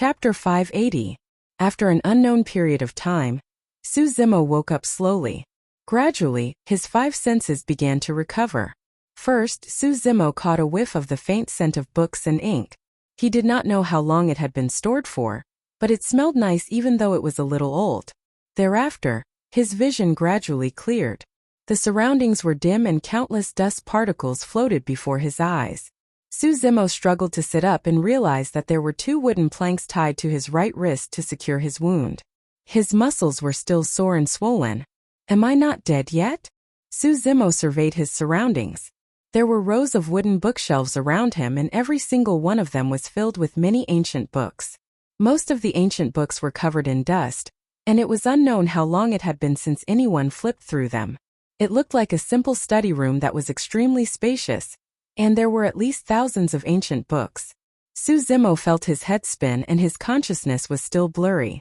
Chapter 580. After an unknown period of time, Suzimo woke up slowly. Gradually, his five senses began to recover. First, Suzimo caught a whiff of the faint scent of books and ink. He did not know how long it had been stored for, but it smelled nice even though it was a little old. Thereafter, his vision gradually cleared. The surroundings were dim and countless dust particles floated before his eyes. Suzimo struggled to sit up and realized that there were two wooden planks tied to his right wrist to secure his wound. His muscles were still sore and swollen. Am I not dead yet? Suzimo surveyed his surroundings. There were rows of wooden bookshelves around him, and every single one of them was filled with many ancient books. Most of the ancient books were covered in dust, and it was unknown how long it had been since anyone flipped through them. It looked like a simple study room that was extremely spacious, and there were at least thousands of ancient books. Suzimo felt his head spin and his consciousness was still blurry.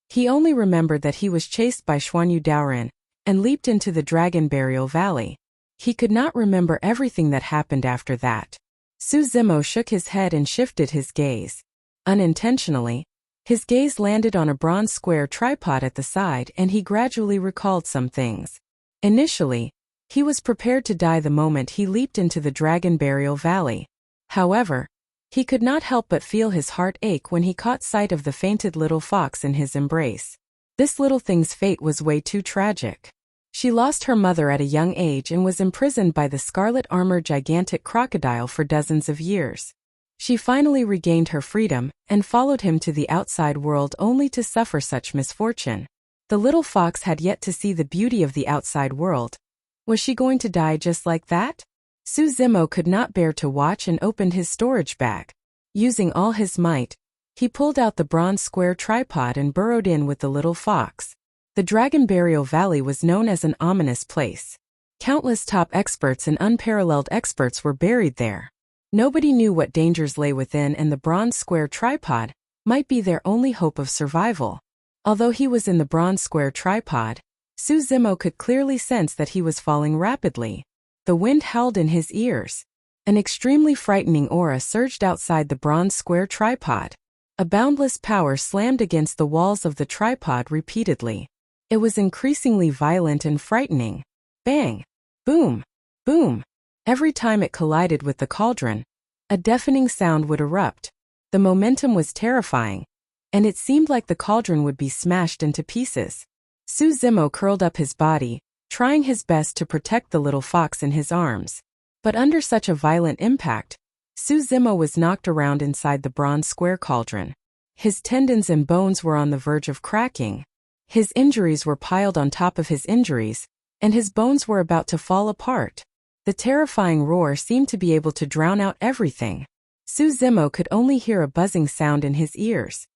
He only remembered that he was chased by Xuanyu Daoren and leaped into the Dragon Burial Valley. He could not remember everything that happened after that. Suzimo shook his head and shifted his gaze. Unintentionally, his gaze landed on a bronze square tripod at the side, and he gradually recalled some things. Initially, he was prepared to die the moment he leaped into the Dragon Burial Valley. However, he could not help but feel his heart ache when he caught sight of the fainted little fox in his embrace. This little thing's fate was way too tragic. She lost her mother at a young age and was imprisoned by the scarlet-armored gigantic crocodile for dozens of years. She finally regained her freedom and followed him to the outside world only to suffer such misfortune. The little fox had yet to see the beauty of the outside world. Was she going to die just like that? Suzimo could not bear to watch and opened his storage bag. Using all his might, he pulled out the bronze square tripod and burrowed in with the little fox. The Dragon Burial Valley was known as an ominous place. Countless top experts and unparalleled experts were buried there. Nobody knew what dangers lay within, and the bronze square tripod might be their only hope of survival. Although he was in the bronze square tripod, Suzimo could clearly sense that he was falling rapidly. The wind howled in his ears. An extremely frightening aura surged outside the bronze square tripod. A boundless power slammed against the walls of the tripod repeatedly. It was increasingly violent and frightening. Bang! Boom! Boom! Every time it collided with the cauldron, a deafening sound would erupt. The momentum was terrifying, and it seemed like the cauldron would be smashed into pieces. Suzimo curled up his body, trying his best to protect the little fox in his arms. But under such a violent impact, Suzimo was knocked around inside the bronze square cauldron. His tendons and bones were on the verge of cracking. His injuries were piled on top of his injuries, and his bones were about to fall apart. The terrifying roar seemed to be able to drown out everything. Suzimo could only hear a buzzing sound in his ears.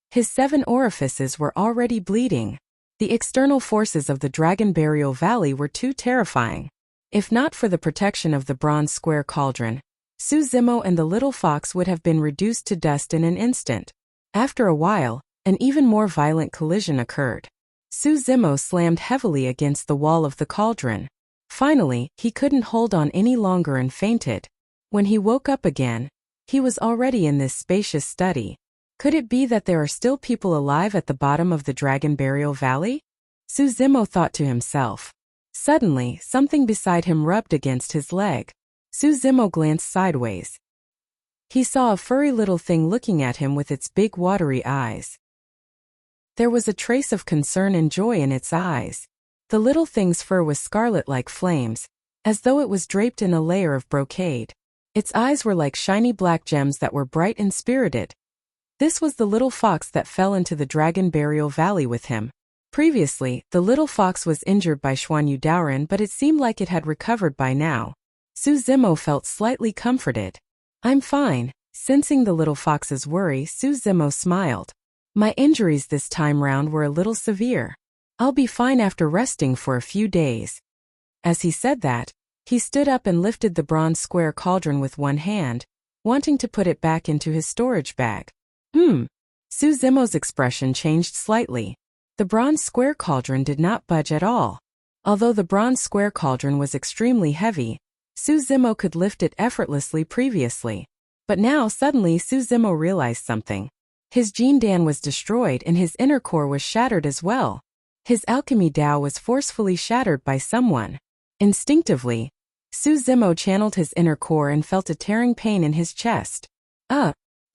His 7 orifices were already bleeding. The external forces of the Dragon Burial Valley were too terrifying. If not for the protection of the bronze square cauldron, Suzimo and the little fox would have been reduced to dust in an instant. After a while, an even more violent collision occurred. Suzimo slammed heavily against the wall of the cauldron. Finally, he couldn't hold on any longer and fainted. When he woke up again, he was already in this spacious study. Could it be that there are still people alive at the bottom of the Dragon Burial Valley? Suzimo thought to himself. Suddenly, something beside him rubbed against his leg. Suzimo glanced sideways. He saw a furry little thing looking at him with its big watery eyes. There was a trace of concern and joy in its eyes. The little thing's fur was scarlet like flames, as though it was draped in a layer of brocade. Its eyes were like shiny black gems that were bright and spirited. This was the little fox that fell into the Dragon Burial Valley with him. Previously, the little fox was injured by Xuanyu Daoren, but it seemed like it had recovered by now. Suzimo felt slightly comforted. I'm fine. Sensing the little fox's worry, Suzimo smiled. My injuries this time round were a little severe. I'll be fine after resting for a few days. As he said that, he stood up and lifted the bronze square cauldron with one hand, wanting to put it back into his storage bag. Suzimo's expression changed slightly. The bronze square cauldron did not budge at all. Although the bronze square cauldron was extremely heavy, Suzimo could lift it effortlessly previously. But now suddenly Suzimo realized something. His Jin Dan was destroyed and his inner core was shattered as well. His alchemy Tao was forcefully shattered by someone. Instinctively, Su Zimo channeled his inner core and felt a tearing pain in his chest.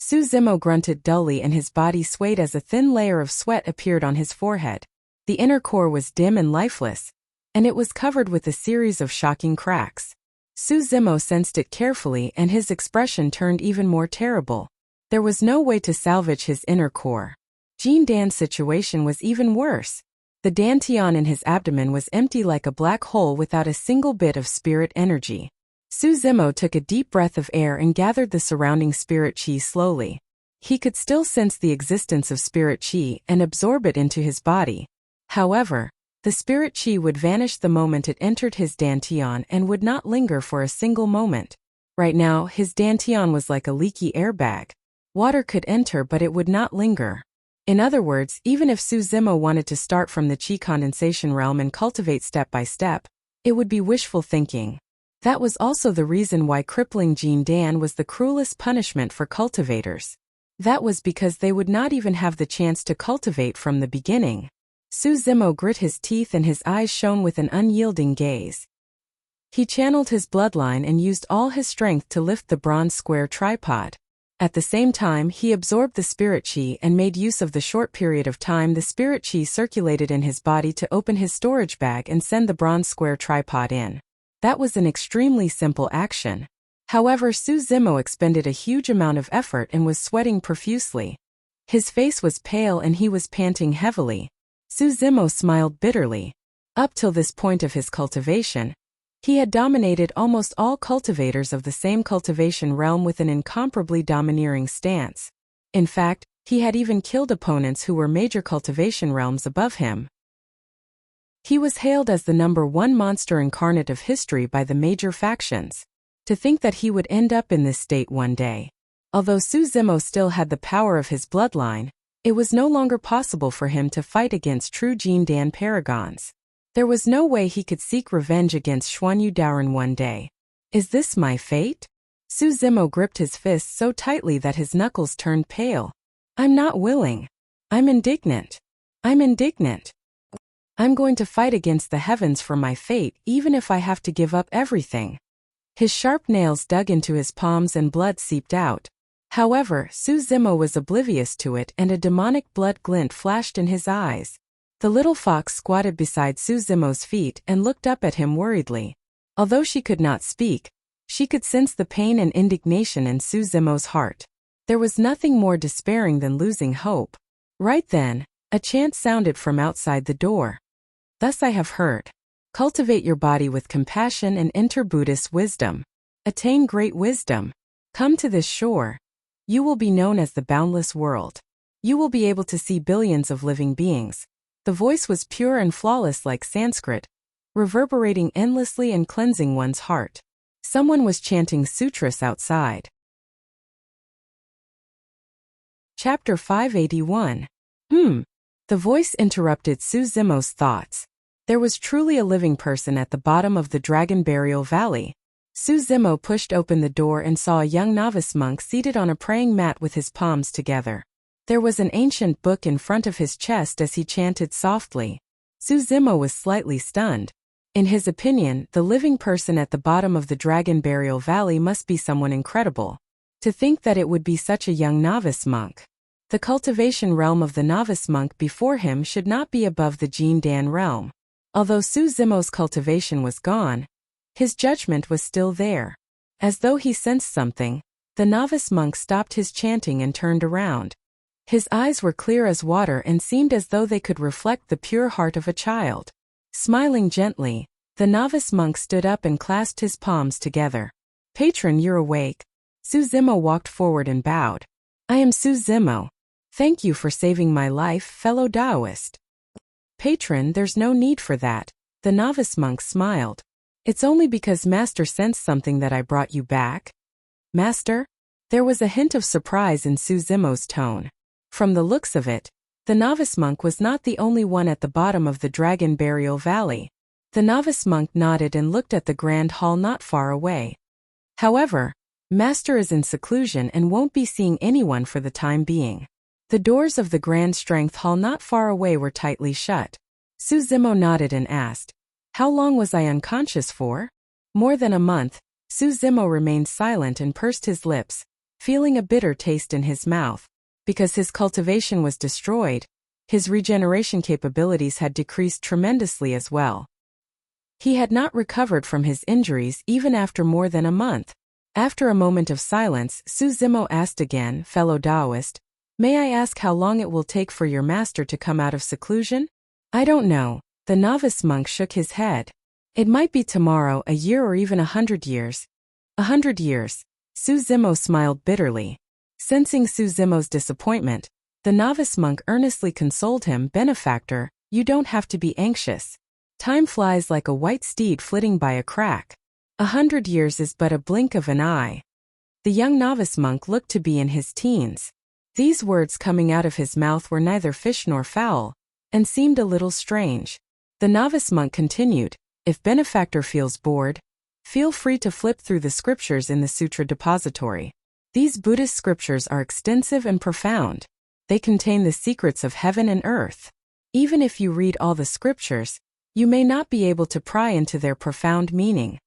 Su Zimo grunted dully and his body swayed as a thin layer of sweat appeared on his forehead. The inner core was dim and lifeless, and it was covered with a series of shocking cracks. Su Zimo sensed it carefully and his expression turned even more terrible. There was no way to salvage his inner core. Jin Dan's situation was even worse. The dantian in his abdomen was empty like a black hole without a single bit of spirit energy. Su Zimo took a deep breath of air and gathered the surrounding spirit qi slowly. He could still sense the existence of spirit qi and absorb it into his body. However, the spirit qi would vanish the moment it entered his dantian and would not linger for a single moment. Right now, his dantian was like a leaky airbag. Water could enter but it would not linger. In other words, even if Su Zimo wanted to start from the qi condensation realm and cultivate step by step, it would be wishful thinking. That was also the reason why crippling Jin Dan was the cruelest punishment for cultivators. That was because they would not even have the chance to cultivate from the beginning. Su Zimo grit his teeth and his eyes shone with an unyielding gaze. He channeled his bloodline and used all his strength to lift the bronze square tripod. At the same time, he absorbed the spirit qi and made use of the short period of time the spirit qi circulated in his body to open his storage bag and send the bronze square tripod in. That was an extremely simple action. However, Su Zimo expended a huge amount of effort and was sweating profusely. His face was pale and he was panting heavily. Su Zimo smiled bitterly. Up till this point of his cultivation, he had dominated almost all cultivators of the same cultivation realm with an incomparably domineering stance. In fact, he had even killed opponents who were major cultivation realms above him. He was hailed as the #1 monster incarnate of history by the major factions. To think that he would end up in this state one day. Although Su Zimo still had the power of his bloodline, it was no longer possible for him to fight against true Jin Dan paragons. There was no way he could seek revenge against Xuanyu Daoren one day. Is this my fate? Su Zimo gripped his fists so tightly that his knuckles turned pale. I'm not willing. I'm indignant. I'm indignant. I'm going to fight against the heavens for my fate even if I have to give up everything. His sharp nails dug into his palms and blood seeped out. However, Su Zimo was oblivious to it and a demonic blood glint flashed in his eyes. The little fox squatted beside Su Zimo's feet and looked up at him worriedly. Although she could not speak, she could sense the pain and indignation in Su Zimo's heart. There was nothing more despairing than losing hope. Right then, a chant sounded from outside the door. Thus I have heard. Cultivate your body with compassion and enter Buddhist wisdom. Attain great wisdom. Come to this shore. You will be known as the boundless world. You will be able to see billions of living beings. The voice was pure and flawless like Sanskrit, reverberating endlessly and cleansing one's heart. Someone was chanting sutras outside. Chapter 581. The voice interrupted Su Zimo's thoughts. There was truly a living person at the bottom of the Dragon Burial Valley. Su Zimo pushed open the door and saw a young novice monk seated on a praying mat with his palms together. There was an ancient book in front of his chest as he chanted softly. Su Zimo was slightly stunned. In his opinion, the living person at the bottom of the Dragon Burial Valley must be someone incredible. To think that it would be such a young novice monk. The cultivation realm of the novice monk before him should not be above the Jin Dan realm. Although Su Zimo's cultivation was gone, his judgment was still there. As though he sensed something, the novice monk stopped his chanting and turned around. His eyes were clear as water and seemed as though they could reflect the pure heart of a child. Smiling gently, the novice monk stood up and clasped his palms together. Patron, you're awake. Su Zimo walked forward and bowed. I am Su Zimo. Thank you for saving my life, fellow Taoist. Patron, there's no need for that. The novice monk smiled. It's only because Master sensed something that I brought you back. Master? There was a hint of surprise in Su Zimo's tone. From the looks of it, the novice monk was not the only one at the bottom of the Dragon Burial Valley. The novice monk nodded and looked at the grand hall not far away. However, Master is in seclusion and won't be seeing anyone for the time being. The doors of the Grand Strength Hall not far away were tightly shut. Su Zimo nodded and asked, "How long was I unconscious for?" "More than a month." Su Zimo remained silent and pursed his lips, feeling a bitter taste in his mouth. Because his cultivation was destroyed, his regeneration capabilities had decreased tremendously as well. He had not recovered from his injuries even after more than a month. After a moment of silence, Su Zimo asked again, "Fellow Taoist, may I ask how long it will take for your master to come out of seclusion?" "I don't know." The novice monk shook his head. "It might be tomorrow, a year, or even 100 years. 100 years. Su Zimo smiled bitterly. Sensing Su Zimo's disappointment, the novice monk earnestly consoled him, "Benefactor, you don't have to be anxious. Time flies like a white steed flitting by a crack. 100 years is but a blink of an eye." The young novice monk looked to be in his teens. These words coming out of his mouth were neither fish nor fowl, and seemed a little strange. The novice monk continued, "If Benefactor feels bored, feel free to flip through the scriptures in the Sutra Depository. These Buddhist scriptures are extensive and profound. They contain the secrets of heaven and earth. Even if you read all the scriptures, you may not be able to pry into their profound meaning.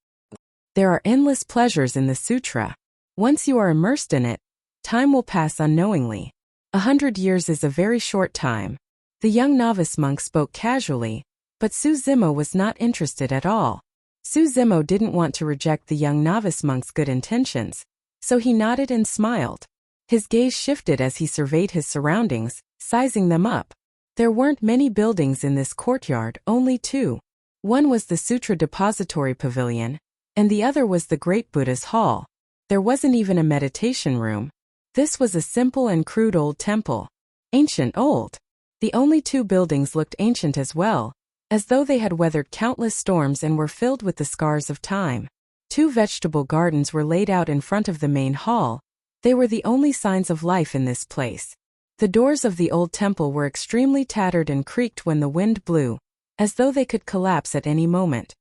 There are endless pleasures in the sutra. Once you are immersed in it, time will pass unknowingly. 100 years is a very short time." The young novice monk spoke casually, but Su Zimo was not interested at all. Su Zimo didn't want to reject the young novice monk's good intentions, so he nodded and smiled. His gaze shifted as he surveyed his surroundings, sizing them up. There weren't many buildings in this courtyard, only two. One was the Sutra Depository Pavilion, and the other was the Great Buddha's Hall. There wasn't even a meditation room. This was a simple and crude old temple. Ancient old. The only two buildings looked ancient as well, as though they had weathered countless storms and were filled with the scars of time. Two vegetable gardens were laid out in front of the main hall. They were the only signs of life in this place. The doors of the old temple were extremely tattered and creaked when the wind blew, as though they could collapse at any moment.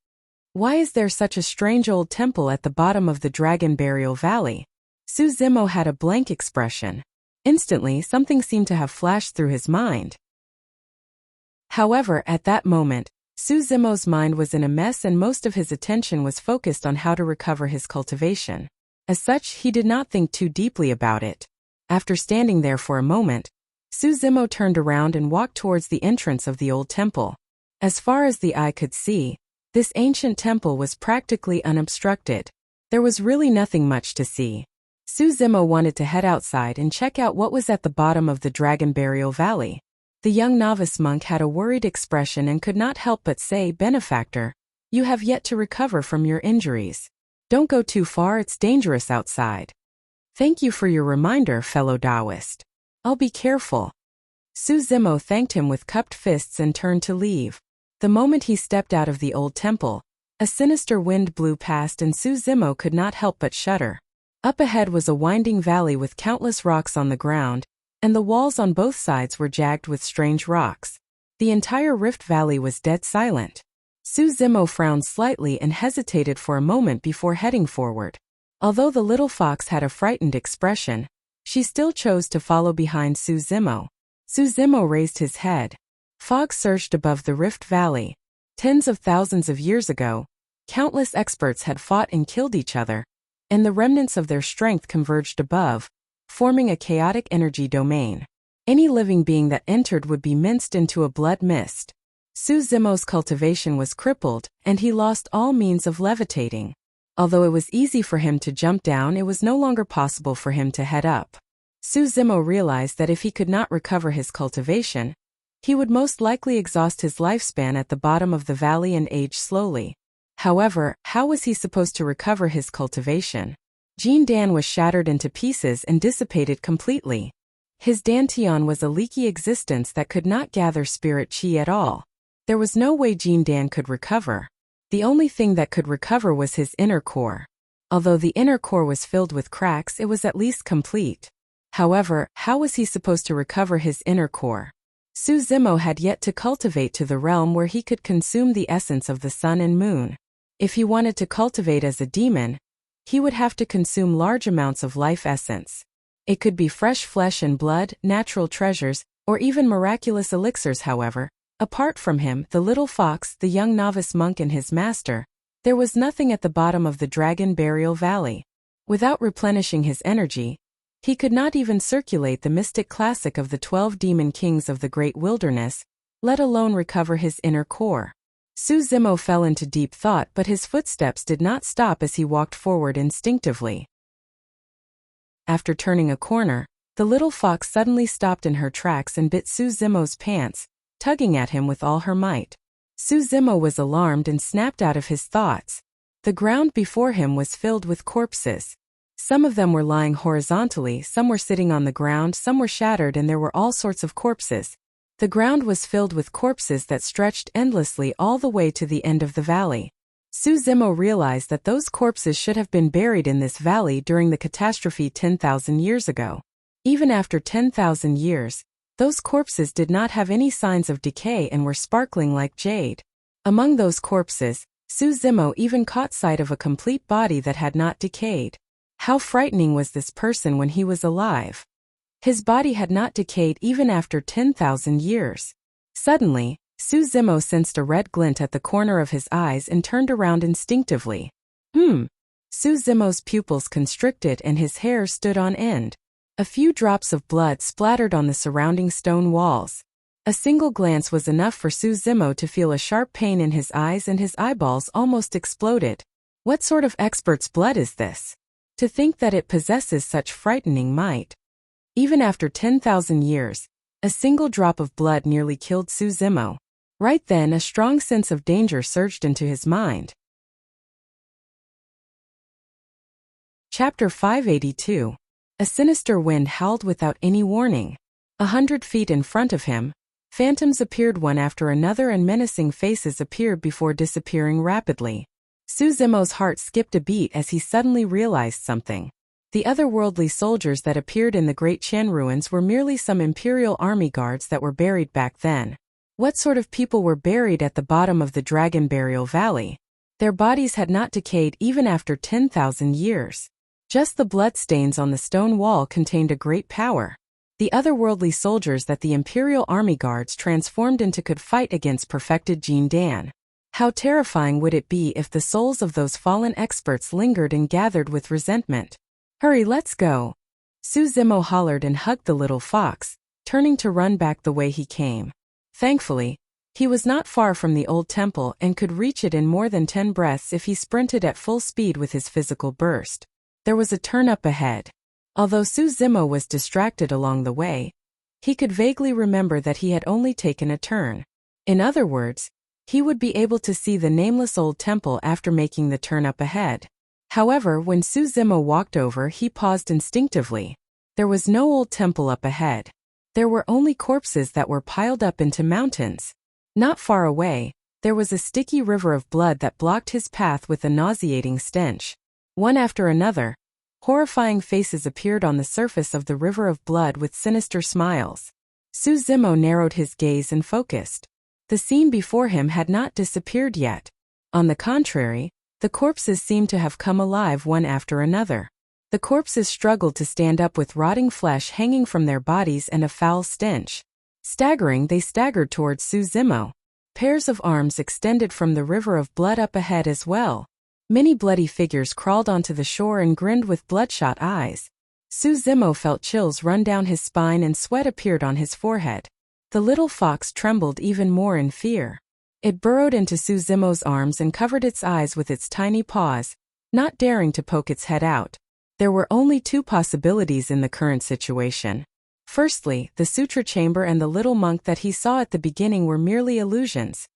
Why is there such a strange old temple at the bottom of the Dragon Burial Valley? Su Zimo had a blank expression. Instantly, something seemed to have flashed through his mind. However, at that moment, Su Zimo's mind was in a mess and most of his attention was focused on how to recover his cultivation. As such, he did not think too deeply about it. After standing there for a moment, Su Zimo turned around and walked towards the entrance of the old temple. As far as the eye could see, this ancient temple was practically unobstructed. There was really nothing much to see. Su Zimo wanted to head outside and check out what was at the bottom of the Dragon Burial Valley. The young novice monk had a worried expression and could not help but say, "Benefactor, you have yet to recover from your injuries. Don't go too far, it's dangerous outside." "Thank you for your reminder, fellow Taoist. I'll be careful." Su Zimo thanked him with cupped fists and turned to leave. The moment he stepped out of the old temple, a sinister wind blew past and Su Zimo could not help but shudder. Up ahead was a winding valley with countless rocks on the ground, and the walls on both sides were jagged with strange rocks. The entire Rift Valley was dead silent. Su Zimo frowned slightly and hesitated for a moment before heading forward. Although the little fox had a frightened expression, she still chose to follow behind Su Zimo. Su Zimo raised his head. Fog surged above the Rift Valley. Tens of thousands of years ago, countless experts had fought and killed each other, and the remnants of their strength converged above, forming a chaotic energy domain. Any living being that entered would be minced into a blood mist. Su Zimo's cultivation was crippled, and he lost all means of levitating. Although it was easy for him to jump down, it was no longer possible for him to head up. Su Zimo realized that if he could not recover his cultivation, he would most likely exhaust his lifespan at the bottom of the valley and age slowly. However, how was he supposed to recover his cultivation? Jin Dan was shattered into pieces and dissipated completely. His dantian was a leaky existence that could not gather spirit chi at all. There was no way Jin Dan could recover. The only thing that could recover was his inner core. Although the inner core was filled with cracks, it was at least complete. However, how was he supposed to recover his inner core? Su Zimo had yet to cultivate to the realm where he could consume the essence of the sun and moon. If he wanted to cultivate as a demon, he would have to consume large amounts of life essence. It could be fresh flesh and blood, natural treasures, or even miraculous elixirs. However, apart from him, the little fox, the young novice monk and his master, there was nothing at the bottom of the Dragon Burial Valley. Without replenishing his energy, he could not even circulate the mystic classic of the 12 demon kings of the great wilderness, let alone recover his inner core. Su Zimo fell into deep thought, but his footsteps did not stop as he walked forward instinctively. After turning a corner, the little fox suddenly stopped in her tracks and bit Su Zimo's pants, tugging at him with all her might. Su Zimo was alarmed and snapped out of his thoughts. The ground before him was filled with corpses. Some of them were lying horizontally, some were sitting on the ground, some were shattered, and there were all sorts of corpses. The ground was filled with corpses that stretched endlessly all the way to the end of the valley. Su Zimo realized that those corpses should have been buried in this valley during the catastrophe 10,000 years ago. Even after 10,000 years, those corpses did not have any signs of decay and were sparkling like jade. Among those corpses, Su Zimo even caught sight of a complete body that had not decayed. How frightening was this person when he was alive? His body had not decayed even after 10,000 years. Suddenly, Su Zimo sensed a red glint at the corner of his eyes and turned around instinctively. Su Zimo's pupils constricted and his hair stood on end. A few drops of blood splattered on the surrounding stone walls. A single glance was enough for Su Zimo to feel a sharp pain in his eyes and his eyeballs almost exploded. What sort of expert's blood is this? To think that it possesses such frightening might. Even after 10,000 years, a single drop of blood nearly killed Su Zimo. Right then, a strong sense of danger surged into his mind. Chapter 582. A sinister wind howled without any warning. 100 feet in front of him, phantoms appeared one after another and menacing faces appeared before disappearing rapidly. Su Zimo's heart skipped a beat as he suddenly realized something. The otherworldly soldiers that appeared in the Great Qian ruins were merely some imperial army guards that were buried back then. What sort of people were buried at the bottom of the Dragon Burial Valley? Their bodies had not decayed even after 10,000 years. Just the bloodstains on the stone wall contained a great power. The otherworldly soldiers that the imperial army guards transformed into could fight against perfected Jin Dan. How terrifying would it be if the souls of those fallen experts lingered and gathered with resentment? Hurry, let's go. Su Zimo hollered and hugged the little fox, turning to run back the way he came. Thankfully, he was not far from the old temple and could reach it in more than 10 breaths if he sprinted at full speed with his physical burst. There was a turn up ahead. Although Su Zimo was distracted along the way, he could vaguely remember that he had only taken a turn. In other words, he would be able to see the nameless old temple after making the turn up ahead. However, when Su Zimo walked over, he paused instinctively. There was no old temple up ahead. There were only corpses that were piled up into mountains. Not far away, there was a sticky river of blood that blocked his path with a nauseating stench. One after another, horrifying faces appeared on the surface of the river of blood with sinister smiles. Su Zimo narrowed his gaze and focused. The scene before him had not disappeared yet. On the contrary, the corpses seemed to have come alive one after another. The corpses struggled to stand up with rotting flesh hanging from their bodies and a foul stench. Staggering, they staggered towards Su Zimo. Pairs of arms extended from the river of blood up ahead as well. Many bloody figures crawled onto the shore and grinned with bloodshot eyes. Su Zimo felt chills run down his spine and sweat appeared on his forehead. The little fox trembled even more in fear. It burrowed into Su Zimo's arms and covered its eyes with its tiny paws, not daring to poke its head out. There were only 2 possibilities in the current situation. Firstly, the sutra chamber and the little monk that he saw at the beginning were merely illusions.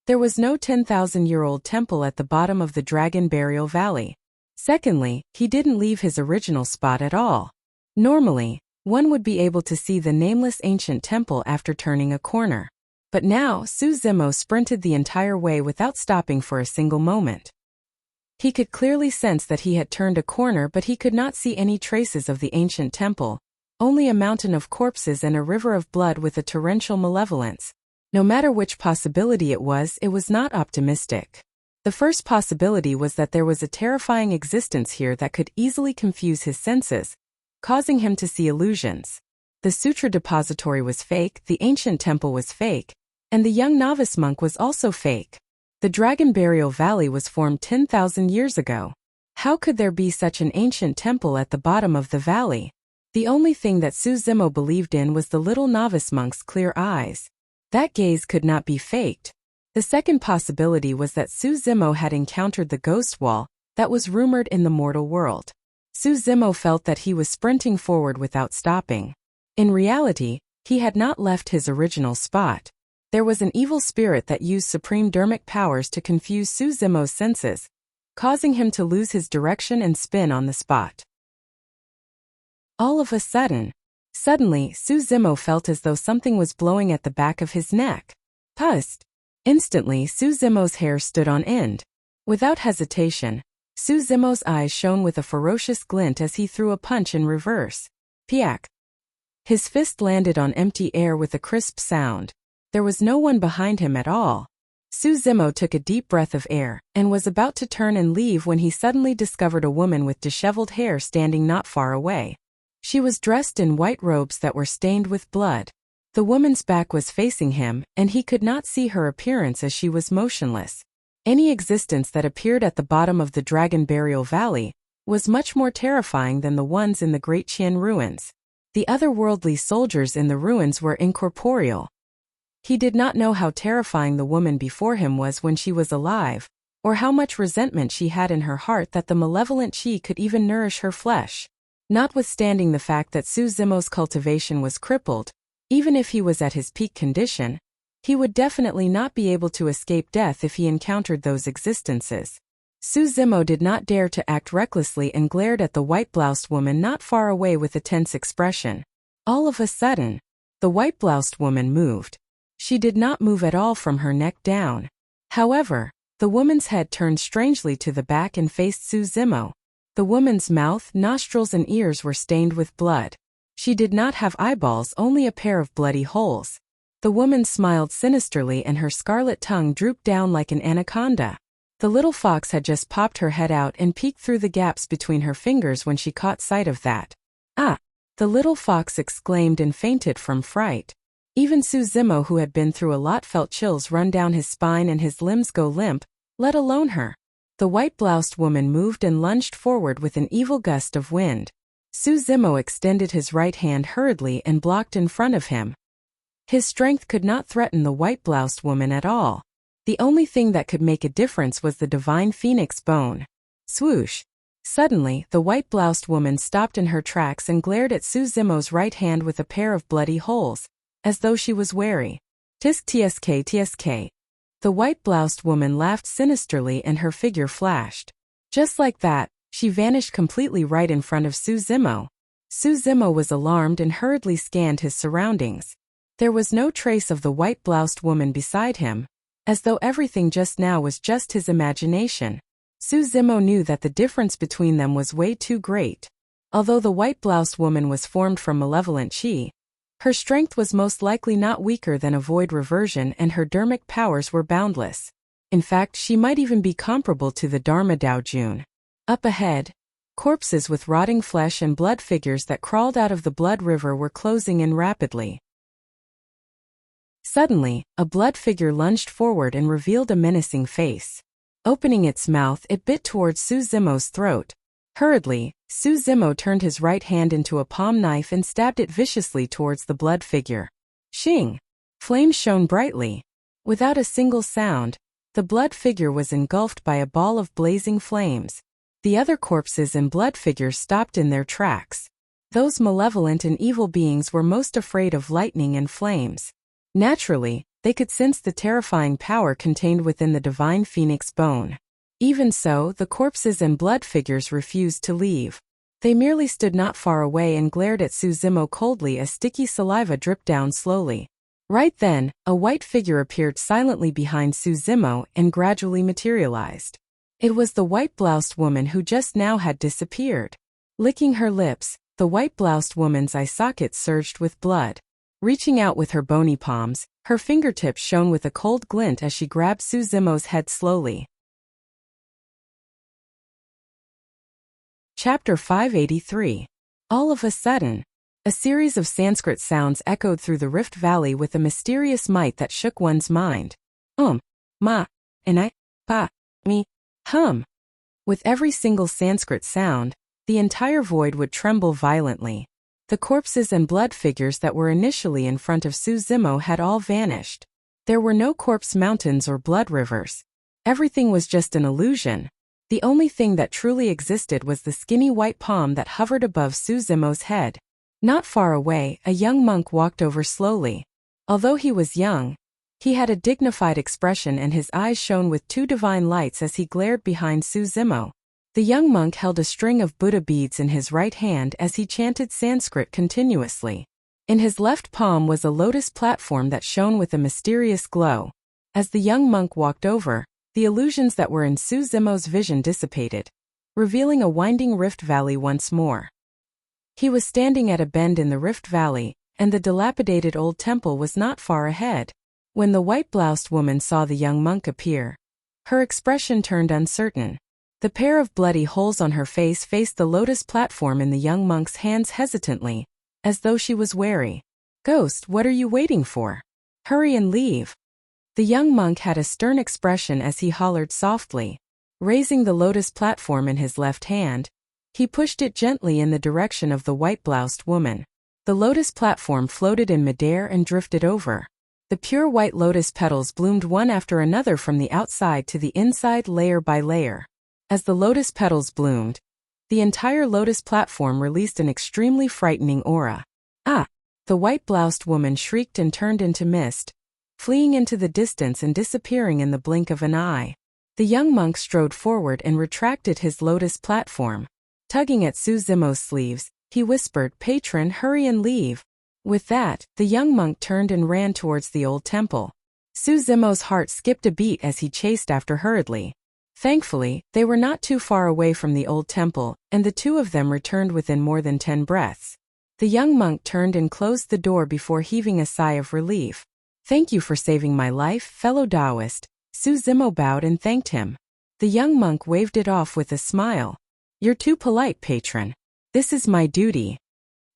There was no 10,000-year-old temple at the bottom of the Dragon Burial Valley. Secondly, he didn't leave his original spot at all. Normally, one would be able to see the nameless ancient temple after turning a corner. But now, Su Zimo sprinted the entire way without stopping for a single moment. He could clearly sense that he had turned a corner, but he could not see any traces of the ancient temple, only a mountain of corpses and a river of blood with a torrential malevolence. No matter which possibility it was not optimistic. The first possibility was that there was a terrifying existence here that could easily confuse his senses. causing him to see illusions. The sutra depository was fake, the ancient temple was fake, and the young novice monk was also fake. The Dragon Burial Valley was formed 10,000 years ago. How could there be such an ancient temple at the bottom of the valley? The only thing that Su Zimo believed in was the little novice monk's clear eyes. That gaze could not be faked. The second possibility was that Su Zimo had encountered the ghost wall that was rumored in the mortal world. Su Zimo felt that he was sprinting forward without stopping. In reality, he had not left his original spot. There was an evil spirit that used supreme dharmic powers to confuse Su Zimo's senses, causing him to lose his direction and spin on the spot. All of a suddenly Su Zimo felt as though something was blowing at the back of his neck. Pust! Instantly, Su Zimo's hair stood on end. Without hesitation, Su Zimo's eyes shone with a ferocious glint as he threw a punch in reverse. Piak! His fist landed on empty air with a crisp sound. There was no one behind him at all. Su Zimo took a deep breath of air and was about to turn and leave when he suddenly discovered a woman with disheveled hair standing not far away. She was dressed in white robes that were stained with blood. The woman's back was facing him, and he could not see her appearance as she was motionless. Any existence that appeared at the bottom of the Dragon Burial Valley was much more terrifying than the ones in the Great Qian ruins. The otherworldly soldiers in the ruins were incorporeal. He did not know how terrifying the woman before him was when she was alive, or how much resentment she had in her heart that the malevolent Qi could even nourish her flesh. Notwithstanding the fact that Su Zimo's cultivation was crippled, even if he was at his peak condition, he would definitely not be able to escape death if he encountered those existences. Su Zimo did not dare to act recklessly and glared at the white-bloused woman not far away with a tense expression. All of a sudden, the white-bloused woman moved. She did not move at all from her neck down. However, the woman's head turned strangely to the back and faced Su Zimo. The woman's mouth, nostrils and ears were stained with blood. She did not have eyeballs, only a pair of bloody holes. The woman smiled sinisterly and her scarlet tongue drooped down like an anaconda. The little fox had just popped her head out and peeked through the gaps between her fingers when she caught sight of that. Ah! The little fox exclaimed and fainted from fright. Even Su Zimo, who had been through a lot, felt chills run down his spine and his limbs go limp, let alone her. The white-bloused woman moved and lunged forward with an evil gust of wind. Su Zimo extended his right hand hurriedly and blocked in front of him. His strength could not threaten the white-bloused woman at all. The only thing that could make a difference was the divine phoenix bone. Swoosh! Suddenly, the white-bloused woman stopped in her tracks and glared at Su Zimo's right hand with a pair of bloody holes, as though she was wary. Tisk tsk tsk. The white-bloused woman laughed sinisterly and her figure flashed. Just like that, she vanished completely right in front of Su Zimo. Su Zimo was alarmed and hurriedly scanned his surroundings. There was no trace of the white-bloused woman beside him, as though everything just now was just his imagination. Su Zimo knew that the difference between them was way too great. Although the white-bloused woman was formed from malevolent Qi, her strength was most likely not weaker than a void reversion and her dharmic powers were boundless. In fact, she might even be comparable to the Dharma Dao Jun. Up ahead, corpses with rotting flesh and blood figures that crawled out of the blood river were closing in rapidly. Suddenly, a blood figure lunged forward and revealed a menacing face. Opening its mouth, it bit towards Su Zimo's throat. Hurriedly, Su Zimo turned his right hand into a palm knife and stabbed it viciously towards the blood figure. Shing! Flames shone brightly. Without a single sound, the blood figure was engulfed by a ball of blazing flames. The other corpses and blood figures stopped in their tracks. Those malevolent and evil beings were most afraid of lightning and flames. Naturally, they could sense the terrifying power contained within the divine phoenix bone. Even so, the corpses and blood figures refused to leave. They merely stood not far away and glared at Su Zimo coldly as sticky saliva dripped down slowly. Right then, a white figure appeared silently behind Su Zimo and gradually materialized. It was the white-bloused woman who just now had disappeared. Licking her lips, the white-bloused woman's eye sockets surged with blood. Reaching out with her bony palms, her fingertips shone with a cold glint as she grabbed Su Zimo's head slowly. Chapter 583. All of a sudden, a series of Sanskrit sounds echoed through the Rift Valley with a mysterious might that shook one's mind. Ma, and I, pa, me, hum. With every single Sanskrit sound, the entire void would tremble violently. The corpses and blood figures that were initially in front of Su Zimo had all vanished. There were no corpse mountains or blood rivers. Everything was just an illusion. The only thing that truly existed was the skinny white palm that hovered above Su Zimo's head. Not far away, a young monk walked over slowly. Although he was young, he had a dignified expression and his eyes shone with two divine lights as he glared behind Su Zimo. The young monk held a string of Buddha beads in his right hand as he chanted Sanskrit continuously. In his left palm was a lotus platform that shone with a mysterious glow. As the young monk walked over, the illusions that were in Su Zimo's vision dissipated, revealing a winding rift valley once more. He was standing at a bend in the rift valley, and the dilapidated old temple was not far ahead. When the white-bloused woman saw the young monk appear, her expression turned uncertain. The pair of bloody holes on her face faced the lotus platform in the young monk's hands hesitantly, as though she was wary. "Ghost, what are you waiting for? Hurry and leave." The young monk had a stern expression as he hollered softly. Raising the lotus platform in his left hand, he pushed it gently in the direction of the white-bloused woman. The lotus platform floated in midair and drifted over. The pure white lotus petals bloomed one after another from the outside to the inside layer by layer. As the lotus petals bloomed, the entire lotus platform released an extremely frightening aura. "Ah!" The white-bloused woman shrieked and turned into mist, fleeing into the distance and disappearing in the blink of an eye. The young monk strode forward and retracted his lotus platform. Tugging at Su Zimo's sleeves, he whispered, "Patron, hurry and leave." With that, the young monk turned and ran towards the old temple. Su Zimo's heart skipped a beat as he chased after hurriedly. Thankfully, they were not too far away from the old temple, and the two of them returned within more than 10 breaths. The young monk turned and closed the door before heaving a sigh of relief. "Thank you for saving my life, fellow Taoist." Su Zimo bowed and thanked him. The young monk waved it off with a smile. "You're too polite, patron. This is my duty."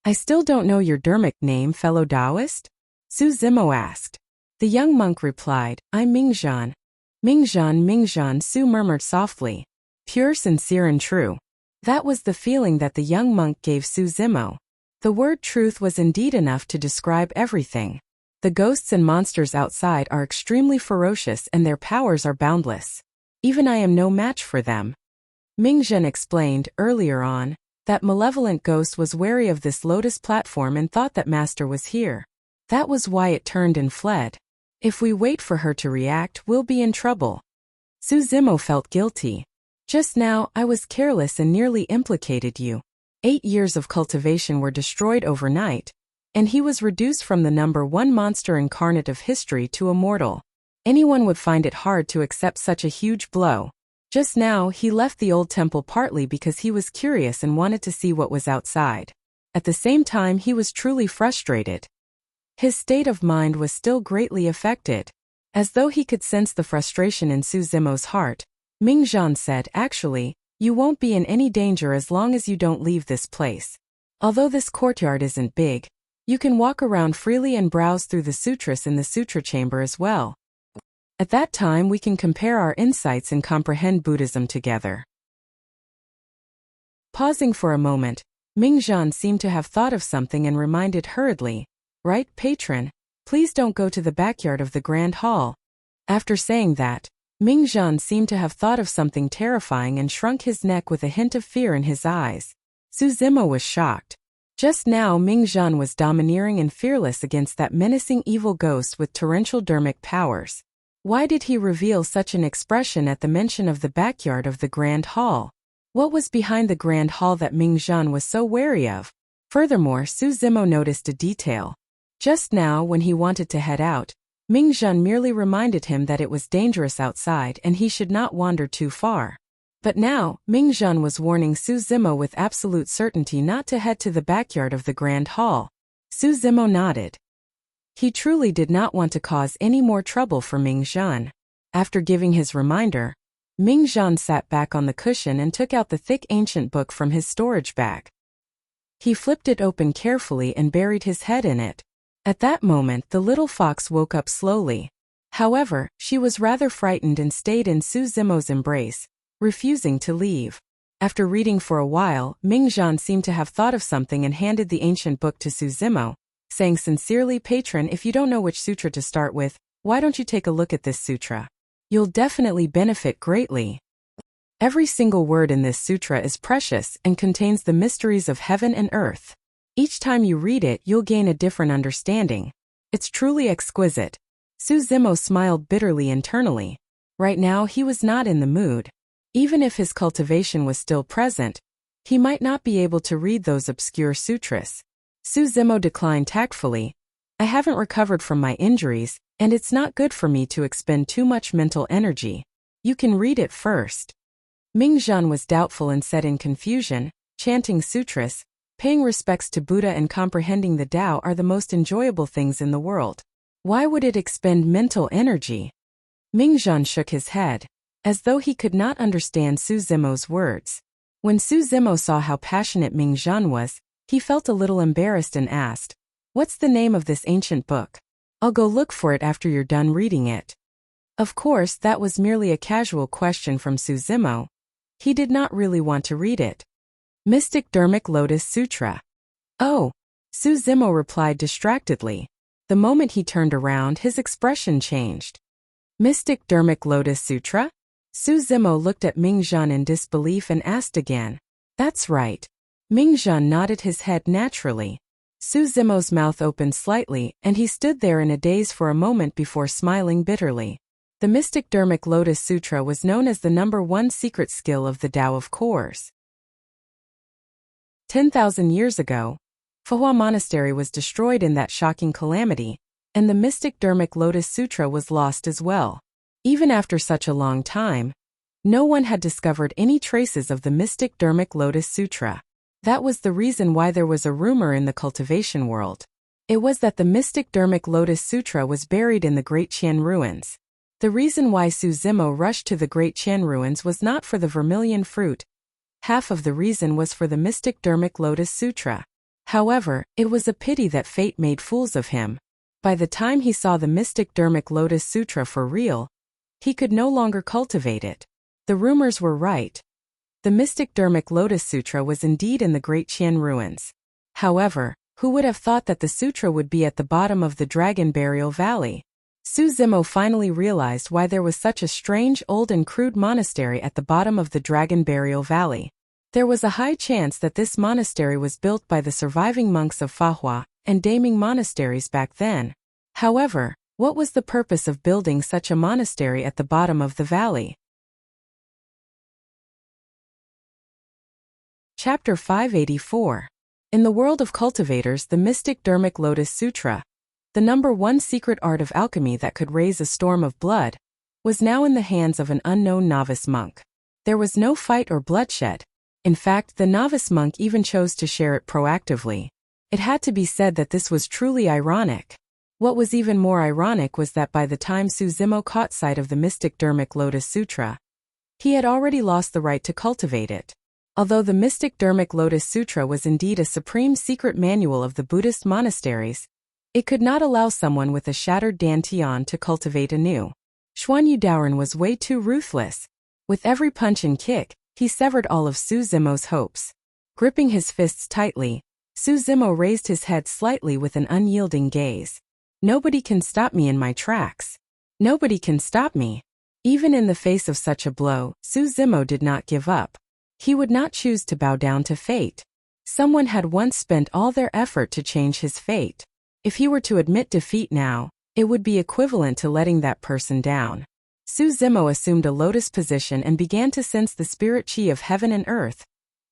"I still don't know your Dermic name, fellow Taoist?" Su Zimo asked. The young monk replied, "I'm Mingzhan." Mingzhan, Su murmured softly. "Pure, sincere and true." That was the feeling that the young monk gave Su Zimo. The word truth was indeed enough to describe everything. The ghosts and monsters outside are extremely ferocious and their powers are boundless. Even I am no match for them. Mingzhan explained, earlier on, that malevolent ghost was wary of this lotus platform and thought that master was here. That was why it turned and fled. If we wait for her to react, we'll be in trouble. Su Zimo felt guilty. "Just now, I was careless and nearly implicated you. 8 years of cultivation were destroyed overnight, and he was reduced from the number 1 monster incarnate of history to a mortal. Anyone would find it hard to accept such a huge blow. Just now, he left the old temple partly because he was curious and wanted to see what was outside. At the same time, he was truly frustrated. His state of mind was still greatly affected. As though he could sense the frustration in Su Zimo's heart, Mingzhan said, "Actually, you won't be in any danger as long as you don't leave this place. Although this courtyard isn't big, you can walk around freely and browse through the sutras in the sutra chamber as well. At that time we can compare our insights and comprehend Buddhism together." Pausing for a moment, Mingzhan seemed to have thought of something and reminded hurriedly, "Right, patron? Please don't go to the backyard of the Grand Hall." After saying that, Mingzhan seemed to have thought of something terrifying and shrunk his neck with a hint of fear in his eyes. Su Zimo was shocked. Just now Mingzhan was domineering and fearless against that menacing evil ghost with torrential dermic powers. Why did he reveal such an expression at the mention of the backyard of the Grand Hall? What was behind the Grand Hall that Mingzhan was so wary of? Furthermore, Su Zimo noticed a detail. Just now, when he wanted to head out, Mingzhan merely reminded him that it was dangerous outside and he should not wander too far. But now, Mingzhan was warning Su Zimo with absolute certainty not to head to the backyard of the Grand Hall. Su Zimo nodded. He truly did not want to cause any more trouble for Mingzhan. After giving his reminder, Mingzhan sat back on the cushion and took out the thick ancient book from his storage bag. He flipped it open carefully and buried his head in it. At that moment the little fox woke up slowly. However, she was rather frightened and stayed in Su Zimo's embrace, refusing to leave. After reading for a while, Mingzhan seemed to have thought of something and handed the ancient book to Su Zimo, saying sincerely, "Patron, if you don't know which sutra to start with, why don't you take a look at this sutra? You'll definitely benefit greatly. Every single word in this sutra is precious and contains the mysteries of heaven and earth. Each time you read it, you'll gain a different understanding. It's truly exquisite." Su Zimo smiled bitterly internally. Right now he was not in the mood. Even if his cultivation was still present, he might not be able to read those obscure sutras. Su Zimo declined tactfully. "I haven't recovered from my injuries, and it's not good for me to expend too much mental energy. You can read it first." Mingzhan was doubtful and said in confusion, "Chanting sutras, paying respects to Buddha and comprehending the Tao are the most enjoyable things in the world. Why would it expend mental energy?" Mingzhan shook his head, as though he could not understand Su Zimo's words. When Su Zimo saw how passionate Mingzhan was, he felt a little embarrassed and asked, "What's the name of this ancient book? I'll go look for it after you're done reading it." Of course, that was merely a casual question from Su Zimo. He did not really want to read it. "Mystic Dharmic Lotus Sutra." "Oh," Su Zimo replied distractedly. The moment he turned around, his expression changed. "Mystic Dharmic Lotus Sutra?" Su Zimo looked at Mingzhan in disbelief and asked again. "That's right." Mingzhan nodded his head naturally. Su Zimo's mouth opened slightly, and he stood there in a daze for a moment before smiling bitterly. The Mystic Dharmic Lotus Sutra was known as the #1 secret skill of the Tao of Course. 10,000 years ago, Fuhua Monastery was destroyed in that shocking calamity, and the Mystic Dharmic Lotus Sutra was lost as well. Even after such a long time, no one had discovered any traces of the Mystic Dharmic Lotus Sutra. That was the reason why there was a rumor in the cultivation world. It was that the Mystic Dharmic Lotus Sutra was buried in the Great Qian ruins. The reason why Su Zimo rushed to the Great Qian ruins was not for the vermilion fruit. Half of the reason was for the Mystic Dharmic Lotus Sutra. However, it was a pity that fate made fools of him. By the time he saw the Mystic Dharmic Lotus Sutra for real, he could no longer cultivate it. The rumors were right. The Mystic Dharmic Lotus Sutra was indeed in the Great Qian ruins. However, who would have thought that the sutra would be at the bottom of the Dragon Burial Valley? Su Zimo finally realized why there was such a strange, old and crude monastery at the bottom of the Dragon Burial Valley. There was a high chance that this monastery was built by the surviving monks of Fuhua and Daming monasteries back then. However, what was the purpose of building such a monastery at the bottom of the valley? Chapter 584. In the world of cultivators, the Mystic Dharmic Lotus Sutra, the #1 secret art of alchemy that could raise a storm of blood, was now in the hands of an unknown novice monk. There was no fight or bloodshed. In fact, the novice monk even chose to share it proactively. It had to be said that this was truly ironic. What was even more ironic was that by the time Su Zimo caught sight of the Mystic Dharmic Lotus Sutra, he had already lost the right to cultivate it. Although the Mystic Dharmic Lotus Sutra was indeed a supreme secret manual of the Buddhist monasteries, it could not allow someone with a shattered dantian to cultivate anew. Xuan Yudaoren was way too ruthless. With every punch and kick, he severed all of Su Zimo's hopes. Gripping his fists tightly, Su Zimo raised his head slightly with an unyielding gaze. "Nobody can stop me in my tracks. Nobody can stop me." Even in the face of such a blow, Su Zimo did not give up. He would not choose to bow down to fate. Someone had once spent all their effort to change his fate. If he were to admit defeat now, it would be equivalent to letting that person down. Su Zimo assumed a lotus position and began to sense the spirit chi of heaven and earth,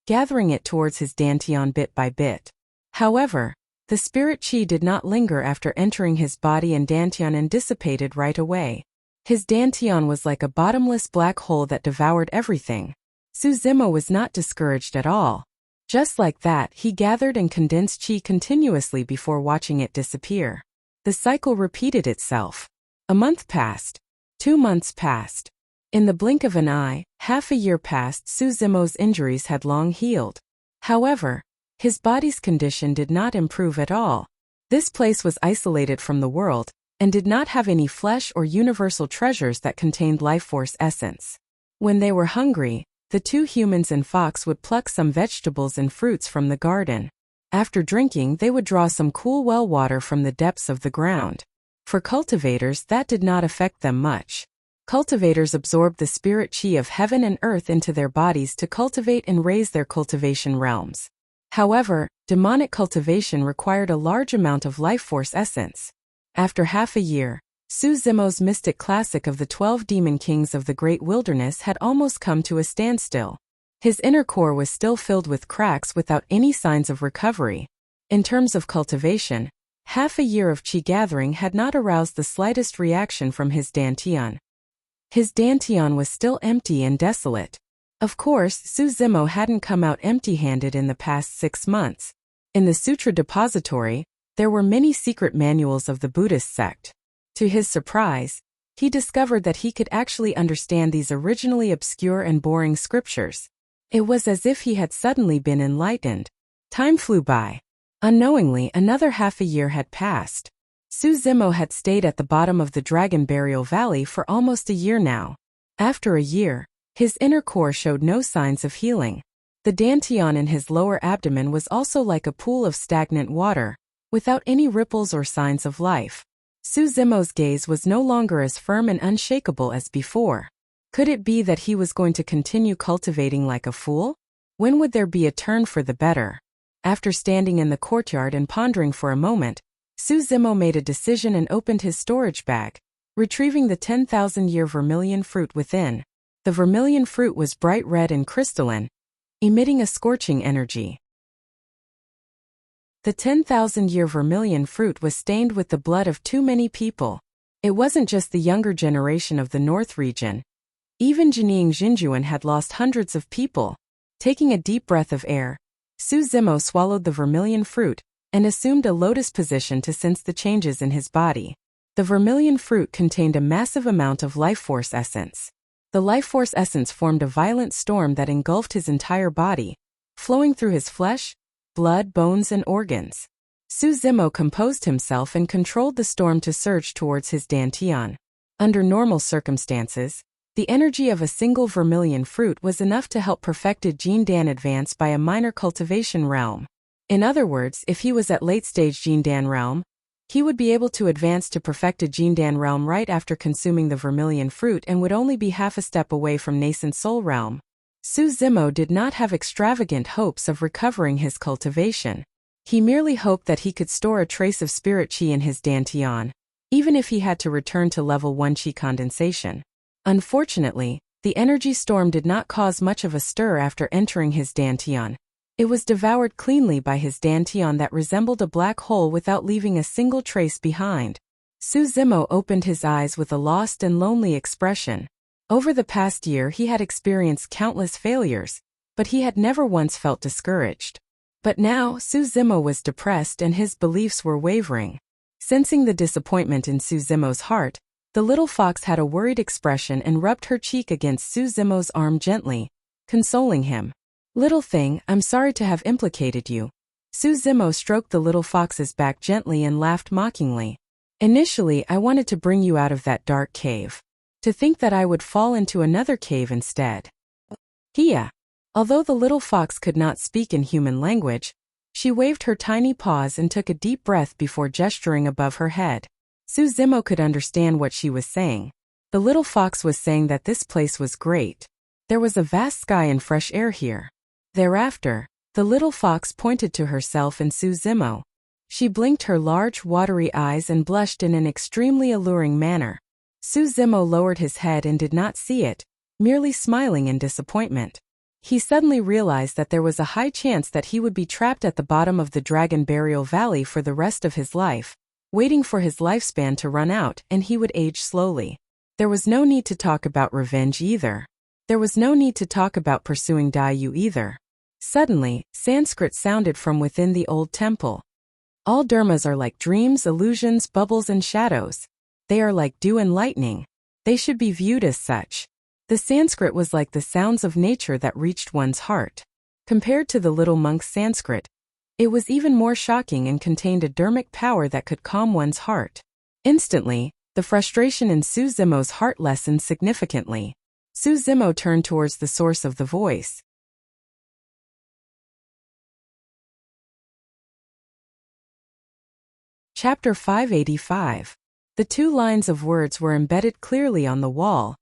gathering it towards his dantian bit by bit. However, the spirit chi did not linger after entering his body and dantian and dissipated right away. His dantian was like a bottomless black hole that devoured everything. Su Zimo was not discouraged at all. Just like that, he gathered and condensed chi continuously before watching it disappear. The cycle repeated itself. A month passed. 2 months passed. In the blink of an eye, half a year passed. Su Zimo's injuries had long healed. However, His body's condition did not improve at all. This place was isolated from the world, and did not have any flesh or universal treasures that contained life force essence. When they were hungry, the two humans and fox would pluck some vegetables and fruits from the garden. After drinking, they would draw some cool well water from the depths of the ground. For cultivators, that did not affect them much. Cultivators absorbed the spirit chi of heaven and earth into their bodies to cultivate and raise their cultivation realms. However, demonic cultivation required a large amount of life force essence. After half a year, Su Zimo's mystic classic of the 12 demon kings of the great wilderness had almost come to a standstill. His inner core was still filled with cracks without any signs of recovery. In terms of cultivation, half a year of qi gathering had not aroused the slightest reaction from his dantian. His dantian was still empty and desolate. Of course, Su Zimo hadn't come out empty-handed in the past 6 months. In the sutra depository, there were many secret manuals of the Buddhist sect. To his surprise, he discovered that he could actually understand these originally obscure and boring scriptures. It was as if he had suddenly been enlightened. Time flew by. Unknowingly, another half a year had passed. Su Zimo had stayed at the bottom of the Dragon Burial Valley for almost a year now. After a year, his inner core showed no signs of healing. The dantian in his lower abdomen was also like a pool of stagnant water, without any ripples or signs of life. Su Zimo's gaze was no longer as firm and unshakable as before. Could it be that he was going to continue cultivating like a fool? When would there be a turn for the better? After standing in the courtyard and pondering for a moment, Su Zimo made a decision and opened his storage bag, retrieving the 10,000-year vermilion fruit within. The vermilion fruit was bright red and crystalline, emitting a scorching energy. The 10,000-year vermilion fruit was stained with the blood of too many people. It wasn't just the younger generation of the North region. Even Jining Jinjuan had lost hundreds of people. Taking a deep breath of air, Su Zimo swallowed the vermilion fruit and assumed a lotus position to sense the changes in his body. The vermilion fruit contained a massive amount of life force essence. The life force essence formed a violent storm that engulfed his entire body, flowing through his flesh, blood, bones, and organs. Su Zimo composed himself and controlled the storm to surge towards his dantian. Under normal circumstances, the energy of a single vermilion fruit was enough to help perfected Jin Dan advance by a minor cultivation realm. In other words, if he was at late-stage Jin Dan realm, he would be able to advance to perfected Jin Dan realm right after consuming the vermilion fruit and would only be half a step away from nascent soul realm. Su Zimo did not have extravagant hopes of recovering his cultivation. He merely hoped that he could store a trace of spirit qi in his dantian, even if he had to return to level 1 qi condensation. Unfortunately, the energy storm did not cause much of a stir after entering his dantian. It was devoured cleanly by his dantian that resembled a black hole without leaving a single trace behind. Su Zimo opened his eyes with a lost and lonely expression. Over the past year he had experienced countless failures, but he had never once felt discouraged. But now, Su Zimo was depressed and his beliefs were wavering. Sensing the disappointment in Su Zimo's heart, the little fox had a worried expression and rubbed her cheek against Su Zimo's arm gently, consoling him. "Little thing, I'm sorry to have implicated you." Su Zimo stroked the little fox's back gently and laughed mockingly. "Initially, I wanted to bring you out of that dark cave. To think that I would fall into another cave instead." Hia. Although the little fox could not speak in human language, she waved her tiny paws and took a deep breath before gesturing above her head. Su Zimo could understand what she was saying. The little fox was saying that this place was great. There was a vast sky and fresh air here. Thereafter, the little fox pointed to herself and Su Zimo. She blinked her large, watery eyes and blushed in an extremely alluring manner. Su Zimo lowered his head and did not see it, merely smiling in disappointment. He suddenly realized that there was a high chance that he would be trapped at the bottom of the Dragon Burial Valley for the rest of his life, waiting for his lifespan to run out and he would age slowly. There was no need to talk about revenge either. There was no need to talk about pursuing Daiyu either. Suddenly, Sanskrit sounded from within the old temple. "All dharmas are like dreams, illusions, bubbles and shadows. They are like dew and lightning. They should be viewed as such." The Sanskrit was like the sounds of nature that reached one's heart. Compared to the little monk's Sanskrit, It was even more shocking and contained a dermic power that could calm one's heart. Instantly, the frustration in Su Zimo's heart lessened significantly. Su Zimo turned towards the source of the voice. Chapter 585. The two lines of words were embedded clearly on the wall,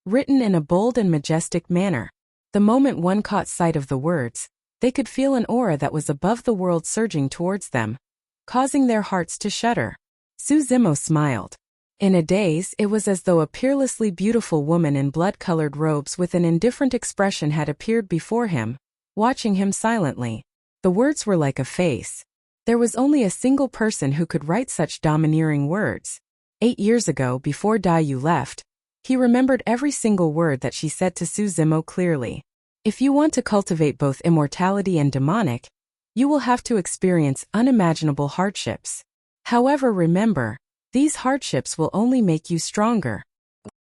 written in a bold and majestic manner. The moment one caught sight of the words, they could feel an aura that was above the world surging towards them, causing their hearts to shudder. Su Zimo smiled. In a daze, it was as though a peerlessly beautiful woman in blood-colored robes with an indifferent expression had appeared before him, watching him silently. The words were like a face. There was only a single person who could write such domineering words. 8 years ago, before Daiyu left, he remembered every single word that she said to Su Zimo clearly. If you want to cultivate both immortality and demonic, you will have to experience unimaginable hardships. However, remember, these hardships will only make you stronger.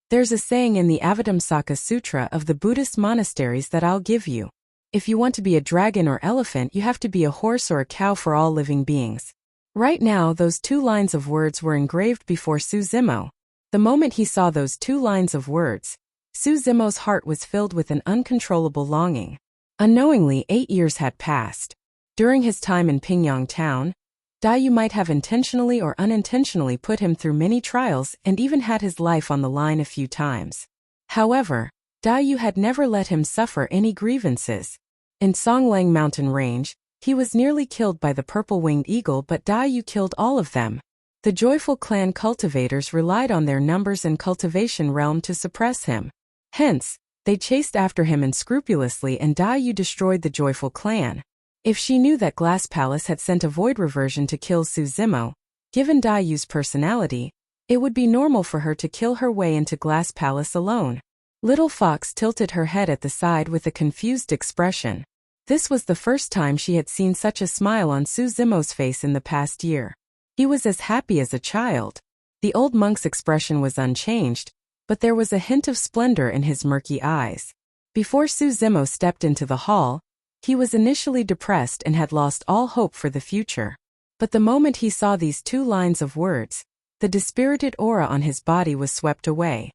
There's a saying in the Avatamsaka Sutra of the Buddhist monasteries that I'll give you. If you want to be a dragon or elephant, you have to be a horse or a cow for all living beings. Right now, those two lines of words were engraved before Su Zimo. The moment he saw those two lines of words, Su Zimo's heart was filled with an uncontrollable longing. Unknowingly, 8 years had passed. During his time in Pingyang town, Daiyu might have intentionally or unintentionally put him through many trials and even had his life on the line a few times. However, Daiyu had never let him suffer any grievances. In Songlang mountain range, he was nearly killed by the purple-winged eagle, but Daiyu killed all of them. The joyful clan cultivators relied on their numbers and cultivation realm to suppress him. Hence, they chased after him unscrupulously, and Daiyu destroyed the joyful clan. If she knew that Glass Palace had sent a void reversion to kill Su Zimo, given Daiyu's personality, it would be normal for her to kill her way into Glass Palace alone. Little Fox tilted her head at the side with a confused expression. This was the first time she had seen such a smile on Su Zimo's face in the past year. He was as happy as a child. The old monk's expression was unchanged, but there was a hint of splendor in his murky eyes. Before Su Zimo stepped into the hall, he was initially depressed and had lost all hope for the future. But the moment he saw these two lines of words, the dispirited aura on his body was swept away.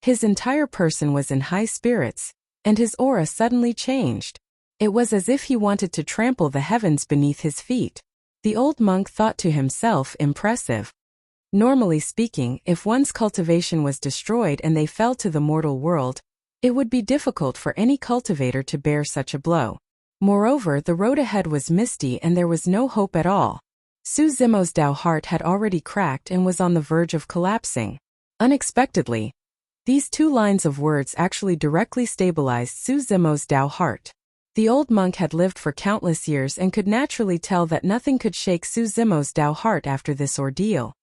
His entire person was in high spirits, and his aura suddenly changed. It was as if he wanted to trample the heavens beneath his feet. The old monk thought to himself, impressive. Normally speaking, if one's cultivation was destroyed and they fell to the mortal world, it would be difficult for any cultivator to bear such a blow. Moreover, the road ahead was misty and there was no hope at all. Su Zimo's Dao heart had already cracked and was on the verge of collapsing. Unexpectedly, these two lines of words actually directly stabilized Su Zimo's Dao heart. The old monk had lived for countless years and could naturally tell that nothing could shake Su Zimo's Dao heart after this ordeal.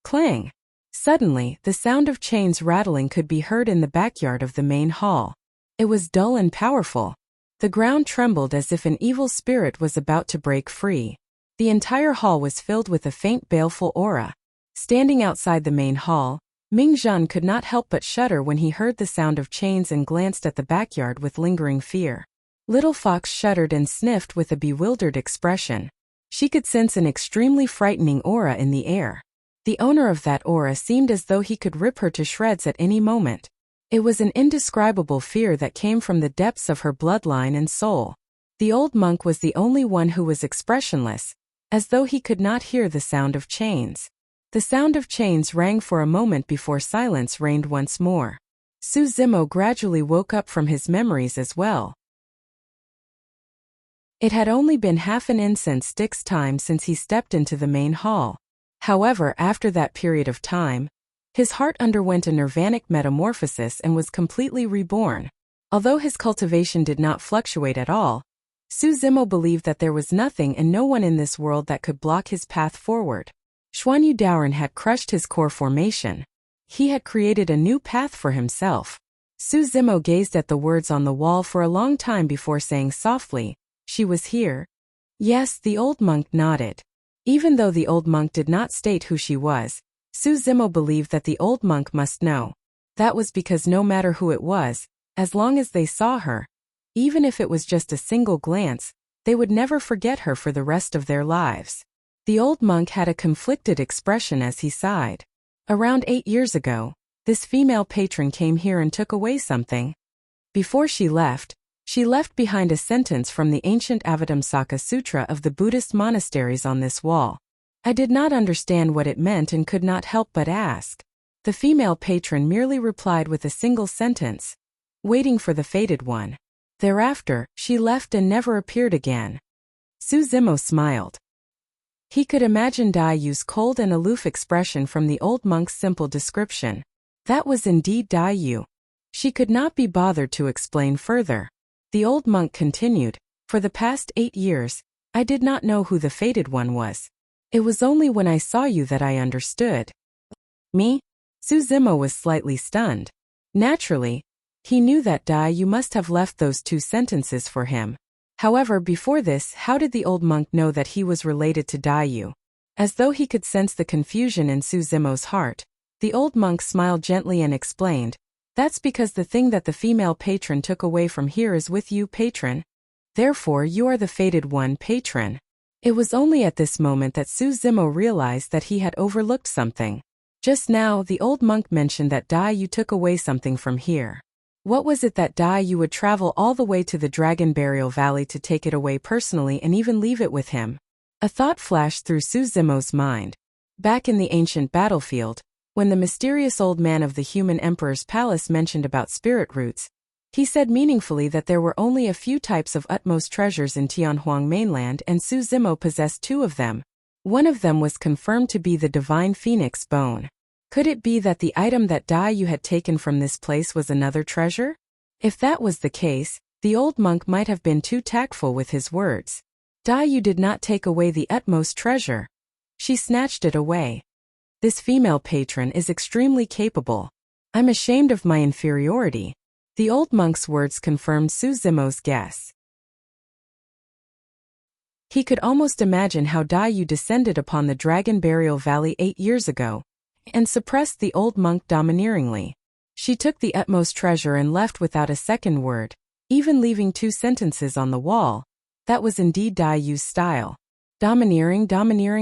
Clang! Suddenly, the sound of chains rattling could be heard in the backyard of the main hall. It was dull and powerful. The ground trembled as if an evil spirit was about to break free. The entire hall was filled with a faint baleful aura. Standing outside the main hall, Ming Zhan could not help but shudder when he heard the sound of chains and glanced at the backyard with lingering fear. Little Fox shuddered and sniffed with a bewildered expression. She could sense an extremely frightening aura in the air. The owner of that aura seemed as though he could rip her to shreds at any moment. It was an indescribable fear that came from the depths of her bloodline and soul. The old monk was the only one who was expressionless, as though he could not hear the sound of chains. The sound of chains rang for a moment before silence reigned once more. Su Zimo gradually woke up from his memories as well. It had only been half an incense stick's time since he stepped into the main hall. However, after that period of time, his heart underwent a nirvanic metamorphosis and was completely reborn. Although his cultivation did not fluctuate at all, Su Zimo believed that there was nothing and no one in this world that could block his path forward. Xuanyu Daoren had crushed his core formation. He had created a new path for himself. Su Zimo gazed at the words on the wall for a long time before saying softly, "She was here?" Yes, the old monk nodded. Even though the old monk did not state who she was, Su Zimo believed that the old monk must know. That was because no matter who it was, as long as they saw her, even if it was just a single glance, They would never forget her for the rest of their lives. The old monk had a conflicted expression as he sighed. Around 8 years ago, this female patron came here and took away something. Before she left behind a sentence from the ancient Avatamsaka Sutra of the Buddhist monasteries on this wall. I did not understand what it meant and could not help but ask. The female patron merely replied with a single sentence, "Waiting for the fated one." Thereafter, she left and never appeared again. Suzimo smiled. He could imagine Dai Yu's cold and aloof expression from the old monk's simple description. That was indeed Dai Yu. She could not be bothered to explain further. The old monk continued, "For the past 8 years, I did not know who the fated one was. It was only when I saw you that I understood." Me? Suzimo was slightly stunned. Naturally, he knew that Dai Yu must have left those 2 sentences for him. However, before this, how did the old monk know that he was related to Dai Yu? As though he could sense the confusion in Suzimo's heart, the old monk smiled gently and explained, "That's because the thing that the female patron took away from here is with you, patron. Therefore, you are the fated one, patron." It was only at this moment that Suzimo realized that he had overlooked something. Just now, the old monk mentioned that Dai Yu took away something from here. What was it that Dai Yu would travel all the way to the Dragon Burial Valley to take it away personally and even leave it with him? A thought flashed through Suzimo's mind. Back in the ancient battlefield, when the mysterious old man of the human emperor's palace mentioned about spirit roots, he said meaningfully that there were only a few types of utmost treasures in Tianhuang mainland and Suzimo possessed 2 of them. One of them was confirmed to be the divine phoenix bone. Could it be that the item that Dai Yu had taken from this place was another treasure? If that was the case, the old monk might have been too tactful with his words. Dai Yu did not take away the utmost treasure. She snatched it away. This female patron is extremely capable. I'm ashamed of my inferiority. The old monk's words confirmed Suzimo's guess. He could almost imagine how Dai Yu descended upon the Dragon Burial Valley 8 years ago, and suppressed the old monk domineeringly. She took the utmost treasure and left without a second word, even leaving 2 sentences on the wall. That was indeed Dai Yu's style. Domineering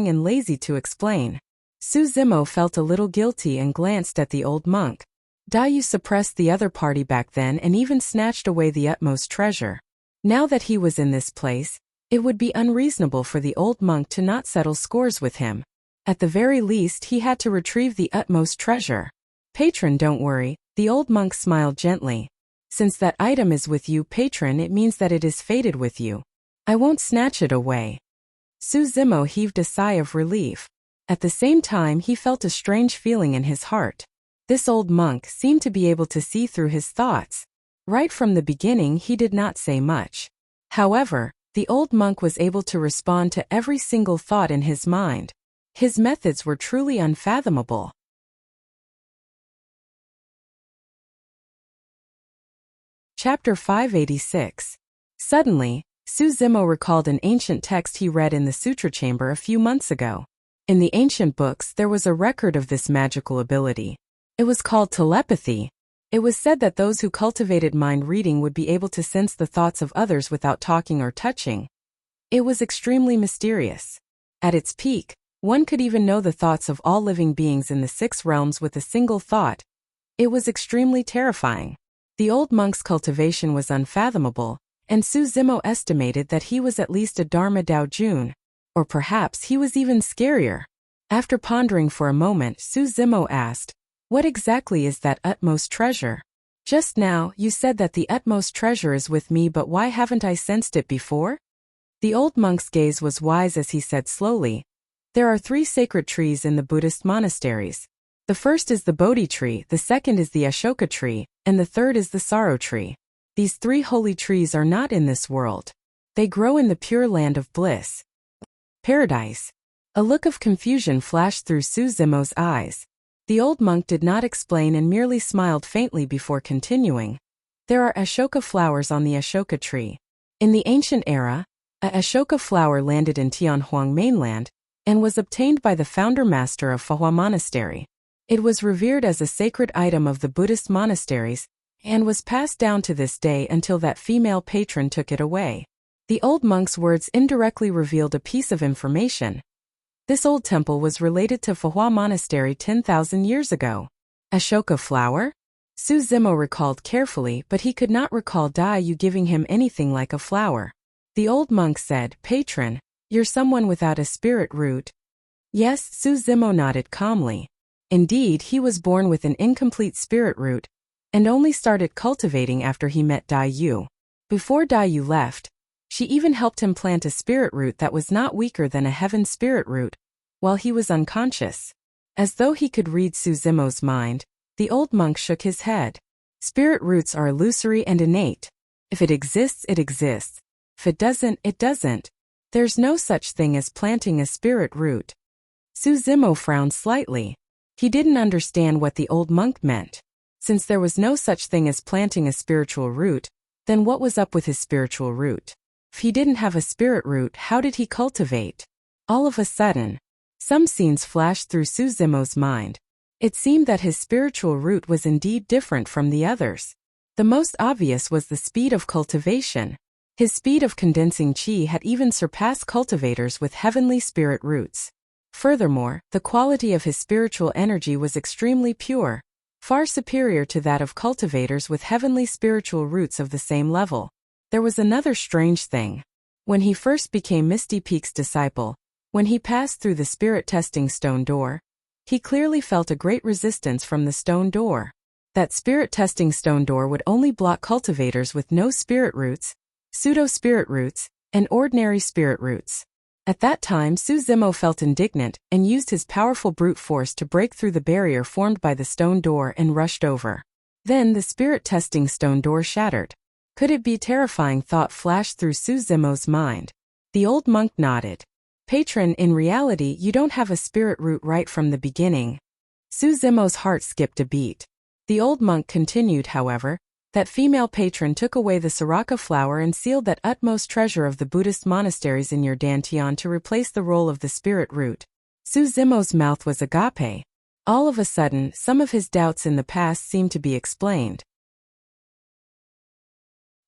and lazy to explain. Suzimo felt a little guilty and glanced at the old monk. Dai Yu suppressed the other party back then and even snatched away the utmost treasure. Now that he was in this place, it would be unreasonable for the old monk to not settle scores with him. At the very least, he had to retrieve the utmost treasure. Patron, don't worry, the old monk smiled gently. Since that item is with you, patron, it means that it is fated with you. I won't snatch it away. Suzimo heaved a sigh of relief. At the same time, he felt a strange feeling in his heart. This old monk seemed to be able to see through his thoughts. Right from the beginning, he did not say much. However, the old monk was able to respond to every single thought in his mind. His methods were truly unfathomable. Chapter 586. Suddenly, Suzimo recalled an ancient text he read in the sutra chamber a few months ago. In the ancient books, there was a record of this magical ability. It was called telepathy. It was said that those who cultivated mind reading would be able to sense the thoughts of others without talking or touching. It was extremely mysterious. At its peak, one could even know the thoughts of all living beings in the 6 realms with a single thought. It was extremely terrifying. The old monk's cultivation was unfathomable, and Suzimo estimated that he was at least a Dharma Dao Jun. Or perhaps he was even scarier. After pondering for a moment, Suzimo asked, "What exactly is that utmost treasure? Just now, you said that the utmost treasure is with me, but why haven't I sensed it before?" The old monk's gaze was wise as he said slowly, "There are 3 sacred trees in the Buddhist monasteries. The first is the Bodhi tree, the second is the Ashoka tree, and the third is the Sorrow tree. These 3 holy trees are not in this world. They grow in the pure land of bliss. Paradise." A look of confusion flashed through Suzimo's eyes. The old monk did not explain and merely smiled faintly before continuing. "There are Ashoka flowers on the Ashoka tree. In the ancient era, a Ashoka flower landed in Tianhuang mainland and was obtained by the founder master of Fahua Monastery. It was revered as a sacred item of the Buddhist monasteries and was passed down to this day until that female patron took it away. The old monk's words indirectly revealed a piece of information. This old temple was related to Fuhua Monastery 10,000 years ago. Ashoka flower? Su Zimo recalled carefully, but he could not recall Dai Yu giving him anything like a flower. The old monk said, "Patron, you're someone without a spirit root." Yes, Su Zimo nodded calmly. Indeed, he was born with an incomplete spirit root, and only started cultivating after he met Dai Yu. Before Dai Yu left, she even helped him plant a spirit root that was not weaker than a heaven spirit root, while he was unconscious. As though he could read Su Zimo's mind, the old monk shook his head. Spirit roots are illusory and innate. If it exists, it exists. If it doesn't, it doesn't. There's no such thing as planting a spirit root. Su Zimo frowned slightly. He didn't understand what the old monk meant. Since there was no such thing as planting a spiritual root, then what was up with his spiritual root? If he didn't have a spirit root, how did he cultivate? All of a sudden, some scenes flashed through Su Zimo's mind. It seemed that his spiritual root was indeed different from the others. The most obvious was the speed of cultivation. His speed of condensing qi had even surpassed cultivators with heavenly spirit roots. Furthermore, the quality of his spiritual energy was extremely pure, far superior to that of cultivators with heavenly spiritual roots of the same level. There was another strange thing. When he first became Misty Peak's disciple, when he passed through the spirit testing stone door, he clearly felt a great resistance from the stone door. That spirit testing stone door would only block cultivators with no spirit roots, pseudo-spirit roots, and ordinary spirit roots. At that time, Su Zimo felt indignant and used his powerful brute force to break through the barrier formed by the stone door and rushed over. Then the spirit testing stone door shattered. Could it be? Terrifying thought flashed through Su Zimo's mind. The old monk nodded. Patron, in reality, you don't have a spirit root right from the beginning. Su Zimo's heart skipped a beat. The old monk continued, however, that female patron took away the Siraka flower and sealed that utmost treasure of the Buddhist monasteries in your dantian to replace the role of the spirit root. Su Zimo's mouth was agape. All of a sudden, some of his doubts in the past seemed to be explained.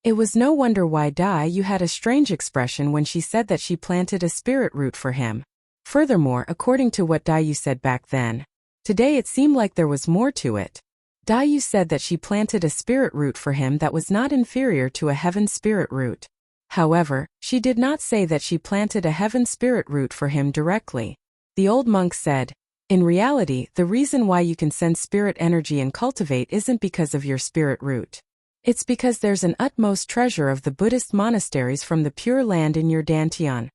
It was no wonder why Dai Yu had a strange expression when she said that she planted a spirit root for him. Furthermore, according to what Dai Yu said back then, today it seemed like there was more to it. Dai Yu said that she planted a spirit root for him that was not inferior to a heaven spirit root. However, she did not say that she planted a heaven spirit root for him directly. The old monk said, in reality, the reason why you can sense spirit energy and cultivate isn't because of your spirit root. It's because there's an utmost treasure of the Buddhist monasteries from the Pure Land in your dantian.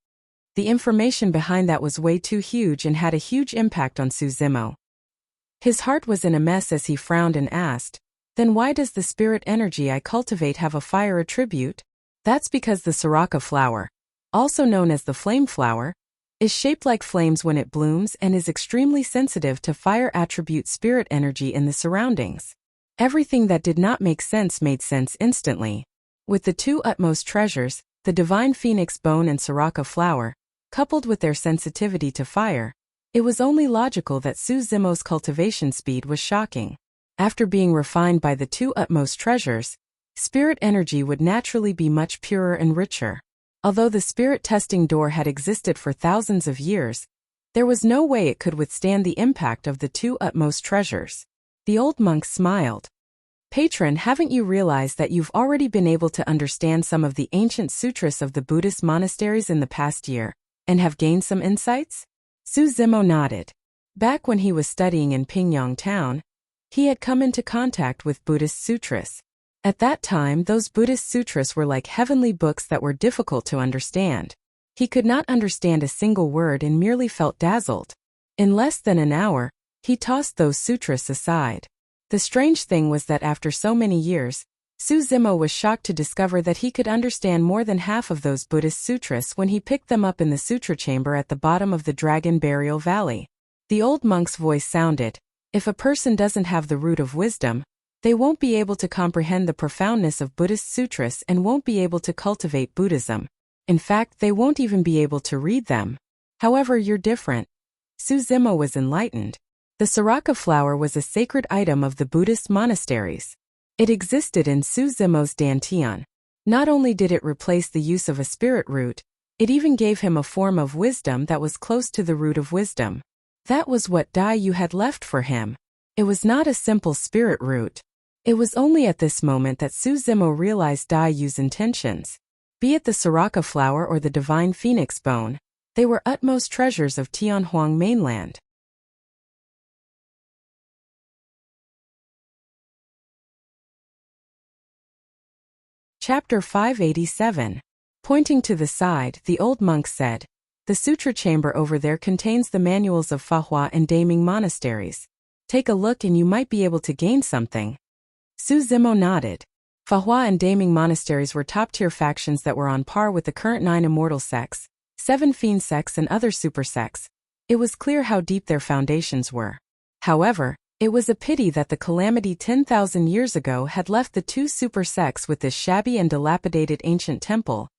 The information behind that was way too huge and had a huge impact on Su Zimo. His heart was in a mess as he frowned and asked, then why does the spirit energy I cultivate have a fire attribute? That's because the Siraka flower, also known as the flame flower, is shaped like flames when it blooms and is extremely sensitive to fire attribute spirit energy in the surroundings. Everything that did not make sense made sense instantly. With the two utmost treasures, the divine phoenix bone and Siraka flower, coupled with their sensitivity to fire, it was only logical that Su Zimo's cultivation speed was shocking. After being refined by the two utmost treasures, spirit energy would naturally be much purer and richer. Although the spirit testing door had existed for thousands of years, there was no way it could withstand the impact of the two utmost treasures. The old monk smiled. Patron, haven't you realized that you've already been able to understand some of the ancient sutras of the Buddhist monasteries in the past year, and have gained some insights? Su Zimo nodded. Back when he was studying in Pingyang town, he had come into contact with Buddhist sutras. At that time, those Buddhist sutras were like heavenly books that were difficult to understand. He could not understand a single word and merely felt dazzled. In less than an hour, he tossed those sutras aside. The strange thing was that after so many years, Su Zimo was shocked to discover that he could understand more than half of those Buddhist sutras when he picked them up in the sutra chamber at the bottom of the Dragon Burial Valley. The old monk's voice sounded, if a person doesn't have the root of wisdom, they won't be able to comprehend the profoundness of Buddhist sutras and won't be able to cultivate Buddhism. In fact, they won't even be able to read them. However, you're different. Su Zimo was enlightened. The Siraka flower was a sacred item of the Buddhist monasteries. It existed in Su Zimo's dantian. Not only did it replace the use of a spirit root, it even gave him a form of wisdom that was close to the root of wisdom. That was what Dai Yu had left for him. It was not a simple spirit root. It was only at this moment that Su Zimo realized Dai Yu's intentions. Be it the Siraka flower or the divine phoenix bone, they were utmost treasures of Tianhuang mainland. Chapter 587. Pointing to the side, the old monk said, "The sutra chamber over there contains the manuals of Fahua and Daming monasteries. Take a look and you might be able to gain something." Su Zimo nodded. Fahua and Daming monasteries were top-tier factions that were on par with the current 9 immortal sects, 7 fiend sects and other super sects. It was clear how deep their foundations were. However, it was a pity that the calamity 10,000 years ago had left the 2 super sects with this shabby and dilapidated ancient temple,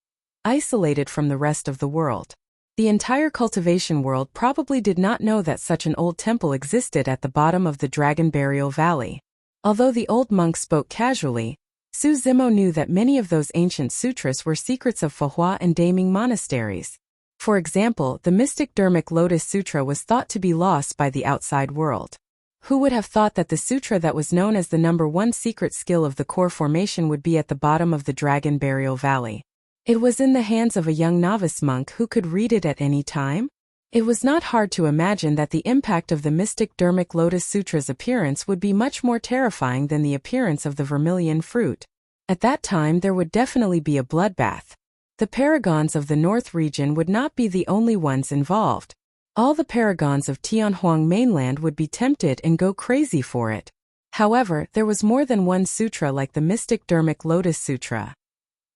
isolated from the rest of the world. The entire cultivation world probably did not know that such an old temple existed at the bottom of the Dragon Burial Valley. Although the old monk spoke casually, Su Zimo knew that many of those ancient sutras were secrets of Fahua and Daming monasteries. For example, the mystic Dharmic Lotus Sutra was thought to be lost by the outside world. Who would have thought that the sutra that was known as the #1 secret skill of the core formation would be at the bottom of the Dragon Burial Valley? It was in the hands of a young novice monk who could read it at any time? It was not hard to imagine that the impact of the mystic Dharmic Lotus Sutra's appearance would be much more terrifying than the appearance of the vermilion fruit. At that time there would definitely be a bloodbath. The paragons of the North region would not be the only ones involved. All the paragons of Tianhuang mainland would be tempted and go crazy for it. However, there was more than one sutra like the mystic Dharmic Lotus Sutra.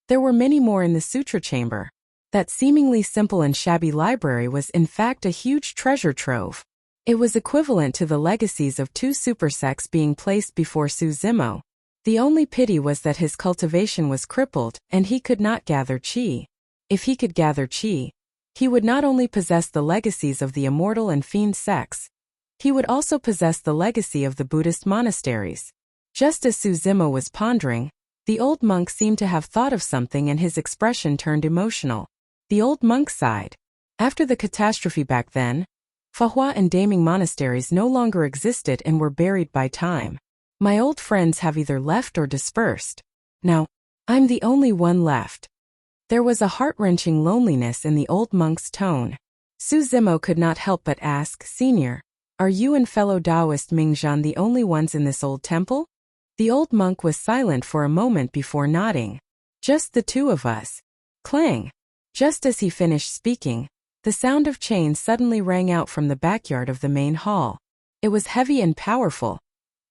There were many more in the sutra chamber. That seemingly simple and shabby library was in fact a huge treasure trove. It was equivalent to the legacies of 2 super sects being placed before Su Zimo. The only pity was that his cultivation was crippled and he could not gather qi. If he could gather qi, he would not only possess the legacies of the immortal and fiend sects, he would also possess the legacy of the Buddhist monasteries. Just as Su Zimo was pondering, the old monk seemed to have thought of something and his expression turned emotional. The old monk sighed. After the catastrophe back then, Fahua and Daming monasteries no longer existed and were buried by time. My old friends have either left or dispersed. Now, I'm the only one left. There was a heart-wrenching loneliness in the old monk's tone. Su Zimo could not help but ask, "Senior, are you and fellow Taoist Mingzhan the only ones in this old temple?" The old monk was silent for a moment before nodding. "Just the 2 of us." Clang! Just as he finished speaking, the sound of chains suddenly rang out from the backyard of the main hall. It was heavy and powerful,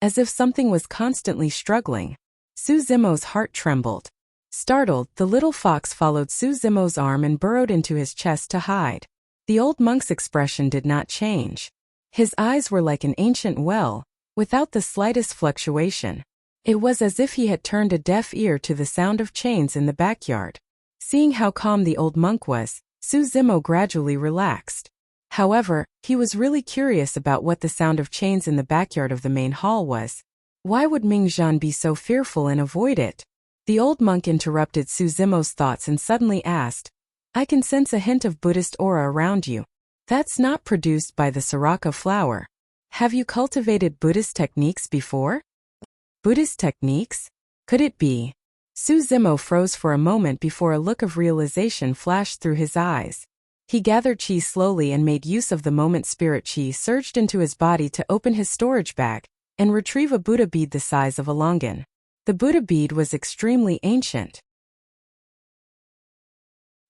as if something was constantly struggling. Su Zimo's heart trembled. Startled, the little fox followed Su Zimo's arm and burrowed into his chest to hide. The old monk's expression did not change. His eyes were like an ancient well, without the slightest fluctuation. It was as if he had turned a deaf ear to the sound of chains in the backyard. Seeing how calm the old monk was, Su Zimo gradually relaxed. However, he was really curious about what the sound of chains in the backyard of the main hall was. Why would Mingzhan be so fearful and avoid it? The old monk interrupted Su Zimo's thoughts and suddenly asked, "I can sense a hint of Buddhist aura around you. That's not produced by the Siraka flower. Have you cultivated Buddhist techniques before?" Buddhist techniques? Could it be? Su Zimo froze for a moment before a look of realization flashed through his eyes. He gathered qi slowly and made use of the moment spirit qi surged into his body to open his storage bag and retrieve a Buddha bead the size of a longan. The Buddha bead was extremely ancient.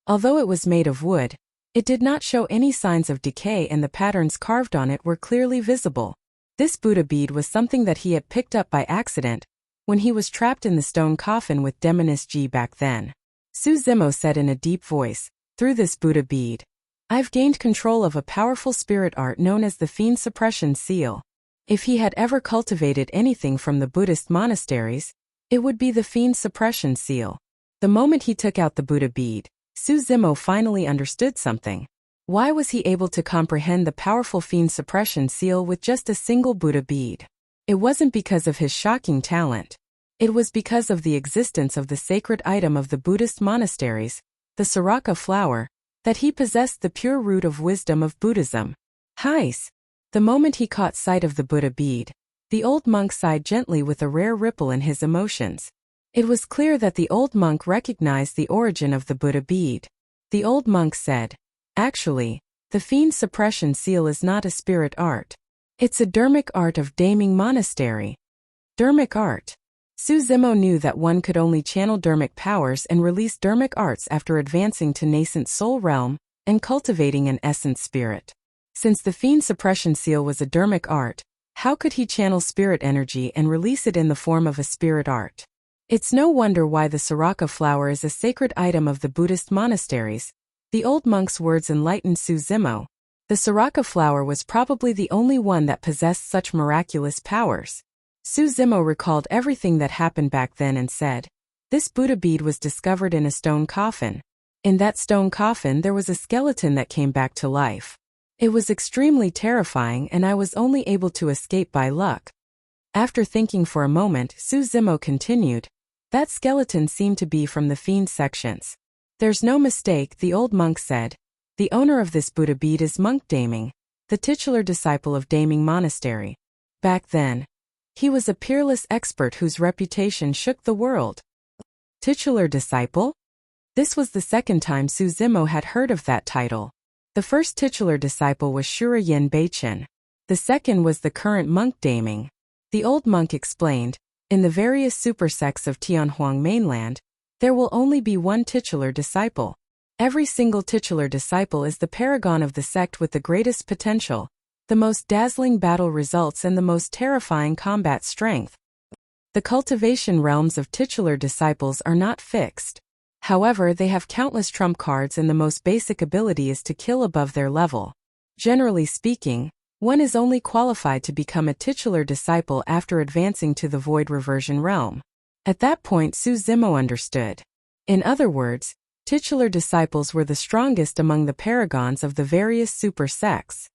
Although it was made of wood, it did not show any signs of decay and the patterns carved on it were clearly visible. This Buddha bead was something that he had picked up by accident when he was trapped in the stone coffin with Demoness Ji back then. Su Zimo said in a deep voice, "Through this Buddha bead, I've gained control of a powerful spirit art known as the Fiend Suppression Seal." If he had ever cultivated anything from the Buddhist monasteries, it would be the Fiend Suppression Seal. The moment he took out the Buddha bead, Su Zimo finally understood something. Why was he able to comprehend the powerful Fiend Suppression Seal with just a single Buddha bead? It wasn't because of his shocking talent. It was because of the existence of the sacred item of the Buddhist monasteries, the Siraka flower, that he possessed the pure root of wisdom of Buddhism. Heis! The moment he caught sight of the Buddha bead, the old monk sighed gently with a rare ripple in his emotions. It was clear that the old monk recognized the origin of the Buddha bead. The old monk said, "Actually, the fiend suppression seal is not a spirit art. It's a dermic art of Daming Monastery." Dermic art. Su Zimo knew that one could only channel dermic powers and release dermic arts after advancing to nascent soul realm and cultivating an essence spirit. Since the fiend suppression seal was a dermic art, how could he channel spirit energy and release it in the form of a spirit art? It's no wonder why the Siraka flower is a sacred item of the Buddhist monasteries. The old monk's words enlightened Su Zimo. The Siraka flower was probably the only one that possessed such miraculous powers. Su Zimo recalled everything that happened back then and said, "This Buddha bead was discovered in a stone coffin. In that stone coffin there was a skeleton that came back to life. It was extremely terrifying and I was only able to escape by luck." After thinking for a moment, Su Zimo continued, "That skeleton seemed to be from the fiend sections." "There's no mistake," the old monk said. "The owner of this Buddha bead is Monk Daming, the titular disciple of Daming Monastery. Back then, he was a peerless expert whose reputation shook the world." Titular disciple? This was the second time Su Zimo had heard of that title. The first titular disciple was Shura Yin Beichen. The second was the current Monk Daming. The old monk explained, "In the various super sects of Tianhuang mainland, there will only be one titular disciple. Every single titular disciple is the paragon of the sect with the greatest potential, the most dazzling battle results and the most terrifying combat strength. The cultivation realms of titular disciples are not fixed. However, they have countless trump cards and the most basic ability is to kill above their level. Generally speaking, one is only qualified to become a titular disciple after advancing to the void reversion realm." At that point Su Zimo understood. In other words, titular disciples were the strongest among the paragons of the various super sects.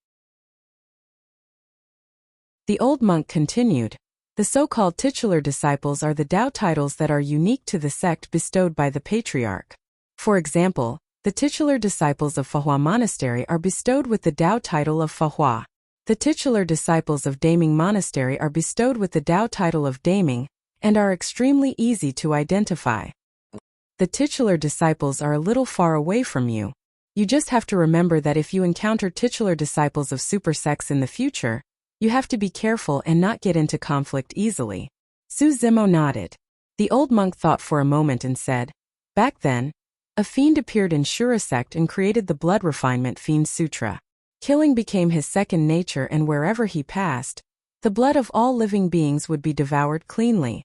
The old monk continued, "The so-called titular disciples are the Tao titles that are unique to the sect bestowed by the patriarch. For example, the titular disciples of Fahua Monastery are bestowed with the Tao title of Fahua. The titular disciples of Daming Monastery are bestowed with the Tao title of Daming, and are extremely easy to identify. The titular disciples are a little far away from you. You just have to remember that if you encounter titular disciples of super sects in the future, you have to be careful and not get into conflict easily." Su Zimo nodded. The old monk thought for a moment and said, "Back then, a fiend appeared in Shura sect and created the blood refinement fiend sutra. Killing became his second nature and wherever he passed, the blood of all living beings would be devoured cleanly."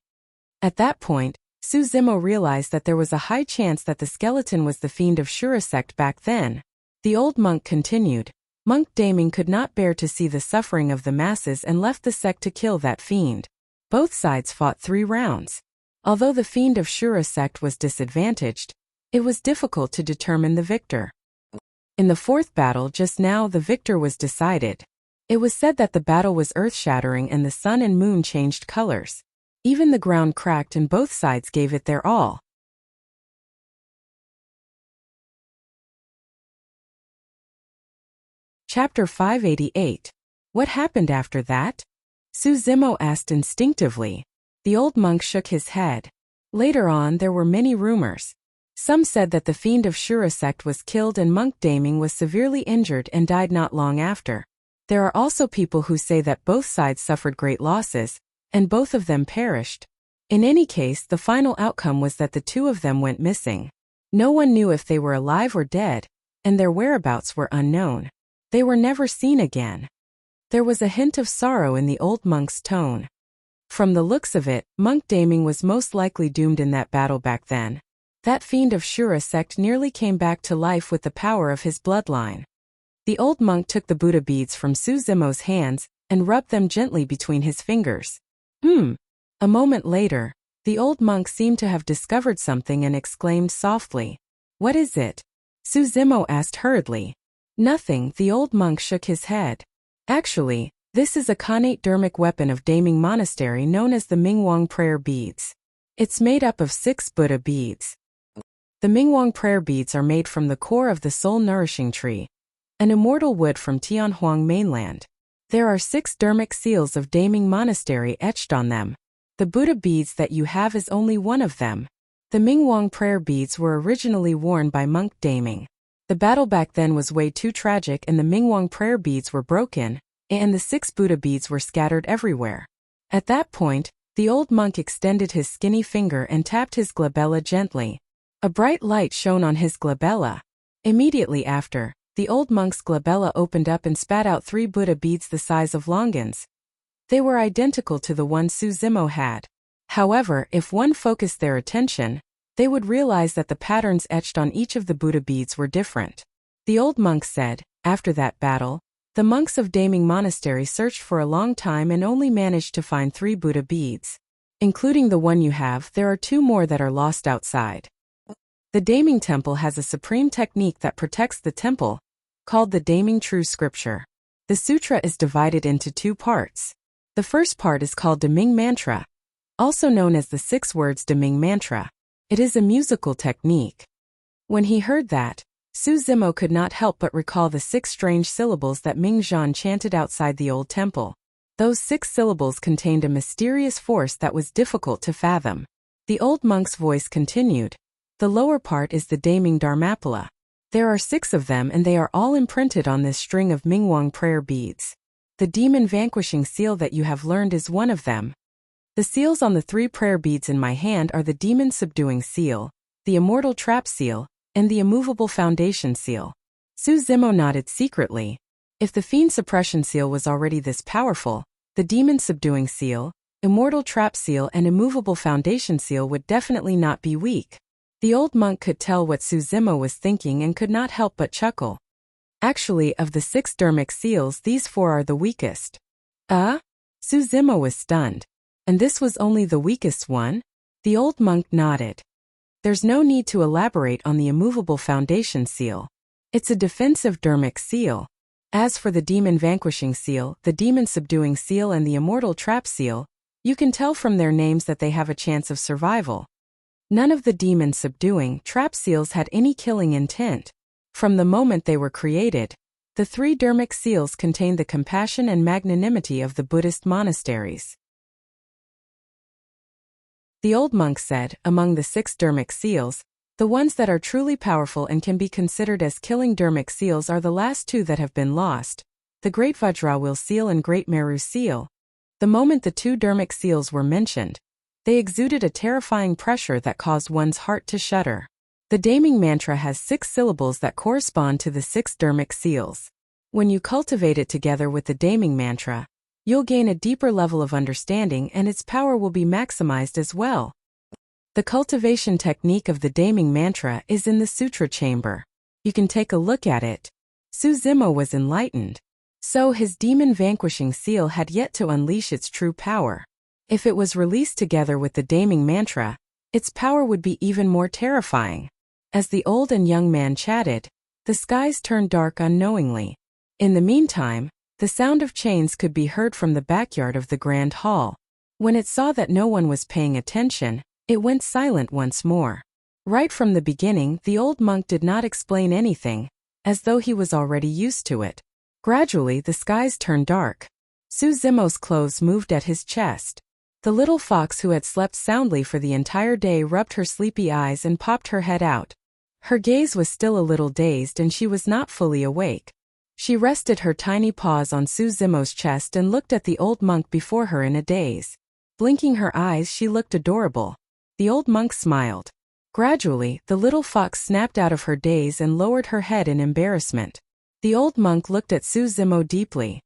At that point, Su Zimo realized that there was a high chance that the skeleton was the fiend of Shura sect back then. The old monk continued, "Monk Daming could not bear to see the suffering of the masses and left the sect to kill that fiend. Both sides fought 3 rounds. Although the fiend of Shura sect was disadvantaged, it was difficult to determine the victor. In the 4th battle just now the victor was decided. It was said that the battle was earth-shattering and the sun and moon changed colors. Even the ground cracked and both sides gave it their all." Chapter 588. What happened after that? Su Zimo asked instinctively. The old monk shook his head. Later on there were many rumors. Some said that the fiend of Shura sect was killed and Monk Daming was severely injured and died not long after. There are also people who say that both sides suffered great losses, and both of them perished. In any case, the final outcome was that the 2 of them went missing. No one knew if they were alive or dead, and their whereabouts were unknown. They were never seen again. There was a hint of sorrow in the old monk's tone. From the looks of it, Monk Daming was most likely doomed in that battle back then. That fiend of Shura sect nearly came back to life with the power of his bloodline. The old monk took the Buddha beads from Su Zimo's hands and rubbed them gently between his fingers. A moment later, the old monk seemed to have discovered something and exclaimed softly, "What is it?" Su Zimo asked hurriedly. "Nothing," the old monk shook his head. "Actually, this is a connate dermic weapon of Daming Monastery known as the Mingwang prayer beads. It's made up of 6 Buddha beads. The Mingwang prayer beads are made from the core of the soul-nourishing tree, an immortal wood from Tianhuang mainland. There are 6 dermic seals of Daming Monastery etched on them. The Buddha beads that you have is only one of them. The Mingwang prayer beads were originally worn by monk Daming. The battle back then was way too tragic and the Mingwang prayer beads were broken, and the 6 Buddha beads were scattered everywhere. At that point, the old monk extended his skinny finger and tapped his glabella gently. A bright light shone on his glabella. Immediately after, the old monk's glabella opened up and spat out 3 Buddha beads the size of longans. They were identical to the one Su Zimo had. However, if one focused their attention, they would realize that the patterns etched on each of the Buddha beads were different. The old monk said, after that battle, the monks of Daming Monastery searched for a long time and only managed to find 3 Buddha beads. Including the one you have, there are 2 more that are lost outside. The Daming Temple has a supreme technique that protects the temple, called the Daming True Scripture. The sutra is divided into 2 parts. The first part is called Daming Mantra, also known as the 6 words Daming Mantra. It is a musical technique. When he heard that, Su Zimo could not help but recall the 6 strange syllables that Ming Zhan chanted outside the old temple. Those 6 syllables contained a mysterious force that was difficult to fathom. The old monk's voice continued. The lower part is the Daming Dharmapala. There are 6 of them and they are all imprinted on this string of Mingwang prayer beads. The demon vanquishing seal that you have learned is one of them. The seals on the 3 prayer beads in my hand are the demon subduing seal, the immortal trap seal, and the immovable foundation seal. Su Zimo nodded secretly. If the fiend suppression seal was already this powerful, the demon subduing seal, immortal trap seal and immovable foundation seal would definitely not be weak. The old monk could tell what Su Zimo was thinking and could not help but chuckle. Actually, of the 6 dermic seals, these 4 are the weakest. Su Zimo was stunned. And this was only the weakest one? The old monk nodded. There's no need to elaborate on the immovable foundation seal. It's a defensive dermic seal. As for the demon vanquishing seal, the demon subduing seal and the immortal trap seal, you can tell from their names that they have a chance of survival. None of the demon subduing trap seals had any killing intent. From the moment they were created, the 3 dermic seals contained the compassion and magnanimity of the Buddhist monasteries. The old monk said, among the 6 dermic seals, the ones that are truly powerful and can be considered as killing dermic seals are the last 2 that have been lost, the Great Vajrawheel seal and Great Meru seal. The moment the 2 dermic seals were mentioned, they exuded a terrifying pressure that caused one's heart to shudder. The Daming Mantra has 6 syllables that correspond to the 6 dermic seals. When you cultivate it together with the Daming Mantra, you'll gain a deeper level of understanding and its power will be maximized as well. The cultivation technique of the Daming Mantra is in the Sutra Chamber. You can take a look at it. Su Zimo was enlightened. So his demon vanquishing seal had yet to unleash its true power. If it was released together with the Daming Mantra, its power would be even more terrifying. As the old and young man chatted, the skies turned dark unknowingly. In the meantime, the sound of chains could be heard from the backyard of the grand hall. When it saw that no one was paying attention, it went silent once more. Right from the beginning, the old monk did not explain anything, as though he was already used to it. Gradually, the skies turned dark. Su Zimo's clothes moved at his chest. The little fox who had slept soundly for the entire day rubbed her sleepy eyes and popped her head out. Her gaze was still a little dazed and she was not fully awake. She rested her tiny paws on Su Zimo's chest and looked at the old monk before her in a daze. Blinking her eyes, she looked adorable. The old monk smiled. Gradually, the little fox snapped out of her daze and lowered her head in embarrassment. The old monk looked at Su Zimo deeply.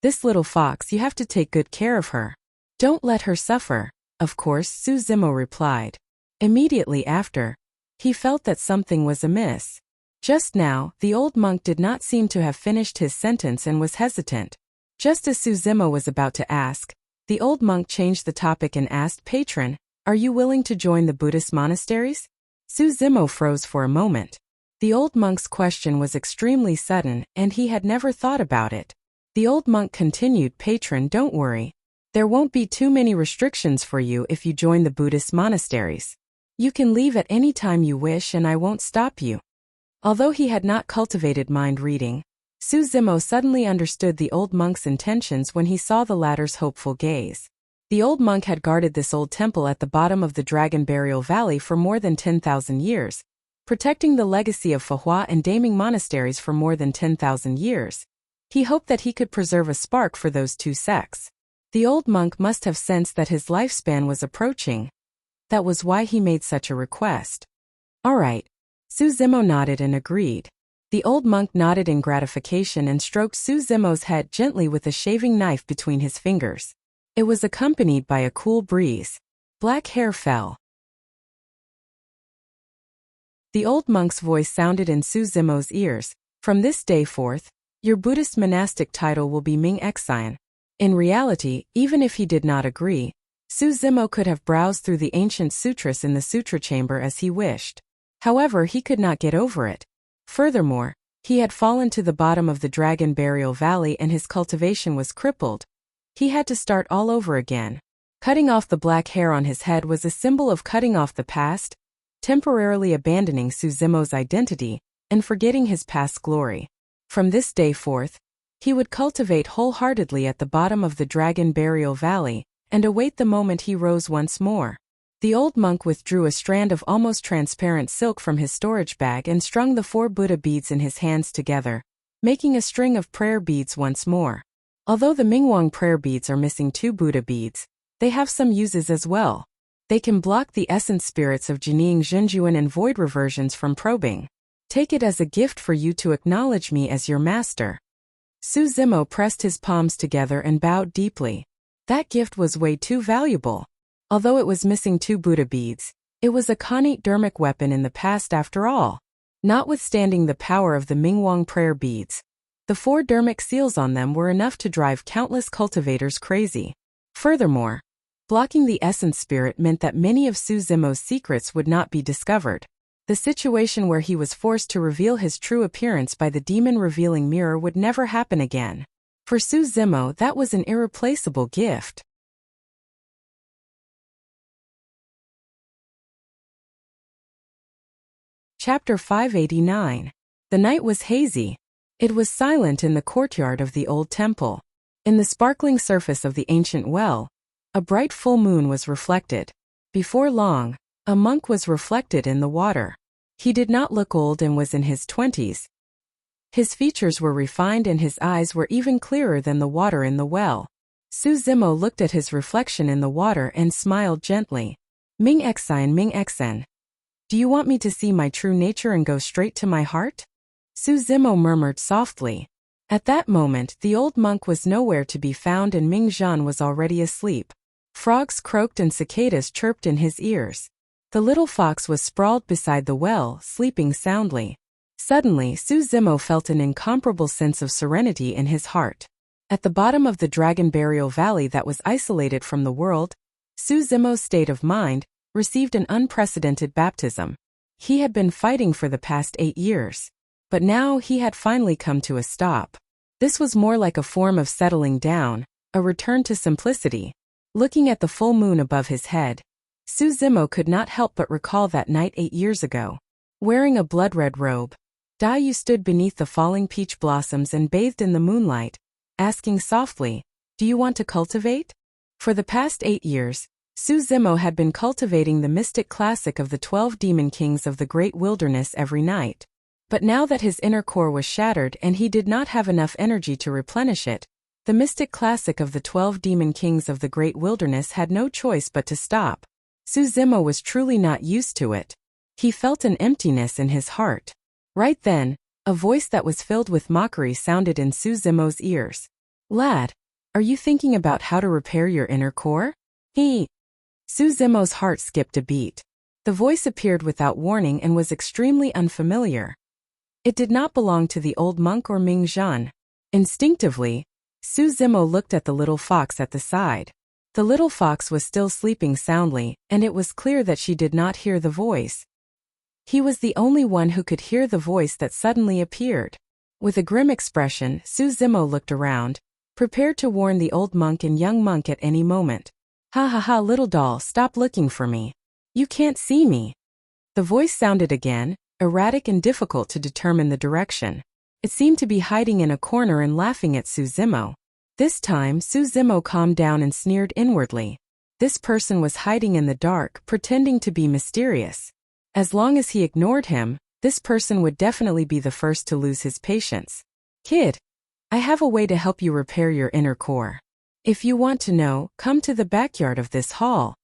This little fox, you have to take good care of her. Don't let her suffer. Of course, Su Zimo replied. Immediately after, he felt that something was amiss. Just now, the old monk did not seem to have finished his sentence and was hesitant. Just as Su Zimo was about to ask, the old monk changed the topic and asked, "Patron, are you willing to join the Buddhist monasteries?" Su Zimo froze for a moment. The old monk's question was extremely sudden, and he had never thought about it. The old monk continued, "Patron, don't worry. There won't be too many restrictions for you if you join the Buddhist monasteries. You can leave at any time you wish and I won't stop you. Although he had not cultivated mind reading, Su Zimo suddenly understood the old monk's intentions when he saw the latter's hopeful gaze. The old monk had guarded this old temple at the bottom of the Dragon Burial Valley for more than 10,000 years, protecting the legacy of Fahua and Daming monasteries for more than 10,000 years. He hoped that he could preserve a spark for those two sects. The old monk must have sensed that his lifespan was approaching. That was why he made such a request. All right. Su Zimo nodded and agreed. The old monk nodded in gratification and stroked Su Zimo's head gently with a shaving knife between his fingers. It was accompanied by a cool breeze. Black hair fell. The old monk's voice sounded in Su Zimo's ears. From this day forth, your Buddhist monastic title will be Ming Xian. In reality, even if he did not agree, Su Zimo could have browsed through the ancient sutras in the sutra chamber as he wished. However, he could not get over it. Furthermore, he had fallen to the bottom of the Dragon Burial Valley and his cultivation was crippled. He had to start all over again. Cutting off the black hair on his head was a symbol of cutting off the past, temporarily abandoning Su Zimo's identity, and forgetting his past glory. From this day forth, he would cultivate wholeheartedly at the bottom of the Dragon Burial Valley, and await the moment he rose once more. The old monk withdrew a strand of almost transparent silk from his storage bag and strung the 4 Buddha beads in his hands together, making a string of prayer beads once more. Although the Mingwang prayer beads are missing 2 Buddha beads, they have some uses as well. They can block the essence spirits of Jining Zhenjuan and void reversions from probing. Take it as a gift for you to acknowledge me as your master. Su Zimo pressed his palms together and bowed deeply. That gift was way too valuable. Although it was missing 2 Buddha beads, it was a connate dermic weapon in the past after all. Notwithstanding the power of the Mingwang prayer beads, the 4 dermic seals on them were enough to drive countless cultivators crazy. Furthermore, blocking the essence spirit meant that many of Su Zimo's secrets would not be discovered. The situation where he was forced to reveal his true appearance by the demon-revealing mirror would never happen again. For Su Zimo, that was an irreplaceable gift. Chapter 589. The night was hazy. It was silent in the courtyard of the old temple. In the sparkling surface of the ancient well, a bright full moon was reflected. Before long, a monk was reflected in the water. He did not look old and was in his 20s. His features were refined and his eyes were even clearer than the water in the well. Su Zimo looked at his reflection in the water and smiled gently. Ming Xian, Ming Xian. Do you want me to see my true nature and go straight to my heart? Su Zimo murmured softly. At that moment, the old monk was nowhere to be found and Ming Zhan was already asleep. Frogs croaked and cicadas chirped in his ears. The little fox was sprawled beside the well, sleeping soundly. Suddenly, Su Zimo felt an incomparable sense of serenity in his heart. At the bottom of the Dragon Burial Valley that was isolated from the world, Su Zimo's state of mind received an unprecedented baptism. He had been fighting for the past 8 years. But now he had finally come to a stop. This was more like a form of settling down, a return to simplicity. Looking at the full moon above his head, Su Zimo could not help but recall that night 8 years ago. Wearing a blood-red robe, Yu stood beneath the falling peach blossoms and bathed in the moonlight, asking softly, "Do you want to cultivate?" For the past 8 years, Su Zimo had been cultivating the mystic classic of the 12 demon kings of the great wilderness every night. But now that his inner core was shattered and he did not have enough energy to replenish it, the mystic classic of the 12 demon kings of the great wilderness had no choice but to stop. Su Zimo was truly not used to it. He felt an emptiness in his heart. Right then, a voice that was filled with mockery sounded in Su Zimo's ears. "Lad, are you thinking about how to repair your inner core?" Su Zimo's heart skipped a beat. The voice appeared without warning and was extremely unfamiliar. It did not belong to the old monk or Ming Zhan. Instinctively, Su Zimo looked at the little fox at the side. The little fox was still sleeping soundly, and it was clear that she did not hear the voice. He was the only one who could hear the voice that suddenly appeared. With a grim expression, Su Zimo looked around, prepared to warn the old monk and young monk at any moment. Ha ha ha, little doll, stop looking for me. You can't see me. The voice sounded again, erratic and difficult to determine the direction. It seemed to be hiding in a corner and laughing at Suzimo. This time, Suzimo calmed down and sneered inwardly. This person was hiding in the dark, pretending to be mysterious. As long as he ignored him, this person would definitely be the first to lose his patience. Kid, I have a way to help you repair your inner core. If you want to know, come to the backyard of this hall.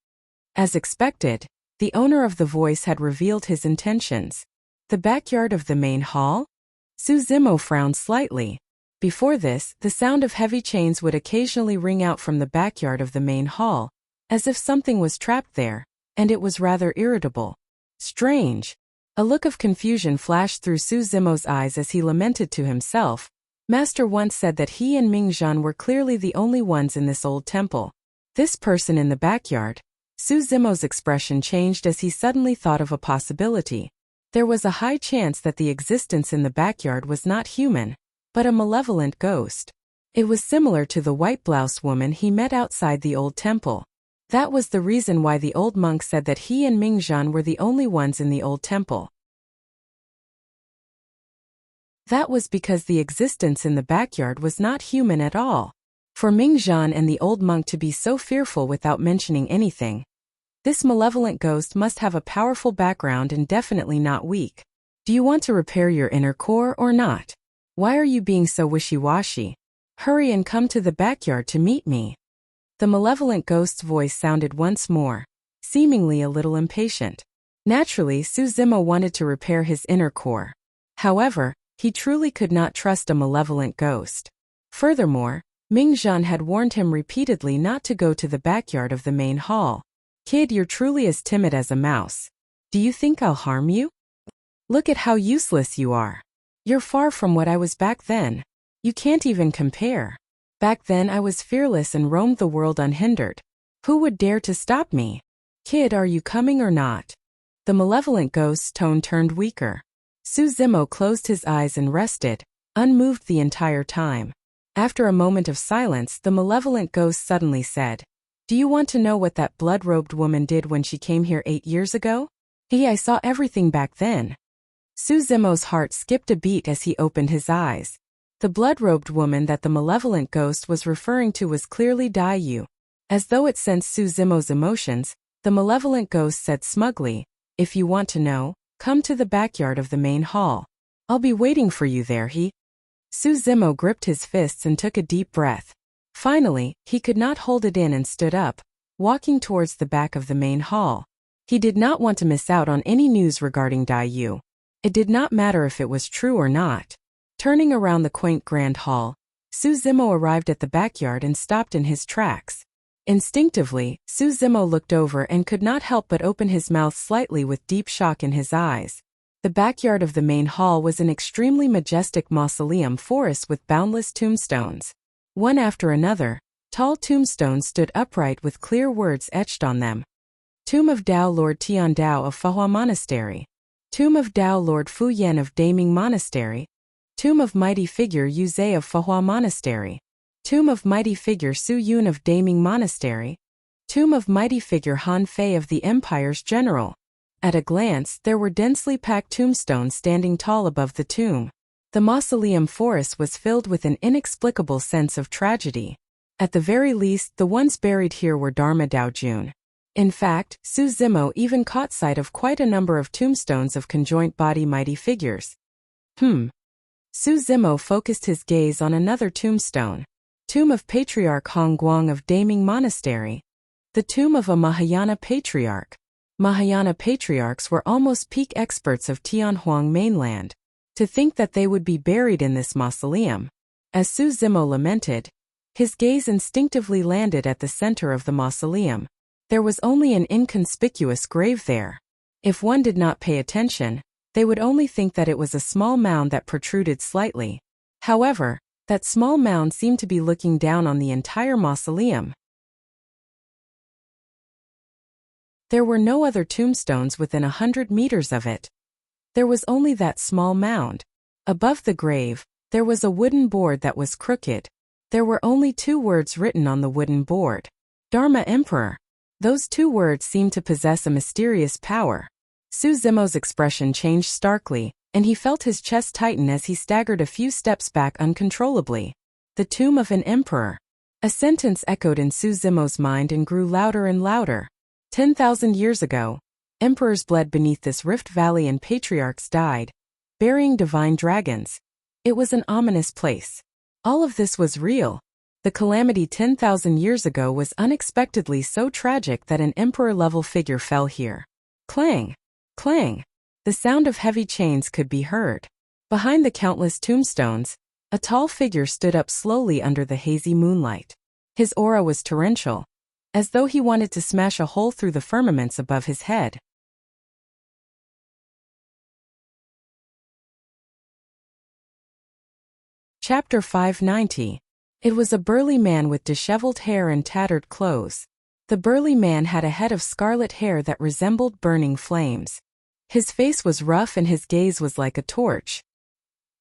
As expected, the owner of the voice had revealed his intentions. The backyard of the main hall? Suzimo frowned slightly. Before this, the sound of heavy chains would occasionally ring out from the backyard of the main hall, as if something was trapped there, and it was rather irritable. Strange. A look of confusion flashed through Suzimo's eyes as he lamented to himself. Master once said that he and Mingzhan were clearly the only ones in this old temple. This person in the backyard. Suzimo's expression changed as he suddenly thought of a possibility. There was a high chance that the existence in the backyard was not human, but a malevolent ghost. It was similar to the white-bloused woman he met outside the old temple. That was the reason why the old monk said that he and Mingzhan were the only ones in the old temple. That was because the existence in the backyard was not human at all. For Mingzhan and the old monk to be so fearful without mentioning anything. This malevolent ghost must have a powerful background and definitely not weak. Do you want to repair your inner core or not? Why are you being so wishy-washy? Hurry and come to the backyard to meet me. The malevolent ghost's voice sounded once more, seemingly a little impatient. Naturally, Suzimo wanted to repair his inner core. However, he truly could not trust a malevolent ghost. Furthermore, Mingzhan had warned him repeatedly not to go to the backyard of the main hall. Kid, you're truly as timid as a mouse. Do you think I'll harm you? Look at how useless you are. You're far from what I was back then. You can't even compare. Back then I was fearless and roamed the world unhindered. Who would dare to stop me? Kid, are you coming or not? The malevolent ghost's tone turned weaker. Suzimo closed his eyes and rested, unmoved the entire time. After a moment of silence, the malevolent ghost suddenly said, "Do you want to know what that blood-robed woman did when she came here 8 years ago? I saw everything back then." Suzimo's heart skipped a beat as he opened his eyes. The blood-robed woman that the malevolent ghost was referring to was clearly Dai Yu. As though it sensed Suzimo's emotions, the malevolent ghost said smugly, "If you want to know, come to the backyard of the main hall. I'll be waiting for you there." Suzimo gripped his fists and took a deep breath. Finally, he could not hold it in and stood up, walking towards the back of the main hall. He did not want to miss out on any news regarding Dai Yu. It did not matter if it was true or not. Turning around the quaint grand hall, Suzimo arrived at the backyard and stopped in his tracks. Instinctively, Suzimo looked over and could not help but open his mouth slightly with deep shock in his eyes. The backyard of the main hall was an extremely majestic mausoleum forest with boundless tombstones. One after another, tall tombstones stood upright with clear words etched on them. Tomb of Dao Lord Tian Dao of Fahua Monastery. Tomb of Dao Lord Fu Yen of Daming Monastery. Tomb of Mighty Figure Yu Zhe of Fahua Monastery. Tomb of Mighty Figure Su Yun of Daming Monastery. Tomb of Mighty Figure Han Fei of the Empire's General. At a glance, there were densely packed tombstones standing tall above the tomb. The mausoleum forest was filled with an inexplicable sense of tragedy. At the very least, the ones buried here were Dharma Daojun. In fact, Suzimo even caught sight of quite a number of tombstones of conjoint body mighty figures. Suzimo focused his gaze on another tombstone. Tomb of Patriarch Hong Guang of Daming Monastery. The tomb of a Mahayana patriarch. Mahayana patriarchs were almost peak experts of Tianhuang mainland. To think that they would be buried in this mausoleum. As Suzimo lamented, his gaze instinctively landed at the center of the mausoleum. There was only an inconspicuous grave there. If one did not pay attention, they would only think that it was a small mound that protruded slightly. However, that small mound seemed to be looking down on the entire mausoleum. There were no other tombstones within 100 meters of it. There was only that small mound. Above the grave, there was a wooden board that was crooked. There were only 2 words written on the wooden board. Dharma Emperor. Those 2 words seemed to possess a mysterious power. Su Zimo's expression changed starkly, and he felt his chest tighten as he staggered a few steps back uncontrollably. The tomb of an emperor. A sentence echoed in Su Zimo's mind and grew louder and louder. 10,000 years ago, emperors bled beneath this rift valley and patriarchs died, burying divine dragons. It was an ominous place. All of this was real. The calamity 10,000 years ago was unexpectedly so tragic that an emperor-level figure fell here. Clang! Clang! The sound of heavy chains could be heard. Behind the countless tombstones, a tall figure stood up slowly under the hazy moonlight. His aura was torrential, as though he wanted to smash a hole through the firmaments above his head. Chapter 590. It was a burly man with disheveled hair and tattered clothes. The burly man had a head of scarlet hair that resembled burning flames. His face was rough and his gaze was like a torch.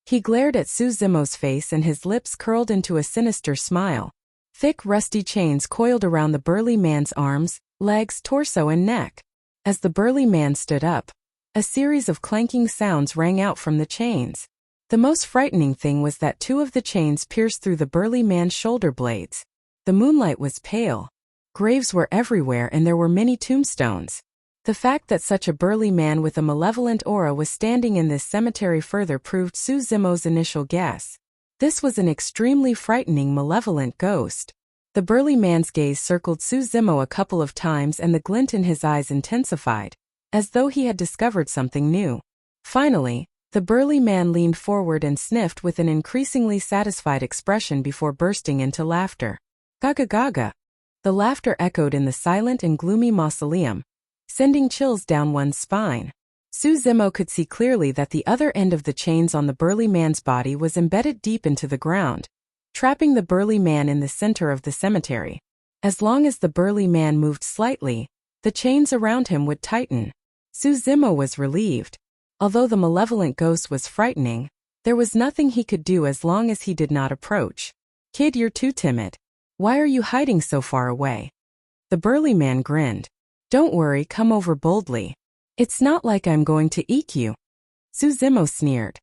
He glared at Su Zimo's face and his lips curled into a sinister smile. Thick rusty chains coiled around the burly man's arms, legs, torso and neck. As the burly man stood up, a series of clanking sounds rang out from the chains. The most frightening thing was that 2 of the chains pierced through the burly man's shoulder blades. The moonlight was pale. Graves were everywhere and there were many tombstones. The fact that such a burly man with a malevolent aura was standing in this cemetery further proved Su Zimo's initial guess. This was an extremely frightening malevolent ghost. The burly man's gaze circled Su Zimo a couple of times and the glint in his eyes intensified, as though he had discovered something new. Finally, the burly man leaned forward and sniffed with an increasingly satisfied expression before bursting into laughter. Gaga gaga. The laughter echoed in the silent and gloomy mausoleum, sending chills down one's spine. Su Zimo could see clearly that the other end of the chains on the burly man's body was embedded deep into the ground, trapping the burly man in the center of the cemetery. As long as the burly man moved slightly, the chains around him would tighten. Su Zimo was relieved. Although the malevolent ghost was frightening, there was nothing he could do as long as he did not approach. Kid, you're too timid. Why are you hiding so far away? The burly man grinned. Don't worry, come over boldly. It's not like I'm going to eat you. Su Zimo sneered.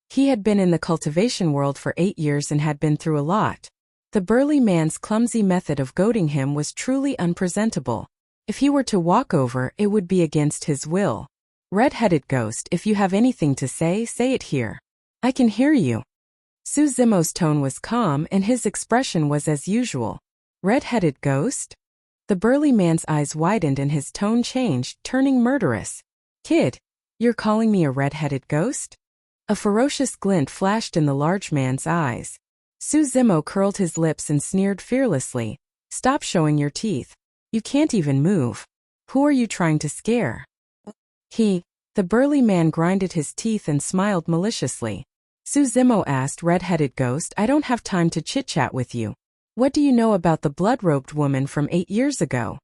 He had been in the cultivation world for 8 years and had been through a lot. The burly man's clumsy method of goading him was truly unpresentable. If he were to walk over, it would be against his will. Red-headed ghost, if you have anything to say it here. I can hear you. Su Zimo's tone was calm and his expression was as usual. Red-headed ghost? The burly man's eyes widened and his tone changed, turning murderous. Kid, you're calling me a red-headed ghost? A ferocious glint flashed in the large man's eyes. Su Zimo curled his lips and sneered fearlessly. Stop showing your teeth. You can't even move. Who are you trying to scare? The burly man grinded his teeth and smiled maliciously. Su Zimo asked, Red-headed ghost, I don't have time to chit-chat with you. What do you know about the blood-robed woman from 8 years ago?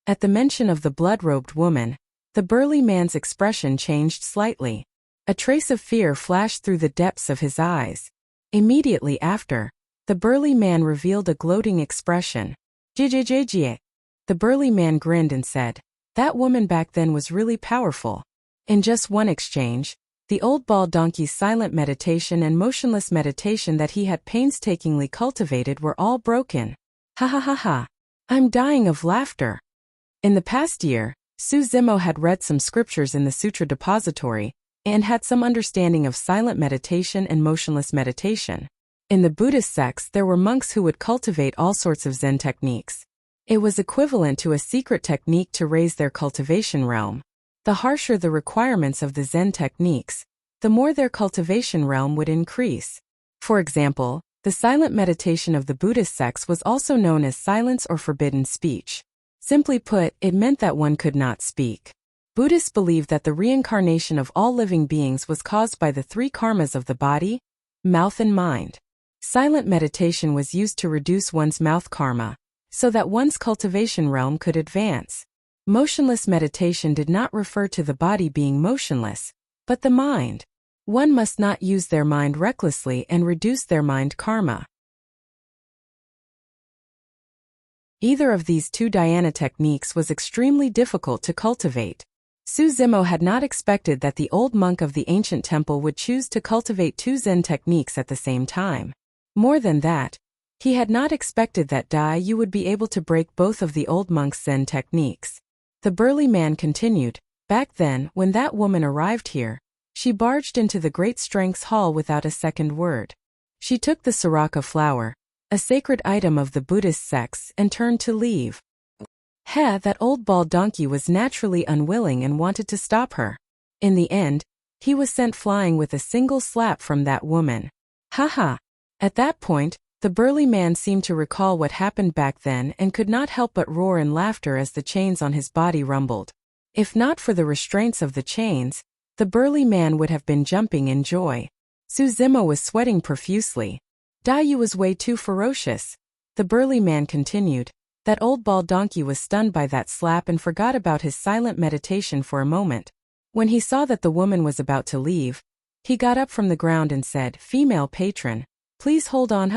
At the mention of the blood-robed woman, the burly man's expression changed slightly. A trace of fear flashed through the depths of his eyes. Immediately after, the burly man revealed a gloating expression. Jjjjjjie. The burly man grinned and said, that woman back then was really powerful. In just one exchange, the old bald donkey's silent meditation and motionless meditation that he had painstakingly cultivated were all broken. Ha ha ha ha. I'm dying of laughter. In the past year, Su Zimo had read some scriptures in the Sutra Depository and had some understanding of silent meditation and motionless meditation. In the Buddhist sects, there were monks who would cultivate all sorts of Zen techniques. It was equivalent to a secret technique to raise their cultivation realm. The harsher the requirements of the Zen techniques, the more their cultivation realm would increase. For example, the silent meditation of the Buddhist sects was also known as silence or forbidden speech. Simply put, it meant that one could not speak. Buddhists believed that the reincarnation of all living beings was caused by the 3 karmas of the body, mouth and mind. Silent meditation was used to reduce one's mouth karma, so that one's cultivation realm could advance. Motionless meditation did not refer to the body being motionless, but the mind. One must not use their mind recklessly and reduce their mind karma. Either of these two dhyana techniques was extremely difficult to cultivate. Su Zimo had not expected that the old monk of the ancient temple would choose to cultivate two Zen techniques at the same time. More than that, he had not expected that you would be able to break both of the old monk's Zen techniques. The burly man continued, "Back then, when that woman arrived here, she barged into the Great Strength's hall without a second word. She took the Saraka flower, a sacred item of the Buddhist sects, and turned to leave. That old bald donkey was naturally unwilling and wanted to stop her. In the end, he was sent flying with a single slap from that woman. Ha." At that point, the burly man seemed to recall what happened back then and could not help but roar in laughter as the chains on his body rumbled. If not for the restraints of the chains, the burly man would have been jumping in joy. Su Zimo was sweating profusely. "You was way too ferocious." The burly man continued. That old bald donkey was stunned by that slap and forgot about his silent meditation for a moment. When he saw that the woman was about to leave, he got up from the ground and said, "Female patron, please hold on."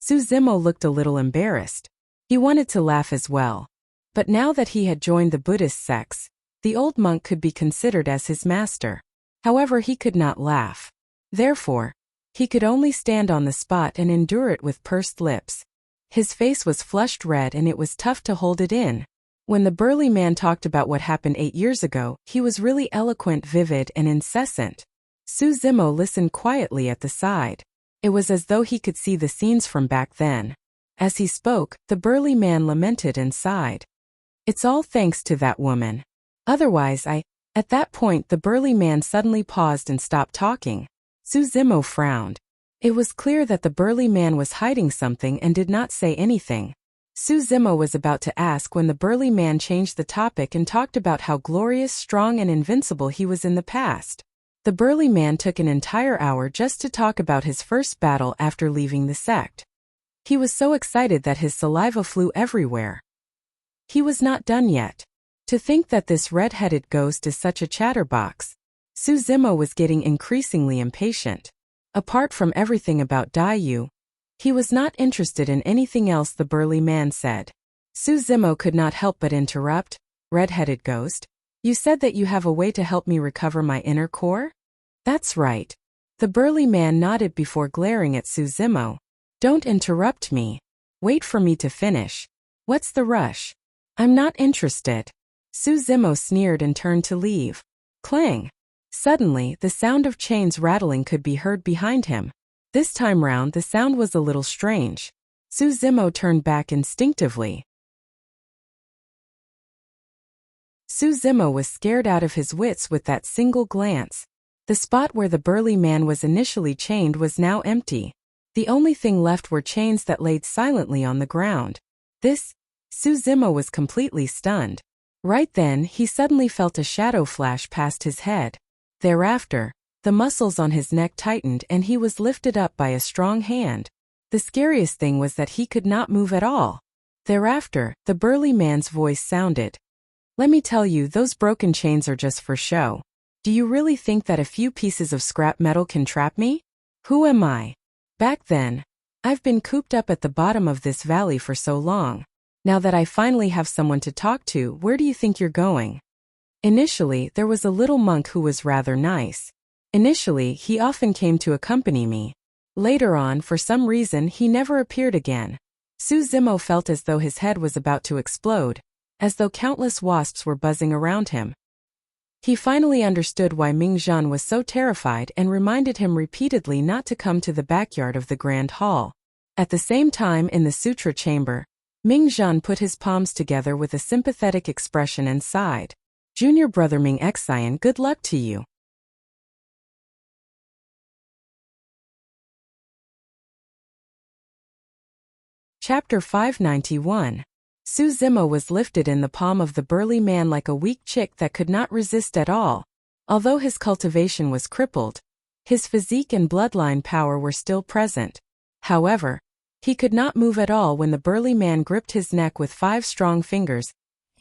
Su Zimo looked a little embarrassed. He wanted to laugh as well. But now that he had joined the Buddhist sects, the old monk could be considered as his master. However, he could not laugh. Therefore, he could only stand on the spot and endure it with pursed lips. His face was flushed red and it was tough to hold it in. When the burly man talked about what happened 8 years ago, he was really eloquent, vivid, and incessant. Su Zimo listened quietly at the side. It was as though he could see the scenes from back then. As he spoke, the burly man lamented and sighed. "It's all thanks to that woman. Otherwise At that point the burly man suddenly paused and stopped talking. Su Zimo frowned. It was clear that the burly man was hiding something and did not say anything. Su Zimo was about to ask when the burly man changed the topic and talked about how glorious, strong, and invincible he was in the past. The burly man took an entire hour just to talk about his first battle after leaving the sect. He was so excited that his saliva flew everywhere. He was not done yet. To think that this red-headed ghost is such a chatterbox. Su Zimo was getting increasingly impatient. Apart from everything about Daiyu, he was not interested in anything else the burly man said. Su Zimo could not help but interrupt. "Red-headed ghost? You said that you have a way to help me recover my inner core?" "That's right." The burly man nodded before glaring at Su Zimo. "Don't interrupt me. Wait for me to finish. What's the rush? I'm not interested." Su Zimo sneered and turned to leave. Clang! Suddenly, the sound of chains rattling could be heard behind him. This time round the sound was a little strange. Su Zimo turned back instinctively. Su Zimo was scared out of his wits with that single glance. The spot where the burly man was initially chained was now empty. The only thing left were chains that laid silently on the ground. Su Zimo was completely stunned. Right then, he suddenly felt a shadow flash past his head. Thereafter, the muscles on his neck tightened and he was lifted up by a strong hand. The scariest thing was that he could not move at all. Thereafter, the burly man's voice sounded. "Let me tell you, those broken chains are just for show. Do you really think that a few pieces of scrap metal can trap me? Who am I? Back then, I've been cooped up at the bottom of this valley for so long. Now that I finally have someone to talk to, where do you think you're going?" Initially, there was a little monk who was rather nice. Initially, he often came to accompany me. Later on, for some reason, he never appeared again. Su Zimo felt as though his head was about to explode, as though countless wasps were buzzing around him. He finally understood why Ming Zhan was so terrified and reminded him repeatedly not to come to the backyard of the Grand Hall. At the same time, in the Sutra chamber, Ming Zhan put his palms together with a sympathetic expression and sighed. "Junior brother Ming Xian, good luck to you." Chapter 591. Su Zimo was lifted in the palm of the burly man like a weak chick that could not resist at all. Although his cultivation was crippled, his physique and bloodline power were still present. However, he could not move at all when the burly man gripped his neck with 5 strong fingers,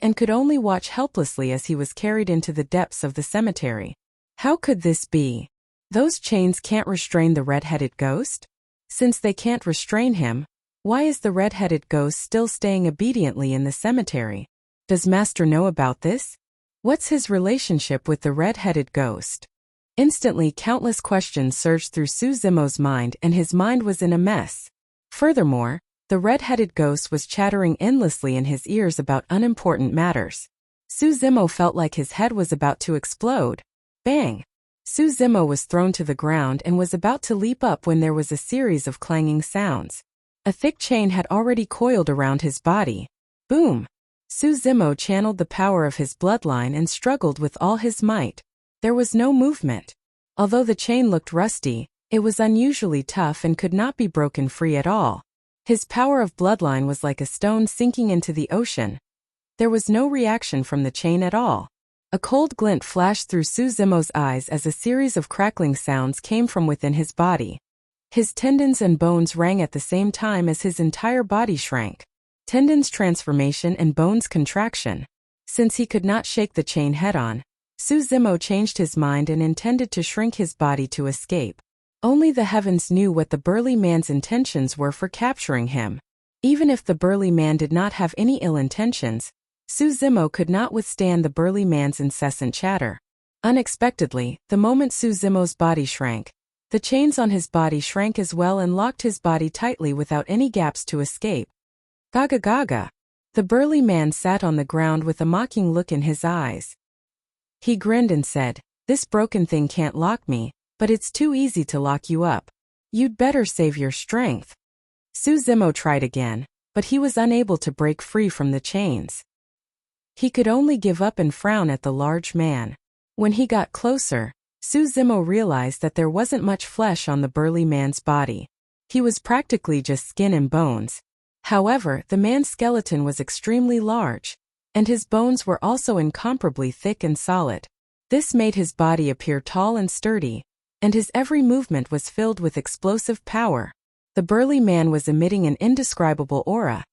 and could only watch helplessly as he was carried into the depths of the cemetery. How could this be? Those chains can't restrain the red-headed ghost? Since they can't restrain him, Why is the red-headed ghost still staying obediently in the cemetery? Does Master know about this? What's his relationship with the red-headed ghost? Instantly, countless questions surged through Su Zimo's mind, and his mind was in a mess. Furthermore, the red-headed ghost was chattering endlessly in his ears about unimportant matters. Su Zimo felt like his head was about to explode. Bang! Su Zimo was thrown to the ground and was about to leap up when there was a series of clanging sounds. A thick chain had already coiled around his body. Boom! Su Zimo channeled the power of his bloodline and struggled with all his might. There was no movement. Although the chain looked rusty, it was unusually tough and could not be broken free at all. His power of bloodline was like a stone sinking into the ocean. There was no reaction from the chain at all. A cold glint flashed through Su Zimo's eyes as a series of crackling sounds came from within his body. His tendons and bones rang at the same time as his entire body shrank. Tendons transformation and bones contraction. Since he could not shake the chain head-on, Su Zimo changed his mind and intended to shrink his body to escape. Only the heavens knew what the burly man's intentions were for capturing him. Even if the burly man did not have any ill intentions, Su Zimo could not withstand the burly man's incessant chatter. Unexpectedly, the moment Su Zimo's body shrank, the chains on his body shrank as well and locked his body tightly without any gaps to escape. Gaga gaga. The burly man sat on the ground with a mocking look in his eyes. He grinned and said, "This broken thing can't lock me, but it's too easy to lock you up. You'd better save your strength." Su Zimo tried again, but he was unable to break free from the chains. He could only give up and frown at the large man. When he got closer, Su Zimo realized that there wasn't much flesh on the burly man's body. He was practically just skin and bones. However, the man's skeleton was extremely large, and his bones were also incomparably thick and solid. This made his body appear tall and sturdy, and his every movement was filled with explosive power. The burly man was emitting an indescribable aura,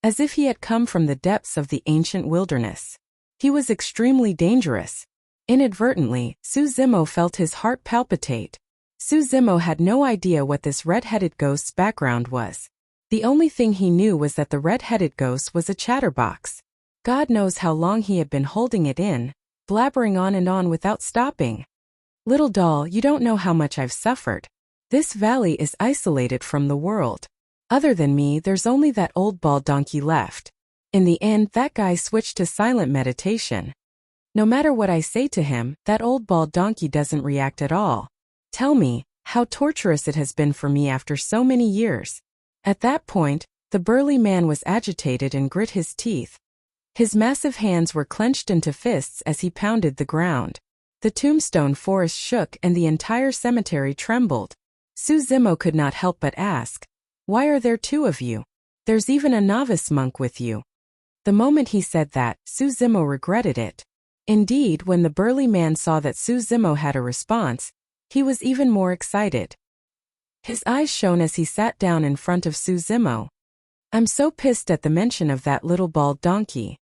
as if he had come from the depths of the ancient wilderness. He was extremely dangerous. Inadvertently, Su Zimo felt his heart palpitate. Su Zimo had no idea what this red-headed ghost's background was. The only thing he knew was that the red-headed ghost was a chatterbox. God knows how long he had been holding it in, blabbering on and on without stopping. "Little doll, you don't know how much I've suffered. This valley is isolated from the world. Other than me, there's only that old bald donkey left. In the end, that guy switched to silent meditation. No matter what I say to him, that old bald donkey doesn't react at all. Tell me, how torturous it has been for me after so many years." At that point, the burly man was agitated and grit his teeth. His massive hands were clenched into fists as he pounded the ground. The tombstone forest shook and the entire cemetery trembled. Su Zimo could not help but ask, "Why are there two of you? There's even a novice monk with you." The moment he said that, Su Zimo regretted it. Indeed, when the burly man saw that Su Zimo had a response, he was even more excited. His eyes shone as he sat down in front of Su Zimo. "I'm so pissed at the mention of that little bald donkey.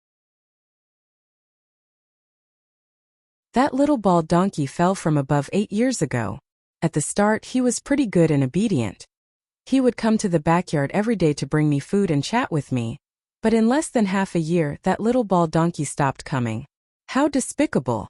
That little bald donkey fell from above 8 years ago. At the start, he was pretty good and obedient. He would come to the backyard every day to bring me food and chat with me. But in less than half a year, that little bald donkey stopped coming. How despicable."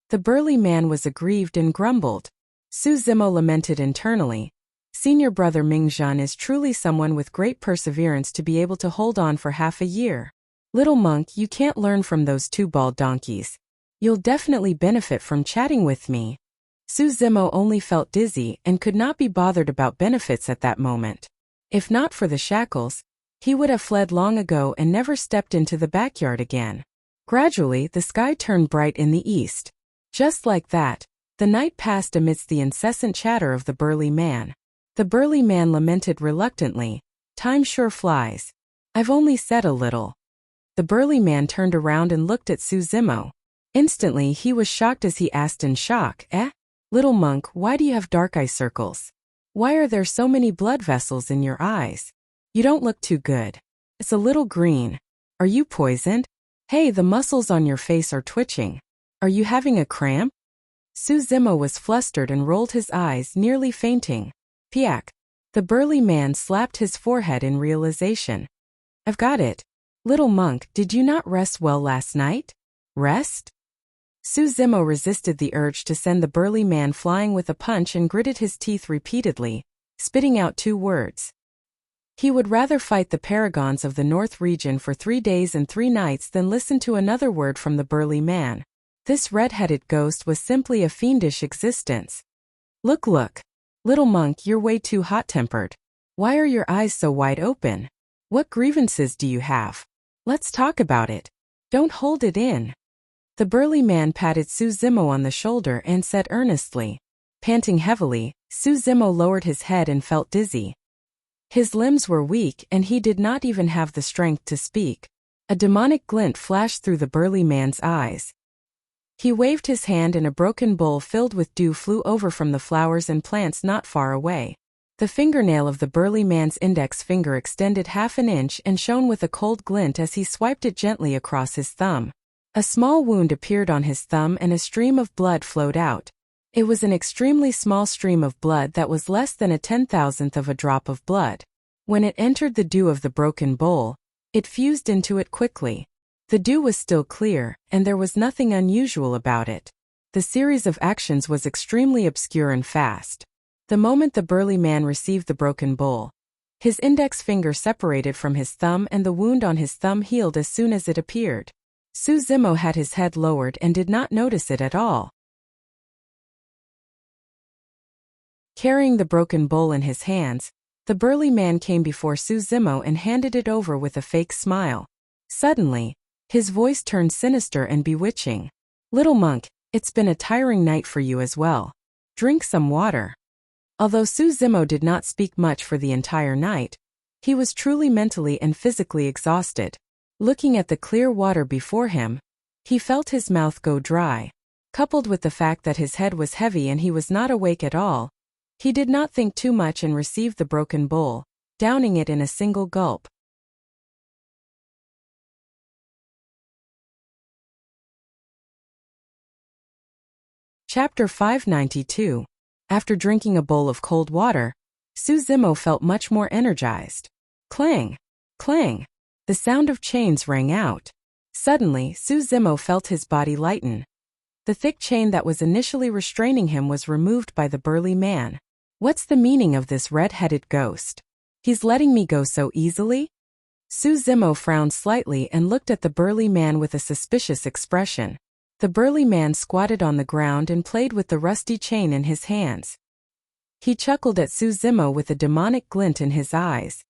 The burly man was aggrieved and grumbled. Su Zimo lamented internally. Senior brother Mingzhan is truly someone with great perseverance to be able to hold on for half a year. Little monk, you can't learn from those two bald donkeys. You'll definitely benefit from chatting with me. Su Zimo only felt dizzy and could not be bothered about benefits at that moment. If not for the shackles, he would have fled long ago and never stepped into the backyard again. Gradually, the sky turned bright in the east. Just like that, the night passed amidst the incessant chatter of the burly man. The burly man lamented reluctantly, "Time sure flies. I've only said a little." The burly man turned around and looked at Su Zimo. Instantly, he was shocked as he asked in shock, "Little monk, why do you have dark eye circles? Why are there so many blood vessels in your eyes? You don't look too good. It's a little green. Are you poisoned? Hey, the muscles on your face are twitching. Are you having a cramp?" Su Zimo was flustered and rolled his eyes, nearly fainting. "Piak. The burly man slapped his forehead in realization. I've got it. Little monk, did you not rest well last night? Rest? Suzimo resisted the urge to send the burly man flying with a punch and gritted his teeth repeatedly, spitting out 2 words. He would rather fight the paragons of the North region for 3 days and 3 nights than listen to another word from the burly man. This red-headed ghost was simply a fiendish existence. Look, little monk, you're way too hot-tempered. Why are your eyes so wide open? What grievances do you have? Let's talk about it. Don't hold it in. The burly man patted Suzimo on the shoulder and said earnestly. Panting heavily, Suzimo lowered his head and felt dizzy. His limbs were weak and he did not even have the strength to speak. A demonic glint flashed through the burly man's eyes. He waved his hand and a broken bowl filled with dew flew over from the flowers and plants not far away. The fingernail of the burly man's index finger extended half an inch and shone with a cold glint as he swiped it gently across his thumb. A small wound appeared on his thumb and a stream of blood flowed out. It was an extremely small stream of blood that was less than a 10,000th of a drop of blood. When it entered the dew of the broken bowl, it fused into it quickly. The dew was still clear, and there was nothing unusual about it. The series of actions was extremely obscure and fast. The moment the burly man received the broken bowl, his index finger separated from his thumb and the wound on his thumb healed as soon as it appeared. Suzimo had his head lowered and did not notice it at all. Carrying the broken bowl in his hands, the burly man came before Suzimo and handed it over with a fake smile. Suddenly, his voice turned sinister and bewitching. Little monk, it's been a tiring night for you as well. Drink some water. Although Suzimo did not speak much for the entire night, he was truly mentally and physically exhausted. Looking at the clear water before him, he felt his mouth go dry. Coupled with the fact that his head was heavy and he was not awake at all, he did not think too much and received the broken bowl, downing it in a single gulp. Chapter 592. After drinking a bowl of cold water, Suzimo felt much more energized. Clang! Clang! The sound of chains rang out. Suddenly, Suzimo felt his body lighten. The thick chain that was initially restraining him was removed by the burly man. What's the meaning of this red-headed ghost? He's letting me go so easily? Suzimo frowned slightly and looked at the burly man with a suspicious expression. The burly man squatted on the ground and played with the rusty chain in his hands. He chuckled at Suzimo with a demonic glint in his eyes.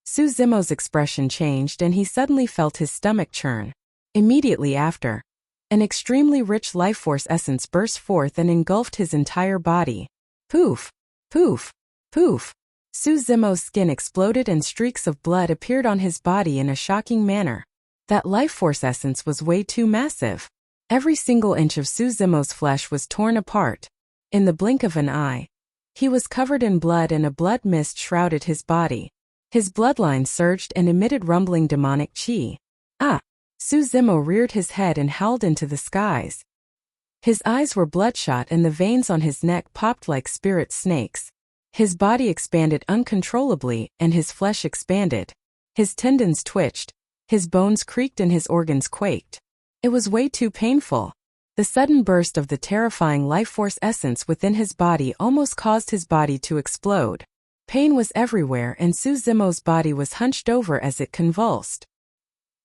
Suzimo's expression changed and he suddenly felt his stomach churn. Immediately after, an extremely rich life force essence burst forth and engulfed his entire body. Poof! Poof! Poof! Suzimo's skin exploded and streaks of blood appeared on his body in a shocking manner. That life force essence was way too massive. Every single inch of Suzimo's flesh was torn apart. In the blink of an eye, he was covered in blood and a blood mist shrouded his body. His bloodline surged and emitted rumbling demonic chi. Suzimo reared his head and howled into the skies. His eyes were bloodshot and the veins on his neck popped like spirit snakes. His body expanded uncontrollably and his flesh expanded. His tendons twitched, his bones creaked and his organs quaked. It was way too painful. The sudden burst of the terrifying life force essence within his body almost caused his body to explode. Pain was everywhere and Suzimo's body was hunched over as it convulsed.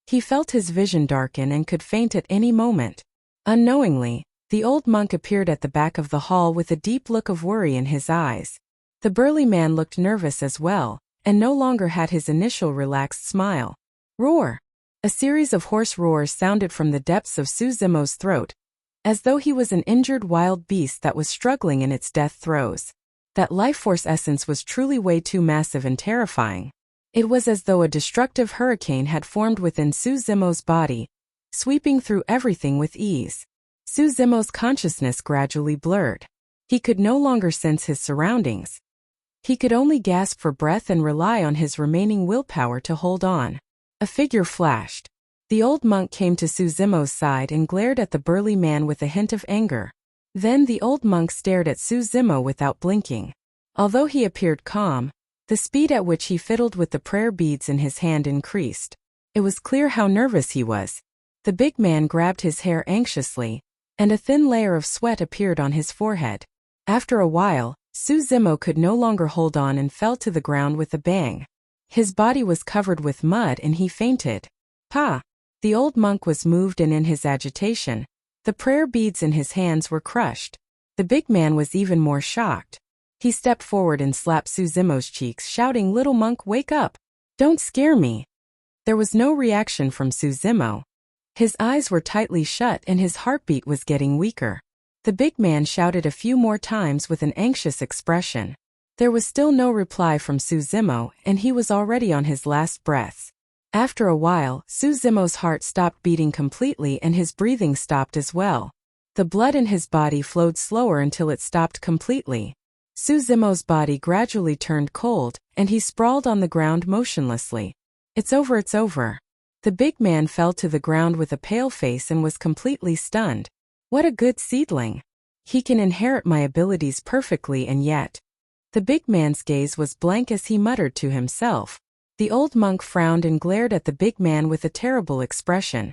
He felt his vision darken and could faint at any moment. Unknowingly, the old monk appeared at the back of the hall with a deep look of worry in his eyes. The burly man looked nervous as well, and no longer had his initial relaxed smile. Roar! A series of hoarse roars sounded from the depths of Suzimo's throat, as though he was an injured wild beast that was struggling in its death throes. That life force essence was truly way too massive and terrifying. It was as though a destructive hurricane had formed within Suzimo's body, sweeping through everything with ease. Suzimo's consciousness gradually blurred. He could no longer sense his surroundings. He could only gasp for breath and rely on his remaining willpower to hold on. A figure flashed. The old monk came to Suzimo's side and glared at the burly man with a hint of anger. Then the old monk stared at Suzimo without blinking. Although he appeared calm, the speed at which he fiddled with the prayer beads in his hand increased. It was clear how nervous he was. The big man grabbed his hair anxiously, and a thin layer of sweat appeared on his forehead. After a while, Su Zimo could no longer hold on and fell to the ground with a bang. His body was covered with mud and he fainted. Pa! The old monk was moved, and in his agitation, the prayer beads in his hands were crushed. The big man was even more shocked. He stepped forward and slapped Su Zimo's cheeks, shouting, "Little monk, wake up! Don't scare me!" There was no reaction from Su Zimo. His eyes were tightly shut and his heartbeat was getting weaker. The big man shouted a few more times with an anxious expression. There was still no reply from Su Zimo, and he was already on his last breaths. After a while, Su Zimo's heart stopped beating completely and his breathing stopped as well. The blood in his body flowed slower until it stopped completely. Su Zimo's body gradually turned cold, and he sprawled on the ground motionlessly. It's over, it's over. The big man fell to the ground with a pale face and was completely stunned. What a good seedling. He can inherit my abilities perfectly, and yet. The big man's gaze was blank as he muttered to himself. The old monk frowned and glared at the big man with a terrible expression.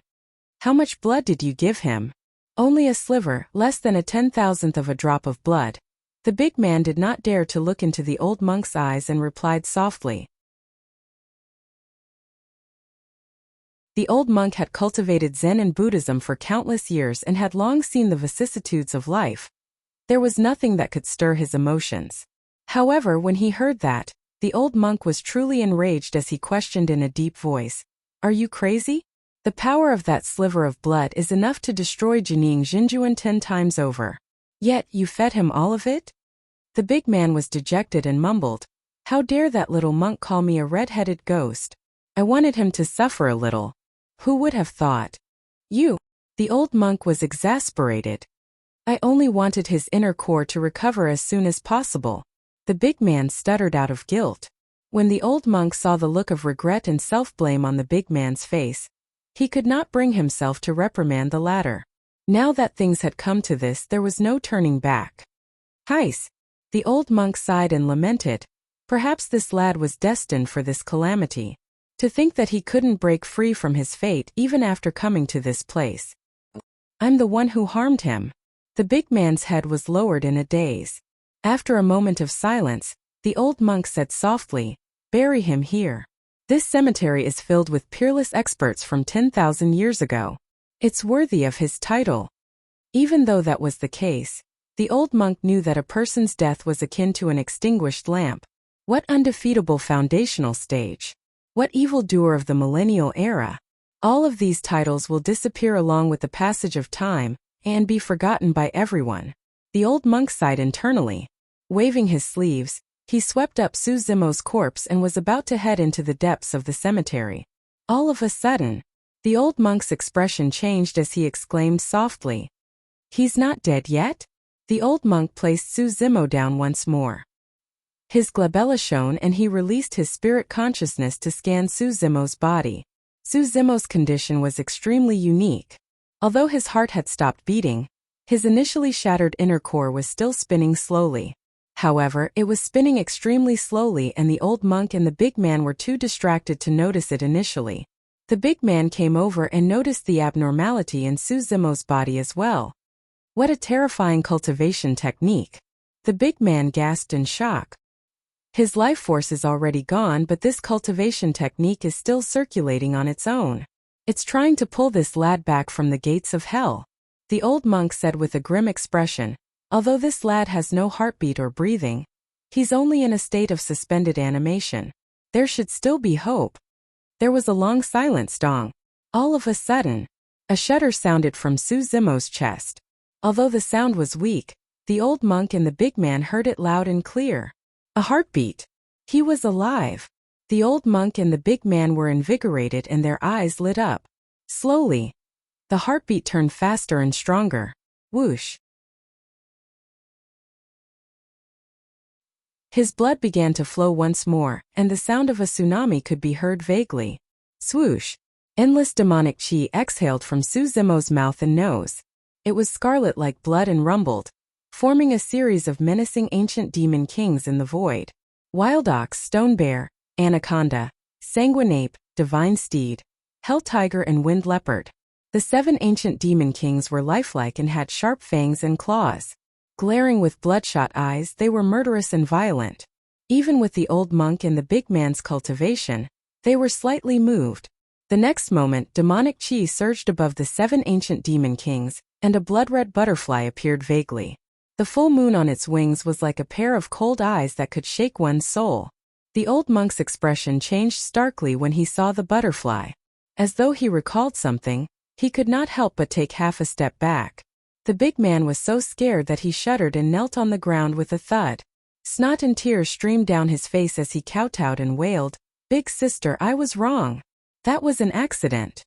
How much blood did you give him? Only a sliver, less than a 10,000th of a drop of blood. The big man did not dare to look into the old monk's eyes and replied softly. The old monk had cultivated Zen and Buddhism for countless years and had long seen the vicissitudes of life. There was nothing that could stir his emotions. However, when he heard that, the old monk was truly enraged as he questioned in a deep voice, "Are you crazy? The power of that sliver of blood is enough to destroy Jining Jinjuan 10 times over. Yet, you fed him all of it?" The big man was dejected and mumbled, "How dare that little monk call me a red-headed ghost? I wanted him to suffer a little. Who would have thought? You." The old monk was exasperated. "I only wanted his inner core to recover as soon as possible." The big man stuttered out of guilt. When the old monk saw the look of regret and self-blame on the big man's face, he could not bring himself to reprimand the latter. Now that things had come to this, there was no turning back. "Heis!" The old monk sighed and lamented. Perhaps this lad was destined for this calamity. To think that he couldn't break free from his fate even after coming to this place. "I'm the one who harmed him." The big man's head was lowered in a daze. After a moment of silence, the old monk said softly, "Bury him here. This cemetery is filled with peerless experts from 10,000 years ago. It's worthy of his title." Even though that was the case, the old monk knew that a person's death was akin to an extinguished lamp. What undefeatable foundational stage! What evildoer of the millennial era! All of these titles will disappear along with the passage of time and be forgotten by everyone. The old monk sighed internally. Waving his sleeves, he swept up Su Zimo's corpse and was about to head into the depths of the cemetery. All of a sudden, the old monk's expression changed as he exclaimed softly, "He's not dead yet?" The old monk placed Su Zimo down once more. His glabella shone and he released his spirit consciousness to scan Su Zimo's body. Su Zimo's condition was extremely unique. Although his heart had stopped beating, his initially shattered inner core was still spinning slowly. However, it was spinning extremely slowly and the old monk and the big man were too distracted to notice it initially. The big man came over and noticed the abnormality in Su Zimo's body as well. What a terrifying cultivation technique! The big man gasped in shock. His life force is already gone, but this cultivation technique is still circulating on its own. It's trying to pull this lad back from the gates of hell. The old monk said with a grim expression, "Although this lad has no heartbeat or breathing, he's only in a state of suspended animation. There should still be hope." There was a long silence. All of a sudden, a shudder sounded from Su Zimo's chest. Although the sound was weak, the old monk and the big man heard it loud and clear. A heartbeat. He was alive. The old monk and the big man were invigorated and their eyes lit up. Slowly, the heartbeat turned faster and stronger. Whoosh. His blood began to flow once more, and the sound of a tsunami could be heard vaguely. Swoosh. Endless demonic chi exhaled from Su Zimo's mouth and nose. It was scarlet like blood and rumbled, forming a series of menacing ancient demon kings in the void. Wild ox, stone bear, anaconda, sanguine ape, divine steed, hell tiger and wind leopard. The 7 ancient demon kings were lifelike and had sharp fangs and claws. Glaring with bloodshot eyes, they were murderous and violent. Even with the old monk and the big man's cultivation, they were slightly moved. The next moment, demonic chi surged above the 7 ancient demon kings, and a blood-red butterfly appeared vaguely. The full moon on its wings was like a pair of cold eyes that could shake one's soul. The old monk's expression changed starkly when he saw the butterfly. As though he recalled something, he could not help but take half a step back. The big man was so scared that he shuddered and knelt on the ground with a thud. Snot and tears streamed down his face as he kowtowed and wailed, "Big sister, I was wrong. That was an accident."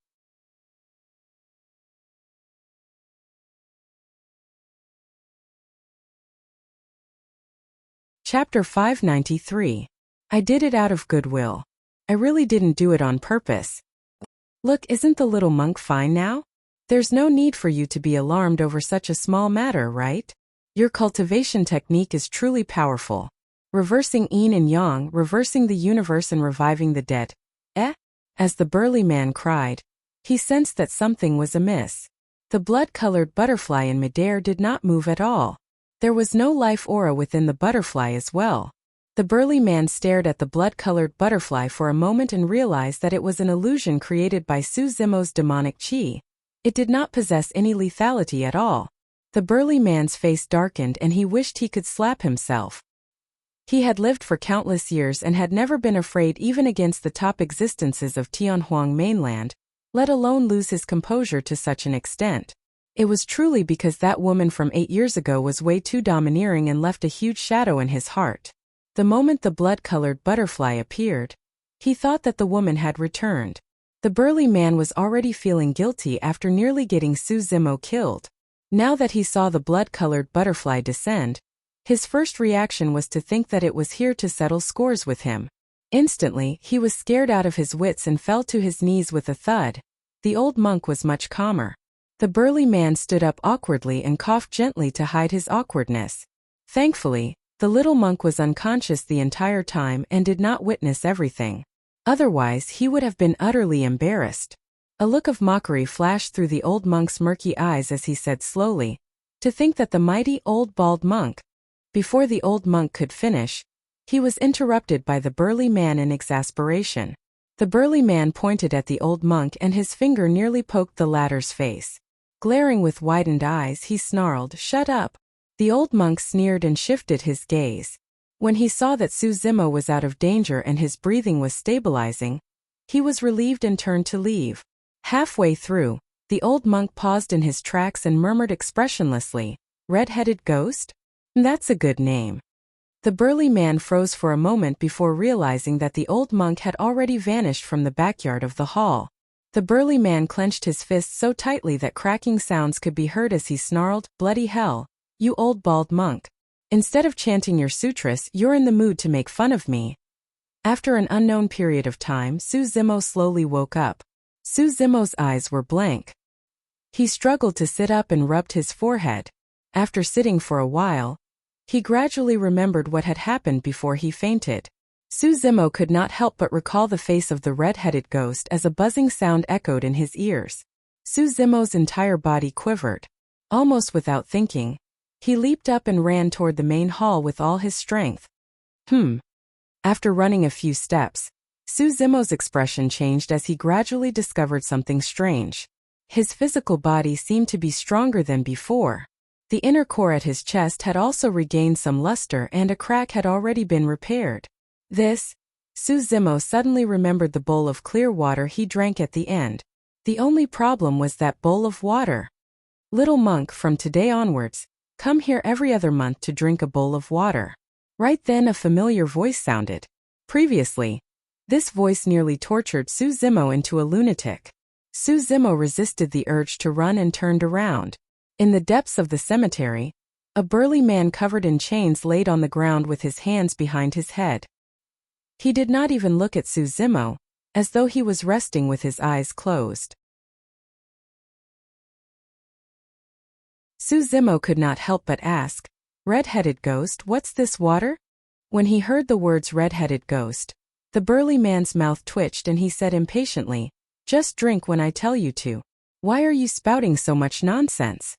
Chapter 593. I did it out of goodwill. I really didn't do it on purpose. Look, isn't the little monk fine now? There's no need for you to be alarmed over such a small matter, right? Your cultivation technique is truly powerful. Reversing yin and yang, reversing the universe and reviving the dead. Eh? As the burly man cried, he sensed that something was amiss. The blood-colored butterfly in midair did not move at all. There was no life aura within the butterfly as well. The burly man stared at the blood-colored butterfly for a moment and realized that it was an illusion created by Su Zimo's demonic chi. It did not possess any lethality at all. The burly man's face darkened and he wished he could slap himself. He had lived for countless years and had never been afraid even against the top existences of Tianhuang mainland, let alone lose his composure to such an extent. It was truly because that woman from 8 years ago was way too domineering and left a huge shadow in his heart. The moment the blood-colored butterfly appeared, he thought that the woman had returned. The burly man was already feeling guilty after nearly getting Su Zimo killed. Now that he saw the blood-colored butterfly descend, his first reaction was to think that it was here to settle scores with him. Instantly, he was scared out of his wits and fell to his knees with a thud. The old monk was much calmer. The burly man stood up awkwardly and coughed gently to hide his awkwardness. Thankfully, the little monk was unconscious the entire time and did not witness everything. Otherwise, he would have been utterly embarrassed. A look of mockery flashed through the old monk's murky eyes as he said slowly, "To think that the mighty old bald monk..." Before the old monk could finish, he was interrupted by the burly man in exasperation. The burly man pointed at the old monk and his finger nearly poked the latter's face. Glaring with widened eyes, he snarled, "Shut up." The old monk sneered and shifted his gaze. When he saw that Su Zimo was out of danger and his breathing was stabilizing, he was relieved and turned to leave. Halfway through, the old monk paused in his tracks and murmured expressionlessly, "Red-headed ghost? That's a good name." The burly man froze for a moment before realizing that the old monk had already vanished from the backyard of the hall. The burly man clenched his fists so tightly that cracking sounds could be heard as he snarled, "Bloody hell, you old bald monk. Instead of chanting your sutras, you're in the mood to make fun of me." After an unknown period of time, Su Zimo slowly woke up. Su Zimo's eyes were blank. He struggled to sit up and rubbed his forehead. After sitting for a while, he gradually remembered what had happened before he fainted. Su Zimo could not help but recall the face of the red-headed ghost as a buzzing sound echoed in his ears. Su Zimo's entire body quivered. Almost without thinking, he leaped up and ran toward the main hall with all his strength. After running a few steps, Su Zimo's expression changed as he gradually discovered something strange. His physical body seemed to be stronger than before. The inner core at his chest had also regained some luster and a crack had already been repaired. Su Zimo suddenly remembered the bowl of clear water he drank at the end. The only problem was that bowl of water. "Little monk, from today onwards, come here every other month to drink a bowl of water." Right then a familiar voice sounded. Previously, this voice nearly tortured Su Zimo into a lunatic. Su Zimo resisted the urge to run and turned around. In the depths of the cemetery, a burly man covered in chains laid on the ground with his hands behind his head. He did not even look at Su Zimo, as though he was resting with his eyes closed. Su Zimo could not help but ask, Red-headed ghost, what's this water? When he heard the words red-headed ghost, the burly man's mouth twitched and he said impatiently, just drink when I tell you to. Why are you spouting so much nonsense?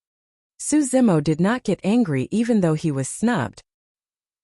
Suzimo did not get angry even though he was snubbed.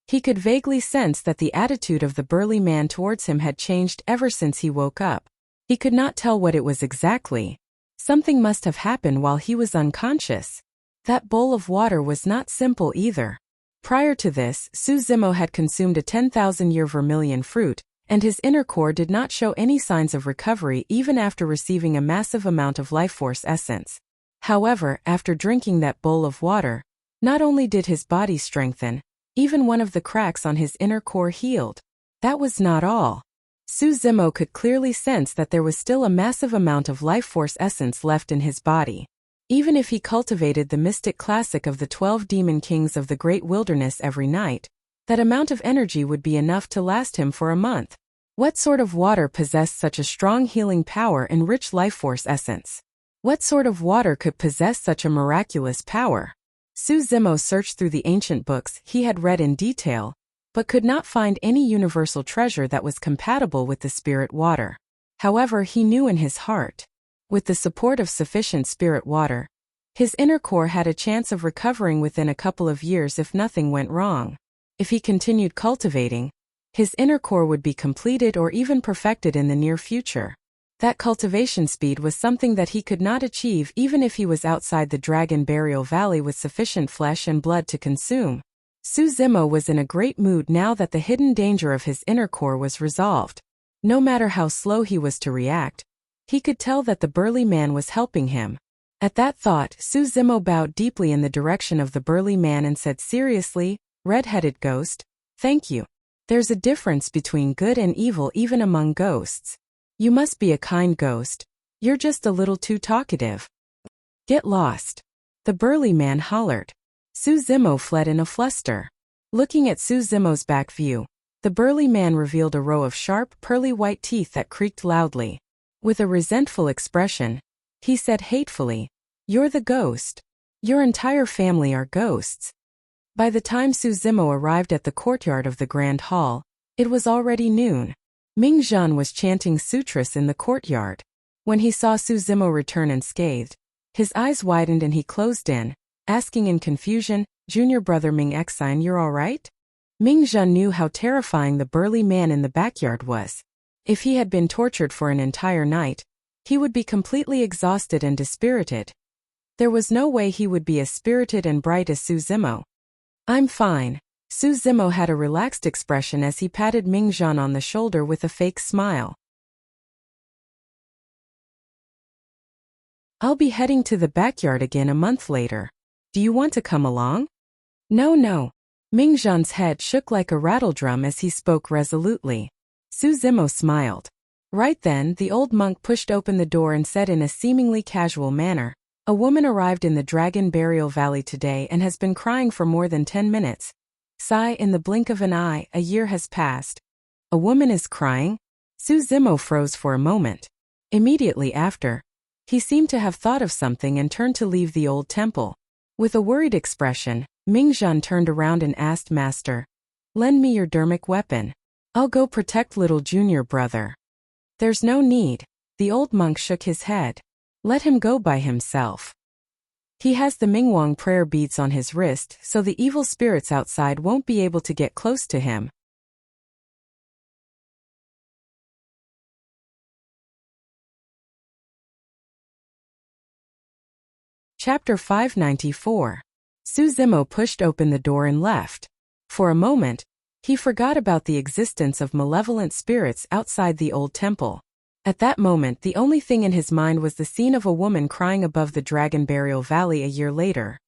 He could vaguely sense that the attitude of the burly man towards him had changed ever since he woke up. He could not tell what it was exactly. Something must have happened while he was unconscious. That bowl of water was not simple either. Prior to this, Suzimo had consumed a 10,000-year vermilion fruit, and his inner core did not show any signs of recovery even after receiving a massive amount of life force essence. However, after drinking that bowl of water, not only did his body strengthen, even one of the cracks on his inner core healed. That was not all. Suzimo could clearly sense that there was still a massive amount of life force essence left in his body. Even if he cultivated the mystic classic of the 12 demon kings of the great wilderness every night, that amount of energy would be enough to last him for a month. What sort of water possessed such a strong healing power and rich life force essence? What sort of water could possess such a miraculous power? Suzimo searched through the ancient books he had read in detail, but could not find any universal treasure that was compatible with the spirit water. However, he knew in his heart, with the support of sufficient spirit water, his inner core had a chance of recovering within a couple of years if nothing went wrong. If he continued cultivating, his inner core would be completed or even perfected in the near future. That cultivation speed was something that he could not achieve even if he was outside the Dragon Burial Valley with sufficient flesh and blood to consume. Suzimo was in a great mood now that the hidden danger of his inner core was resolved. No matter how slow he was to react, he could tell that the burly man was helping him. At that thought, Suzimo bowed deeply in the direction of the burly man and said seriously, "Red-headed ghost, thank you. There's a difference between good and evil even among ghosts. You must be a kind ghost. You're just a little too talkative. Get lost." The burly man hollered. Suzimo fled in a fluster. Looking at Suzimo's back view, the burly man revealed a row of sharp, pearly white teeth that creaked loudly. With a resentful expression, he said hatefully, "You're the ghost. Your entire family are ghosts." By the time Suzimo arrived at the courtyard of the Grand Hall, it was already noon. Mingzhan was chanting sutras in the courtyard. When he saw Suzimo return unscathed, his eyes widened and he closed in, asking in confusion, "Junior brother Ming-Xine, you're all right?" Mingzhan knew how terrifying the burly man in the backyard was. If he had been tortured for an entire night, he would be completely exhausted and dispirited. There was no way he would be as spirited and bright as Suzimo. "I'm fine." Suzimo had a relaxed expression as he patted Mingzhan on the shoulder with a fake smile. "I'll be heading to the backyard again a month later. Do you want to come along?" No. Mingzhan's head shook like a rattledrum as he spoke resolutely. Suzimo smiled. Right then, the old monk pushed open the door and said in a seemingly casual manner, "A woman arrived in the Dragon Burial Valley today and has been crying for more than 10 minutes. Sigh, in the blink of an eye, a year has passed." "A woman is crying?" Suzimo froze for a moment. Immediately after, he seemed to have thought of something and turned to leave the old temple. With a worried expression, Mingzhan turned around and asked Master, "Lend me your dermic weapon. I'll go protect little junior brother." "There's no need." The old monk shook his head. "Let him go by himself. He has the Mingwang prayer beads on his wrist, so the evil spirits outside won't be able to get close to him." Chapter 594. Suzimo pushed open the door and left. For a moment, he forgot about the existence of malevolent spirits outside the old temple. At that moment, the only thing in his mind was the scene of a woman crying above the Dragon Burial Valley a year later.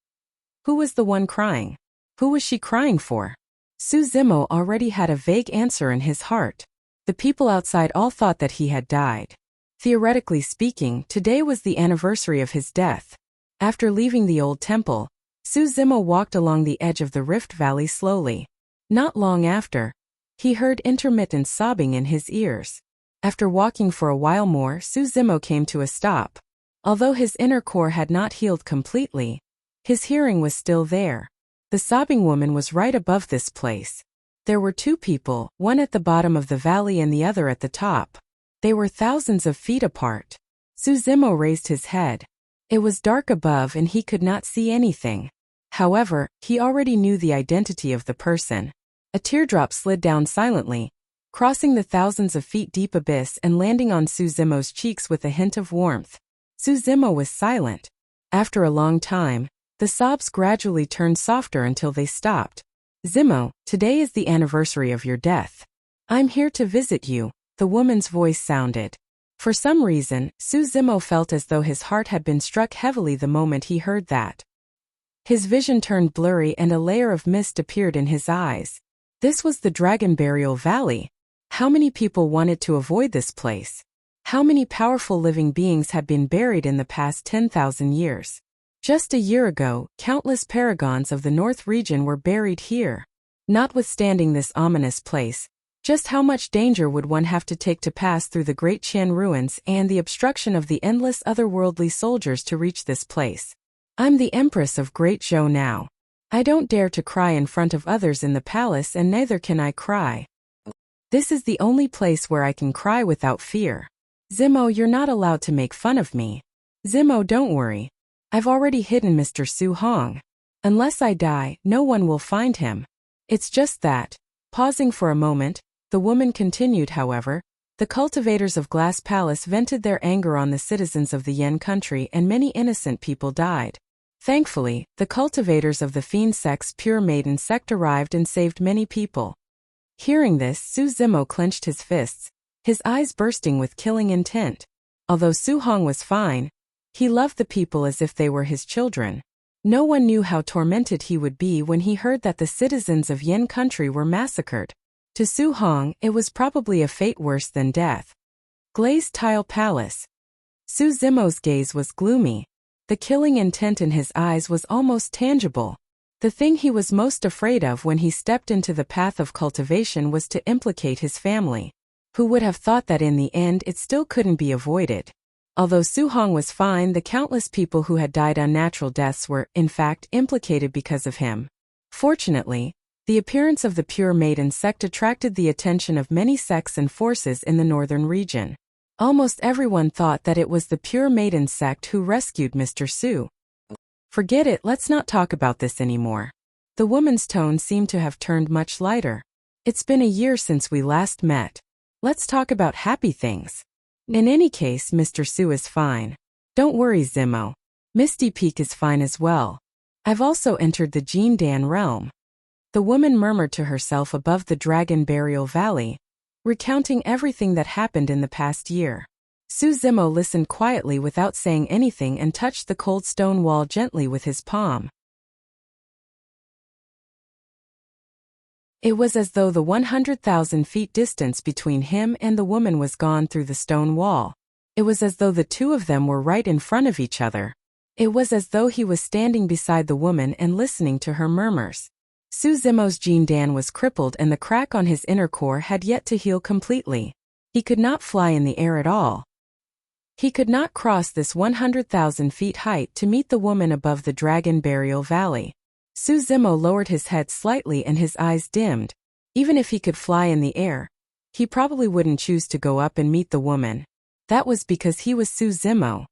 Who was the one crying? Who was she crying for? Suzimo already had a vague answer in his heart. The people outside all thought that he had died. Theoretically speaking, today was the anniversary of his death. After leaving the old temple, Suzimo walked along the edge of the Rift Valley slowly. Not long after, he heard intermittent sobbing in his ears. After walking for a while more, Suzimo came to a stop. Although his inner core had not healed completely, his hearing was still there. The sobbing woman was right above this place. There were two people, one at the bottom of the valley and the other at the top. They were thousands of feet apart. Suzimo raised his head. It was dark above and he could not see anything. However, he already knew the identity of the person. A teardrop slid down silently, crossing the thousands of feet deep abyss and landing on Suzimo's cheeks with a hint of warmth. Suzimo was silent. After a long time, the sobs gradually turned softer until they stopped. Zimo, today is the anniversary of your death. I'm here to visit you, the woman's voice sounded. For some reason, Suzimo felt as though his heart had been struck heavily the moment he heard that. His vision turned blurry and a layer of mist appeared in his eyes. This was the Dragon Burial Valley. How many people wanted to avoid this place? How many powerful living beings had been buried in the past 10,000 years? Just a year ago, countless paragons of the North region were buried here. Notwithstanding this ominous place, just how much danger would one have to take to pass through the Great Qian ruins and the obstruction of the endless otherworldly soldiers to reach this place? I'm the Empress of Great Zhou now. I don't dare to cry in front of others in the palace and neither can I cry. This is the only place where I can cry without fear. Zimo, you're not allowed to make fun of me. Zimo, don't worry. I've already hidden Mr. Su Hong. Unless I die, no one will find him. It's just that. Pausing for a moment, the woman continued, however, the cultivators of Glass Palace vented their anger on the citizens of the Yan country and many innocent people died. Thankfully, the cultivators of the Fiend Sect's Pure Maiden sect arrived and saved many people. Hearing this, Su Zimo clenched his fists, his eyes bursting with killing intent. Although Su Hong was fine, he loved the people as if they were his children. No one knew how tormented he would be when he heard that the citizens of Yan country were massacred. To Su Hong, it was probably a fate worse than death. Glazed Tile Palace. Su Zimo's gaze was gloomy. The killing intent in his eyes was almost tangible. The thing he was most afraid of when he stepped into the path of cultivation was to implicate his family. Who would have thought that in the end it still couldn't be avoided? Although Su Hong was fine, the countless people who had died unnatural deaths were, in fact, implicated because of him. Fortunately, the appearance of the Pure Maiden sect attracted the attention of many sects and forces in the northern region. Almost everyone thought that it was the Pure Maiden sect who rescued Mr. Su. Forget it, let's not talk about this anymore. The woman's tone seemed to have turned much lighter. It's been a year since we last met. Let's talk about happy things. In any case, Mr. Su is fine. Don't worry, Zimo. Misty Peak is fine as well. I've also entered the Jin Dan realm. The woman murmured to herself above the Dragon Burial Valley, recounting everything that happened in the past year. Su Zimo listened quietly without saying anything and touched the cold stone wall gently with his palm. It was as though the 100,000 feet distance between him and the woman was gone through the stone wall. It was as though the two of them were right in front of each other. It was as though he was standing beside the woman and listening to her murmurs. Su Zimo's Jin Dan was crippled and the crack on his inner core had yet to heal completely. He could not fly in the air at all. He could not cross this 100,000 feet height to meet the woman above the Dragon Burial Valley. Su Zimo lowered his head slightly and his eyes dimmed. Even if he could fly in the air, he probably wouldn't choose to go up and meet the woman. That was because he was Su Zimo.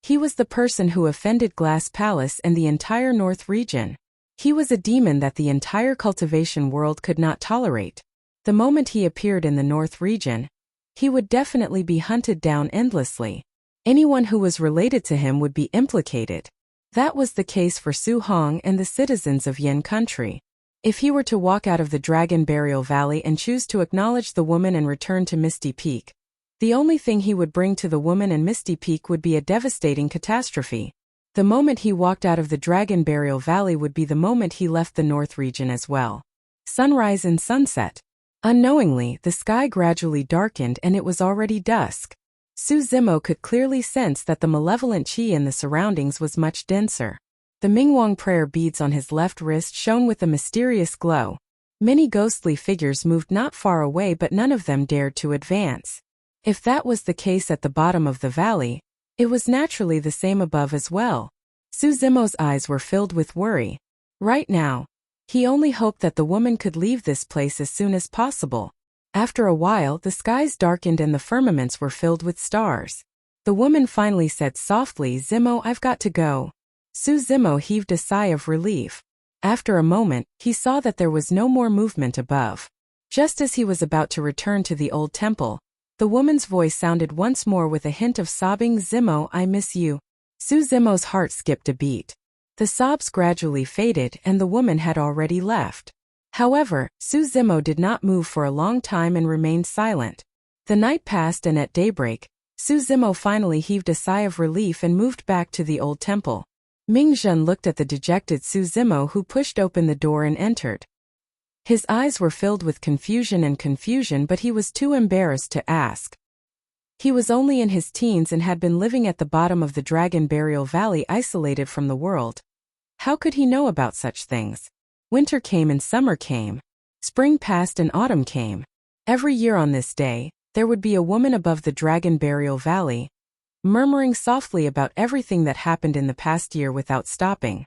He was the person who offended Glass Palace and the entire North region. He was a demon that the entire cultivation world could not tolerate. The moment he appeared in the North region, he would definitely be hunted down endlessly. Anyone who was related to him would be implicated. That was the case for Su Hong and the citizens of Yan country. If he were to walk out of the Dragon Burial Valley and choose to acknowledge the woman and return to Misty Peak, the only thing he would bring to the woman and Misty Peak would be a devastating catastrophe. The moment he walked out of the Dragon Burial Valley would be the moment he left the North region as well. Sunrise and sunset. Unknowingly, the sky gradually darkened and it was already dusk. Su Zimo could clearly sense that the malevolent qi in the surroundings was much denser. The Mingwang prayer beads on his left wrist shone with a mysterious glow. Many ghostly figures moved not far away, but none of them dared to advance. If that was the case at the bottom of the valley, it was naturally the same above as well. Su Zimo's eyes were filled with worry. Right now, he only hoped that the woman could leave this place as soon as possible. After a while, the skies darkened and the firmaments were filled with stars. The woman finally said softly, "Zimo, I've got to go." Zimo heaved a sigh of relief. After a moment, he saw that there was no more movement above. Just as he was about to return to the old temple, the woman's voice sounded once more with a hint of sobbing, "Zimo, I miss you." Zimo's heart skipped a beat. The sobs gradually faded and the woman had already left. However, Zimo did not move for a long time and remained silent. The night passed and at daybreak, Zimo finally heaved a sigh of relief and moved back to the old temple. Mingzhen looked at the dejected Zimo, who pushed open the door and entered. His eyes were filled with confusion, but he was too embarrassed to ask. He was only in his teens and had been living at the bottom of the Dragon Burial Valley, isolated from the world. How could he know about such things? Winter came and summer came. Spring passed and autumn came. Every year on this day, there would be a woman above the Dragon Burial Valley, murmuring softly about everything that happened in the past year without stopping.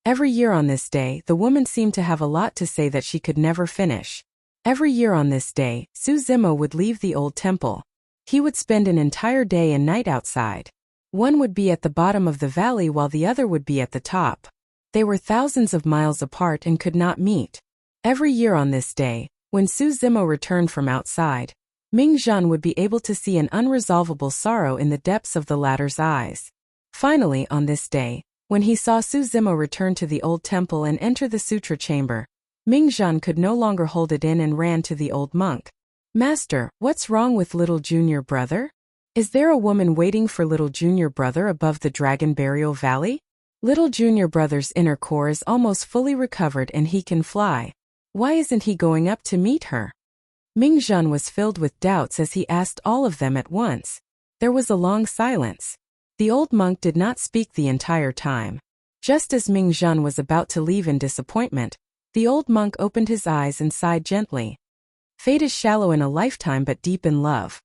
Every year on this day, the woman seemed to have a lot to say that she could never finish. Every year on this day, Zimo would leave the old temple. He would spend an entire day and night outside. One would be at the bottom of the valley while the other would be at the top. They were thousands of miles apart and could not meet. Every year on this day, when Zimo returned from outside, Mingzhen would be able to see an unresolvable sorrow in the depths of the latter's eyes. Finally, on this day, when he saw Zimo return to the old temple and enter the sutra chamber, Mingzhen could no longer hold it in and ran to the old monk. "Master, what's wrong with little junior brother? Is there a woman waiting for little junior brother above the Dragon Burial Valley? Little junior brother's inner core is almost fully recovered and he can fly. Why isn't he going up to meet her?" Mingzhen was filled with doubts as he asked all of them at once. There was a long silence. The old monk did not speak the entire time. Just as Mingzhen was about to leave in disappointment, the old monk opened his eyes and sighed gently. Fate is shallow in a lifetime but deep in love.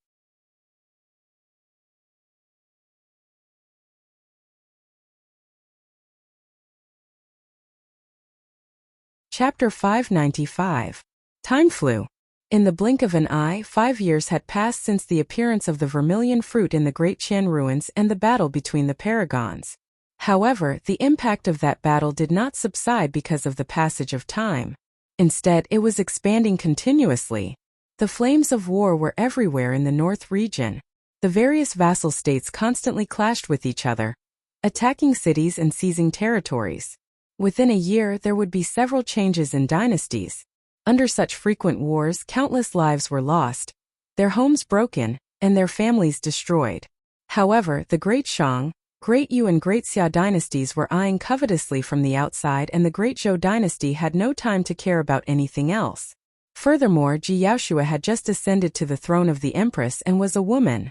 Chapter 595. Time flew. In the blink of an eye, 5 years had passed since the appearance of the vermilion fruit in the Great Qian ruins and the battle between the paragons. However, the impact of that battle did not subside because of the passage of time. Instead, it was expanding continuously. The flames of war were everywhere in the north region. The various vassal states constantly clashed with each other, attacking cities and seizing territories. Within a year, there would be several changes in dynasties. Under such frequent wars, countless lives were lost, their homes broken, and their families destroyed. However, the Great Shang, Great Yu and Great Xia dynasties were eyeing covetously from the outside, and the Great Zhou dynasty had no time to care about anything else. Furthermore, Ji Yaoshua had just ascended to the throne of the empress and was a woman.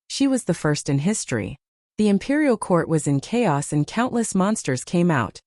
She was the first in history. The imperial court was in chaos and countless monsters came out.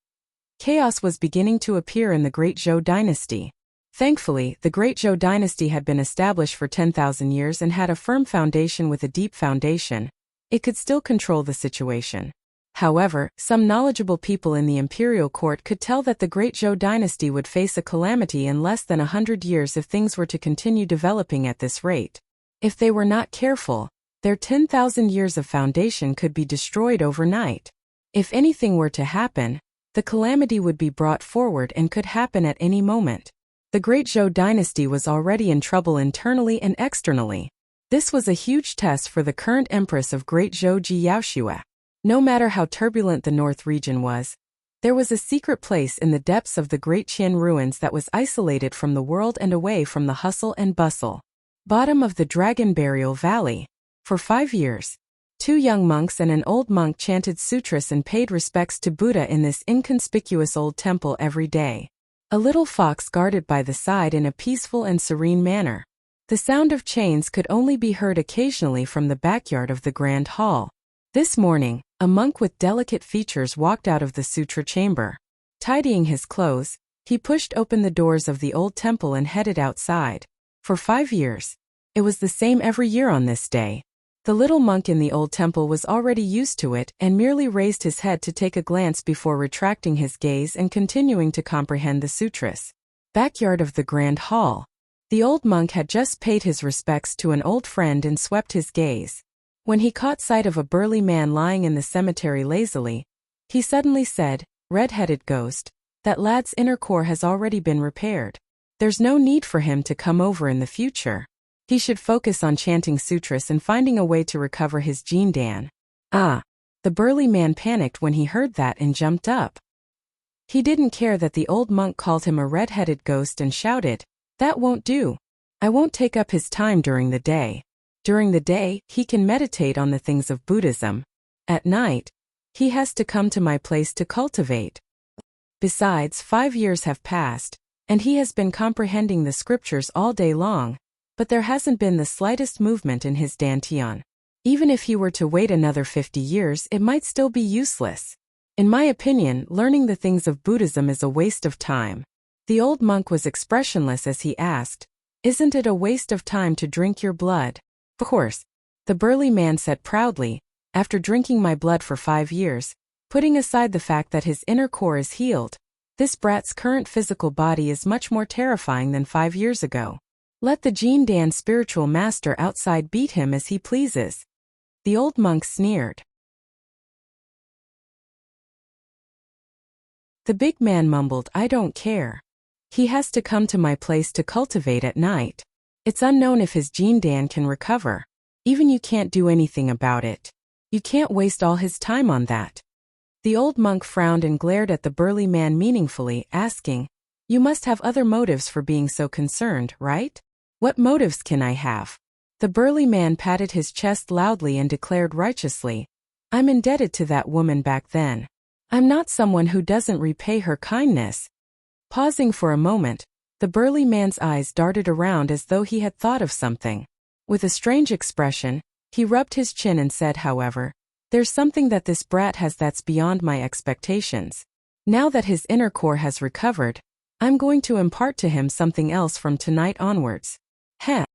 Chaos was beginning to appear in the Great Zhou dynasty. Thankfully, the Great Zhou dynasty had been established for 10,000 years and had a firm foundation with a deep foundation. It could still control the situation. However, some knowledgeable people in the imperial court could tell that the Great Zhou dynasty would face a calamity in less than 100 years if things were to continue developing at this rate. If they were not careful, their 10,000 years of foundation could be destroyed overnight. If anything were to happen, the calamity would be brought forward and could happen at any moment. The Great Zhou dynasty was already in trouble internally and externally. This was a huge test for the current empress of Great Zhou, Ji Yaoshua. No matter how turbulent the north region was, there was a secret place in the depths of the Great Qian ruins that was isolated from the world and away from the hustle and bustle. Bottom of the Dragon Burial Valley. For 5 years, 2 young monks and an old monk chanted sutras and paid respects to Buddha in this inconspicuous old temple every day. A little fox guarded by the side in a peaceful and serene manner. The sound of chains could only be heard occasionally from the backyard of the grand hall. This morning, a monk with delicate features walked out of the sutra chamber. Tidying his clothes, he pushed open the doors of the old temple and headed outside. For 5 years, it was the same every year on this day. The little monk in the old temple was already used to it and merely raised his head to take a glance before retracting his gaze and continuing to comprehend the sutras. Backyard of the Grand Hall. The old monk had just paid his respects to an old friend and swept his gaze. When he caught sight of a burly man lying in the cemetery lazily, he suddenly said, "Red-headed ghost, that lad's inner core has already been repaired. There's no need for him to come over in the future. He should focus on chanting sutras and finding a way to recover his Jindan." Ah! The burly man panicked when he heard that and jumped up. He didn't care that the old monk called him a red-headed ghost and shouted, "That won't do. I won't take up his time during the day. During the day, he can meditate on the things of Buddhism. At night, he has to come to my place to cultivate." Besides, 5 years have passed, and he has been comprehending the scriptures all day long, but there hasn't been the slightest movement in his dantian. Even if he were to wait another 50 years, it might still be useless. In my opinion, learning the things of Buddhism is a waste of time. The old monk was expressionless as he asked, "Isn't it a waste of time to drink your blood?" "Of course," the burly man said proudly, "after drinking my blood for 5 years, putting aside the fact that his inner core is healed, this brat's current physical body is much more terrifying than 5 years ago. Let the Jindan spiritual master outside beat him as he pleases." The old monk sneered. The big man mumbled, "I don't care. He has to come to my place to cultivate at night. It's unknown if his Jindan can recover. Even you can't do anything about it. You can't waste all his time on that." The old monk frowned and glared at the burly man meaningfully, asking, "You must have other motives for being so concerned, right? What motives can I have?" The burly man patted his chest loudly and declared righteously, "I'm indebted to that woman back then. I'm not someone who doesn't repay her kindness." Pausing for a moment, the burly man's eyes darted around as though he had thought of something. With a strange expression, he rubbed his chin and said, "However, there's something that this brat has that's beyond my expectations. Now that his inner core has recovered, I'm going to impart to him something else from tonight onwards." "Heh?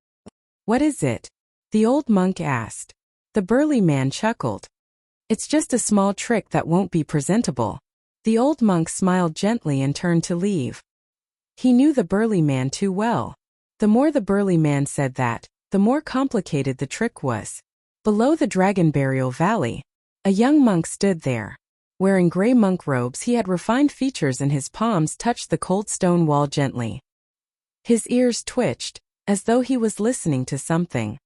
What is it?" the old monk asked. The burly man chuckled. "It's just a small trick that won't be presentable." The old monk smiled gently and turned to leave. He knew the burly man too well. The more the burly man said that, the more complicated the trick was. Below the Dragon Burial Valley, a young monk stood there. Wearing gray monk robes, he had refined features and his palms touched the cold stone wall gently. His ears twitched, as though he was listening to something.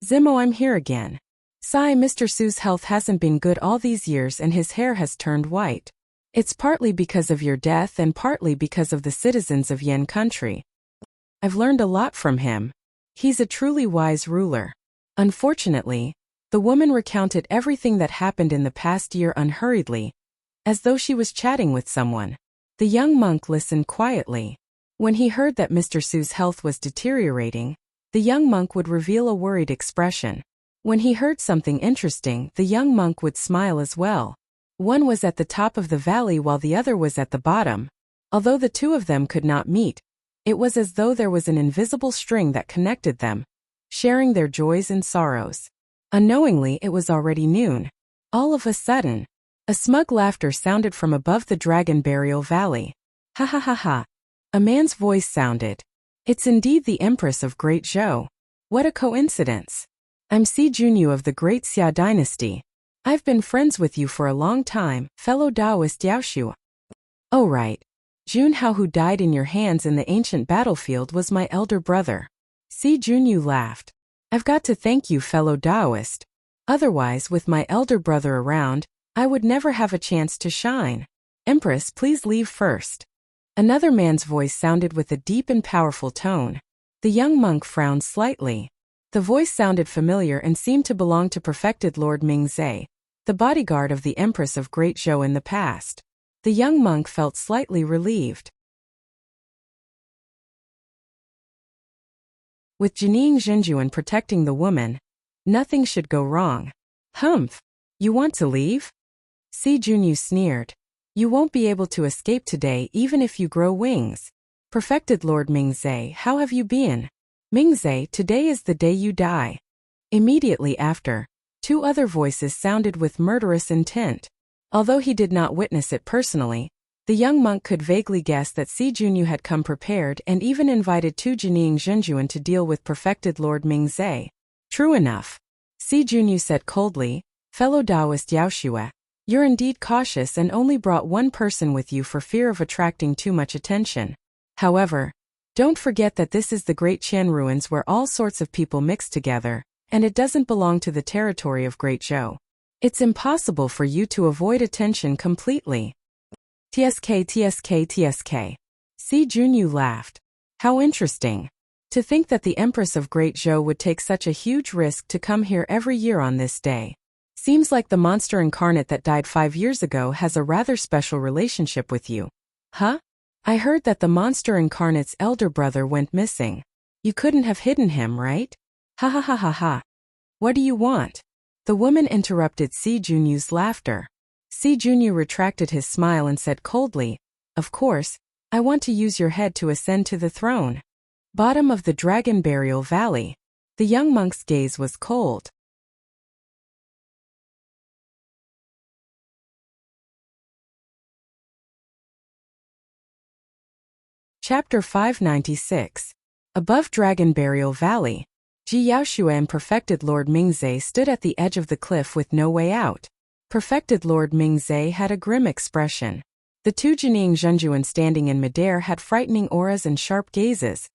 "Zimo, I'm here again. Sigh, Mr. Su's health hasn't been good all these years and his hair has turned white. It's partly because of your death and partly because of the citizens of Yen country. I've learned a lot from him. He's a truly wise ruler." Unfortunately, the woman recounted everything that happened in the past year unhurriedly, as though she was chatting with someone. The young monk listened quietly. When he heard that Mr. Su's health was deteriorating, the young monk would reveal a worried expression. When he heard something interesting, the young monk would smile as well. One was at the top of the valley while the other was at the bottom. Although the two of them could not meet, it was as though there was an invisible string that connected them, sharing their joys and sorrows. Unknowingly, it was already noon. All of a sudden, a smug laughter sounded from above the Dragon Burial Valley. "Ha ha ha ha." A man's voice sounded. "It's indeed the Empress of Great Zhou. What a coincidence. I'm Si Junyu of the Great Xia dynasty. I've been friends with you for a long time, fellow Taoist Yaoshu." "Oh right. Jun Hao, who died in your hands in the ancient battlefield, was my elder brother." Si Junyu laughed. "I've got to thank you, fellow Taoist. Otherwise, with my elder brother around, I would never have a chance to shine. Empress, please leave first." Another man's voice sounded with a deep and powerful tone. The young monk frowned slightly. The voice sounded familiar and seemed to belong to perfected Lord Mingzhe, the bodyguard of the Empress of Great Zhou in the past. The young monk felt slightly relieved. With Jining Zhenjuan protecting the woman, nothing should go wrong. "Humph! You want to leave?" Si Junyu sneered. "You won't be able to escape today even if you grow wings. Perfected Lord Mingzhe, how have you been?" "Mingzhe, today is the day you die." Immediately after, two other voices sounded with murderous intent. Although he did not witness it personally, the young monk could vaguely guess that Si Junyu had come prepared and even invited Tu Jining Zhenjuan to deal with perfected Lord Mingzhe. True enough. Si Junyu said coldly, "Fellow Taoist Yaoxue, you're indeed cautious and only brought one person with you for fear of attracting too much attention. However, don't forget that this is the Great Qian ruins where all sorts of people mix together, and it doesn't belong to the territory of Great Zhou. It's impossible for you to avoid attention completely." TSK. Si Junyu laughed. How interesting. To think that the Empress of Great Zhou would take such a huge risk to come here every year on this day. Seems like the monster incarnate that died 5 years ago has a rather special relationship with you. Huh? I heard that the monster incarnate's elder brother went missing. You couldn't have hidden him, right? Ha ha ha ha ha. What do you want? The woman interrupted Si Junyu's laughter. Si Junyu retracted his smile and said coldly, "Of course, I want to use your head to ascend to the throne." Bottom of the Dragon Burial Valley. The young monk's gaze was cold. Chapter 596. Above Dragon Burial Valley, Ji Yaoxue and Perfected Lord Mingzhe stood at the edge of the cliff with no way out. Perfected Lord Mingzhe had a grim expression. The two Jining Zhenjuan standing in midair had frightening auras and sharp gazes.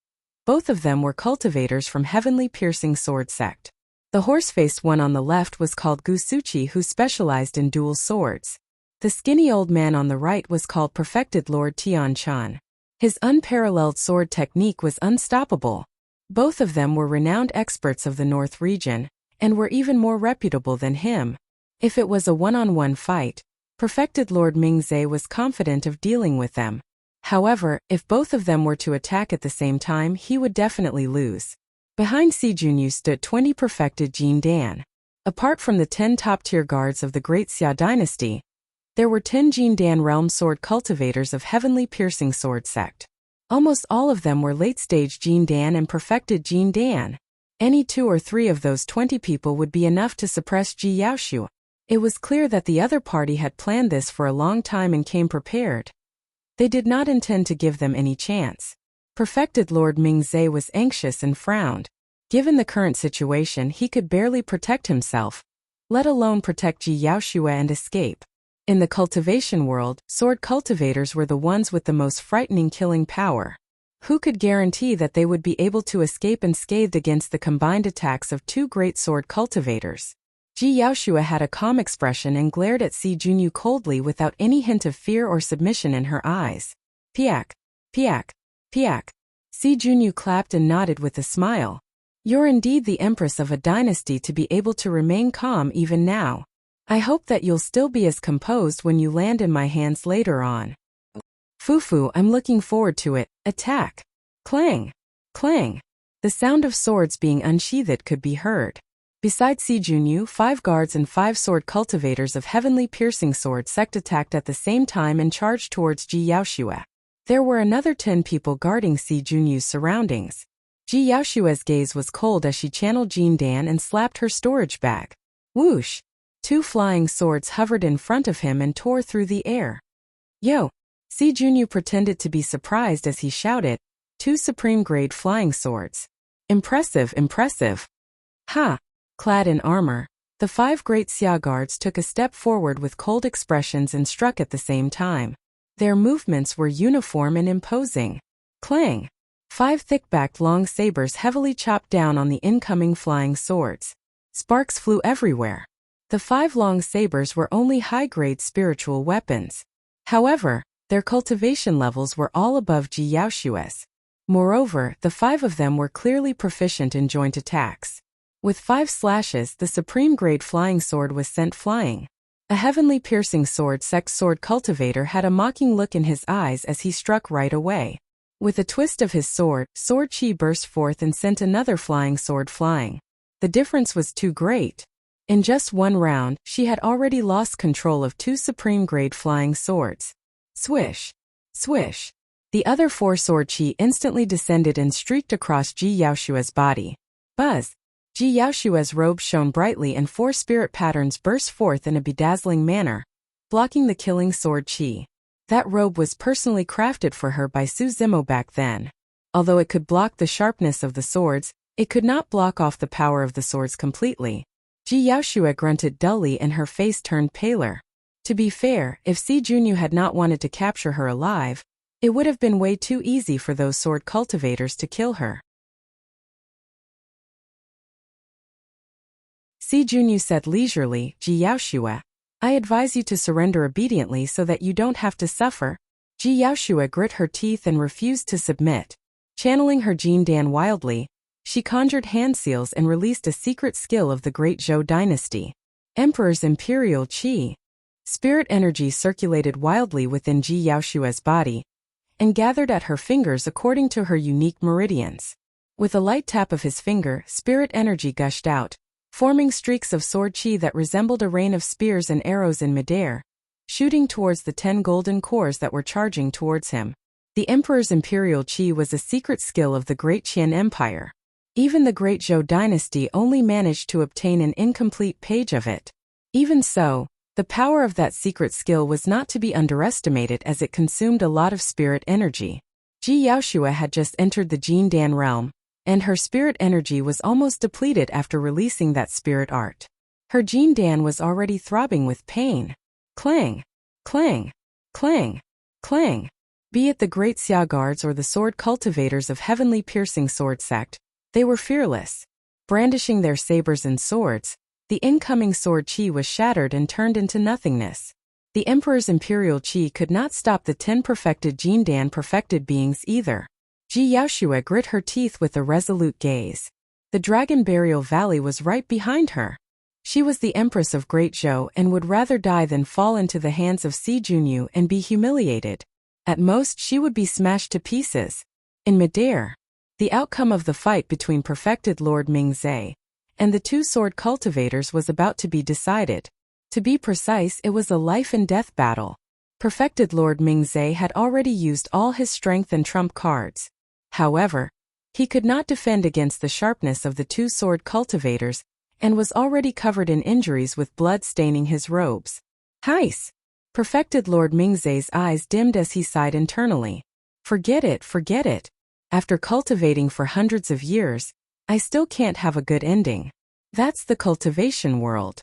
Both of them were cultivators from Heavenly Piercing Sword sect. The horse-faced one on the left was called Gusuchi, who specialized in dual swords. The skinny old man on the right was called Perfected Lord Tianchan. His unparalleled sword technique was unstoppable. Both of them were renowned experts of the North region, and were even more reputable than him. If it was a one-on-one fight, Perfected Lord Mingzhe was confident of dealing with them. However, if both of them were to attack at the same time, he would definitely lose. Behind Si Junyu stood 20 perfected Jin Dan. Apart from the 10 top-tier guards of the Great Xia dynasty, there were 10 Jin Dan realm sword cultivators of Heavenly Piercing Sword sect. Almost all of them were late-stage Jin Dan and perfected Jin Dan. Any 2 or 3 of those 20 people would be enough to suppress Ji Yaoxue. It was clear that the other party had planned this for a long time and came prepared. They did not intend to give them any chance. Perfected Lord Mingzhe was anxious and frowned. Given the current situation, he could barely protect himself, let alone protect Ji Yaoxue and escape. In the cultivation world, sword cultivators were the ones with the most frightening killing power. Who could guarantee that they would be able to escape unscathed against the combined attacks of 2 great sword cultivators? Ji Yaoxue had a calm expression and glared at Si Junyu coldly without any hint of fear or submission in her eyes. Piak, piak, piak. Si Junyu clapped and nodded with a smile. You're indeed the empress of a dynasty to be able to remain calm even now. I hope that you'll still be as composed when you land in my hands later on. Fufu, I'm looking forward to it. Attack. Clang. Clang. The sound of swords being unsheathed could be heard. Besides Si Junyu, 5 guards and 5 sword cultivators of Heavenly Piercing Sword sect attacked at the same time and charged towards Ji Yaoxue. There were another 10 people guarding Si Junyu's surroundings. Ji Yaoxue's gaze was cold as she channeled Jin Dan and slapped her storage bag. Whoosh! 2 flying swords hovered in front of him and tore through the air. Yo! Si Junyu pretended to be surprised as he shouted, 2 supreme-grade flying swords. Impressive, impressive. Ha! Clad in armor, the 5 great Xia guards took a step forward with cold expressions and struck at the same time. Their movements were uniform and imposing. Clang! 5 thick-backed long sabers heavily chopped down on the incoming flying swords. Sparks flew everywhere. The 5 long sabers were only high-grade spiritual weapons. However, their cultivation levels were all above Ji Yaoxue's. Moreover, the 5 of them were clearly proficient in joint attacks. With 5 slashes, the supreme-grade flying sword was sent flying. A Heavenly Piercing Sword sect sword cultivator had a mocking look in his eyes as he struck right away. With a twist of his sword chi burst forth and sent another flying sword flying. The difference was too great. In just one round, she had already lost control of 2 supreme-grade flying swords. Swish! Swish! The other 4 sword chi instantly descended and streaked across Ji Yaoxue's body. Buzz! Ji Yaoshua's robe shone brightly and 4 spirit patterns burst forth in a bedazzling manner, blocking the killing sword qi. That robe was personally crafted for her by Su Zimo back then. Although it could block the sharpness of the swords, it could not block off the power of the swords completely. Ji Yaoshua grunted dully and her face turned paler. To be fair, if Si Junyu had not wanted to capture her alive, it would have been way too easy for those sword cultivators to kill her. Si Junyu said leisurely, Ji Yaoshua, I advise you to surrender obediently so that you don't have to suffer. Ji Yaoshua grit her teeth and refused to submit. Channeling her Jin Dan wildly, she conjured hand seals and released a secret skill of the Great Zhou dynasty. Emperor's Imperial Qi. Spirit energy circulated wildly within Ji Yaoshua's body and gathered at her fingers according to her unique meridians. With a light tap of his finger, spirit energy gushed out, forming streaks of sword qi that resembled a rain of spears and arrows in midair, shooting towards the 10 golden cores that were charging towards him. The Emperor's Imperial Qi was a secret skill of the Great Qian Empire. Even the Great Zhou dynasty only managed to obtain an incomplete page of it. Even so, the power of that secret skill was not to be underestimated as it consumed a lot of spirit energy. Ji Yaoshua had just entered the Jin Dan realm, and her spirit energy was almost depleted after releasing that spirit art. Her Jin Dan was already throbbing with pain. Clang! Clang! Clang! Clang! Be it the great Xia guards or the sword cultivators of heavenly piercing sword sect, they were fearless. Brandishing their sabers and swords, the incoming sword qi was shattered and turned into nothingness. The Emperor's Imperial Qi could not stop the 10 perfected Jin Dan perfected beings either. Ji Yaoshua grit her teeth with a resolute gaze. The Dragon Burial Valley was right behind her. She was the Empress of Great Zhou and would rather die than fall into the hands of Si Junyu and be humiliated. At most she would be smashed to pieces. In midair, the outcome of the fight between perfected Lord Mingzhe and the 2 sword cultivators was about to be decided. To be precise, it was a life-and-death battle. Perfected Lord Mingzhe had already used all his strength and trump cards. However, he could not defend against the sharpness of the 2 sword cultivators and was already covered in injuries with blood staining his robes. Heis! Perfected Lord Mingzhe's eyes dimmed as he sighed internally. Forget it, forget it. After cultivating for hundreds of years, I still can't have a good ending. That's the cultivation world.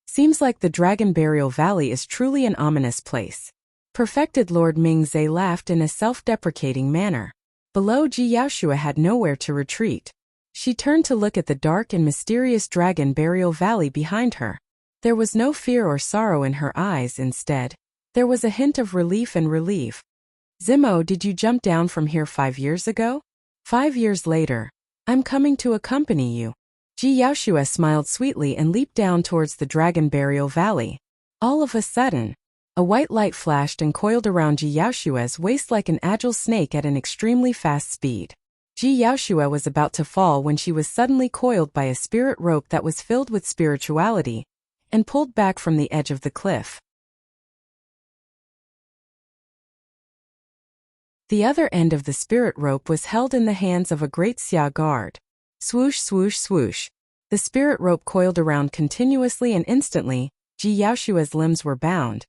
Seems like the Dragon Burial Valley is truly an ominous place. Perfected Lord Mingzhe laughed in a self-deprecating manner. Below, Ji Yaoshua had nowhere to retreat. She turned to look at the dark and mysterious Dragon Burial Valley behind her. There was no fear or sorrow in her eyes. Instead, there was a hint of relief and relief. Zimo, did you jump down from here 5 years ago? 5 years later, I'm coming to accompany you. Ji Yaoshua smiled sweetly and leaped down towards the Dragon Burial Valley. All of a sudden, a white light flashed and coiled around Ji Yaoshua's waist like an agile snake at an extremely fast speed. Ji Yaoshua was about to fall when she was suddenly coiled by a spirit rope that was filled with spirituality and pulled back from the edge of the cliff. The other end of the spirit rope was held in the hands of a great Xia guard. Swoosh, swoosh, swoosh. The spirit rope coiled around continuously and instantly, Ji Yaoshua's limbs were bound.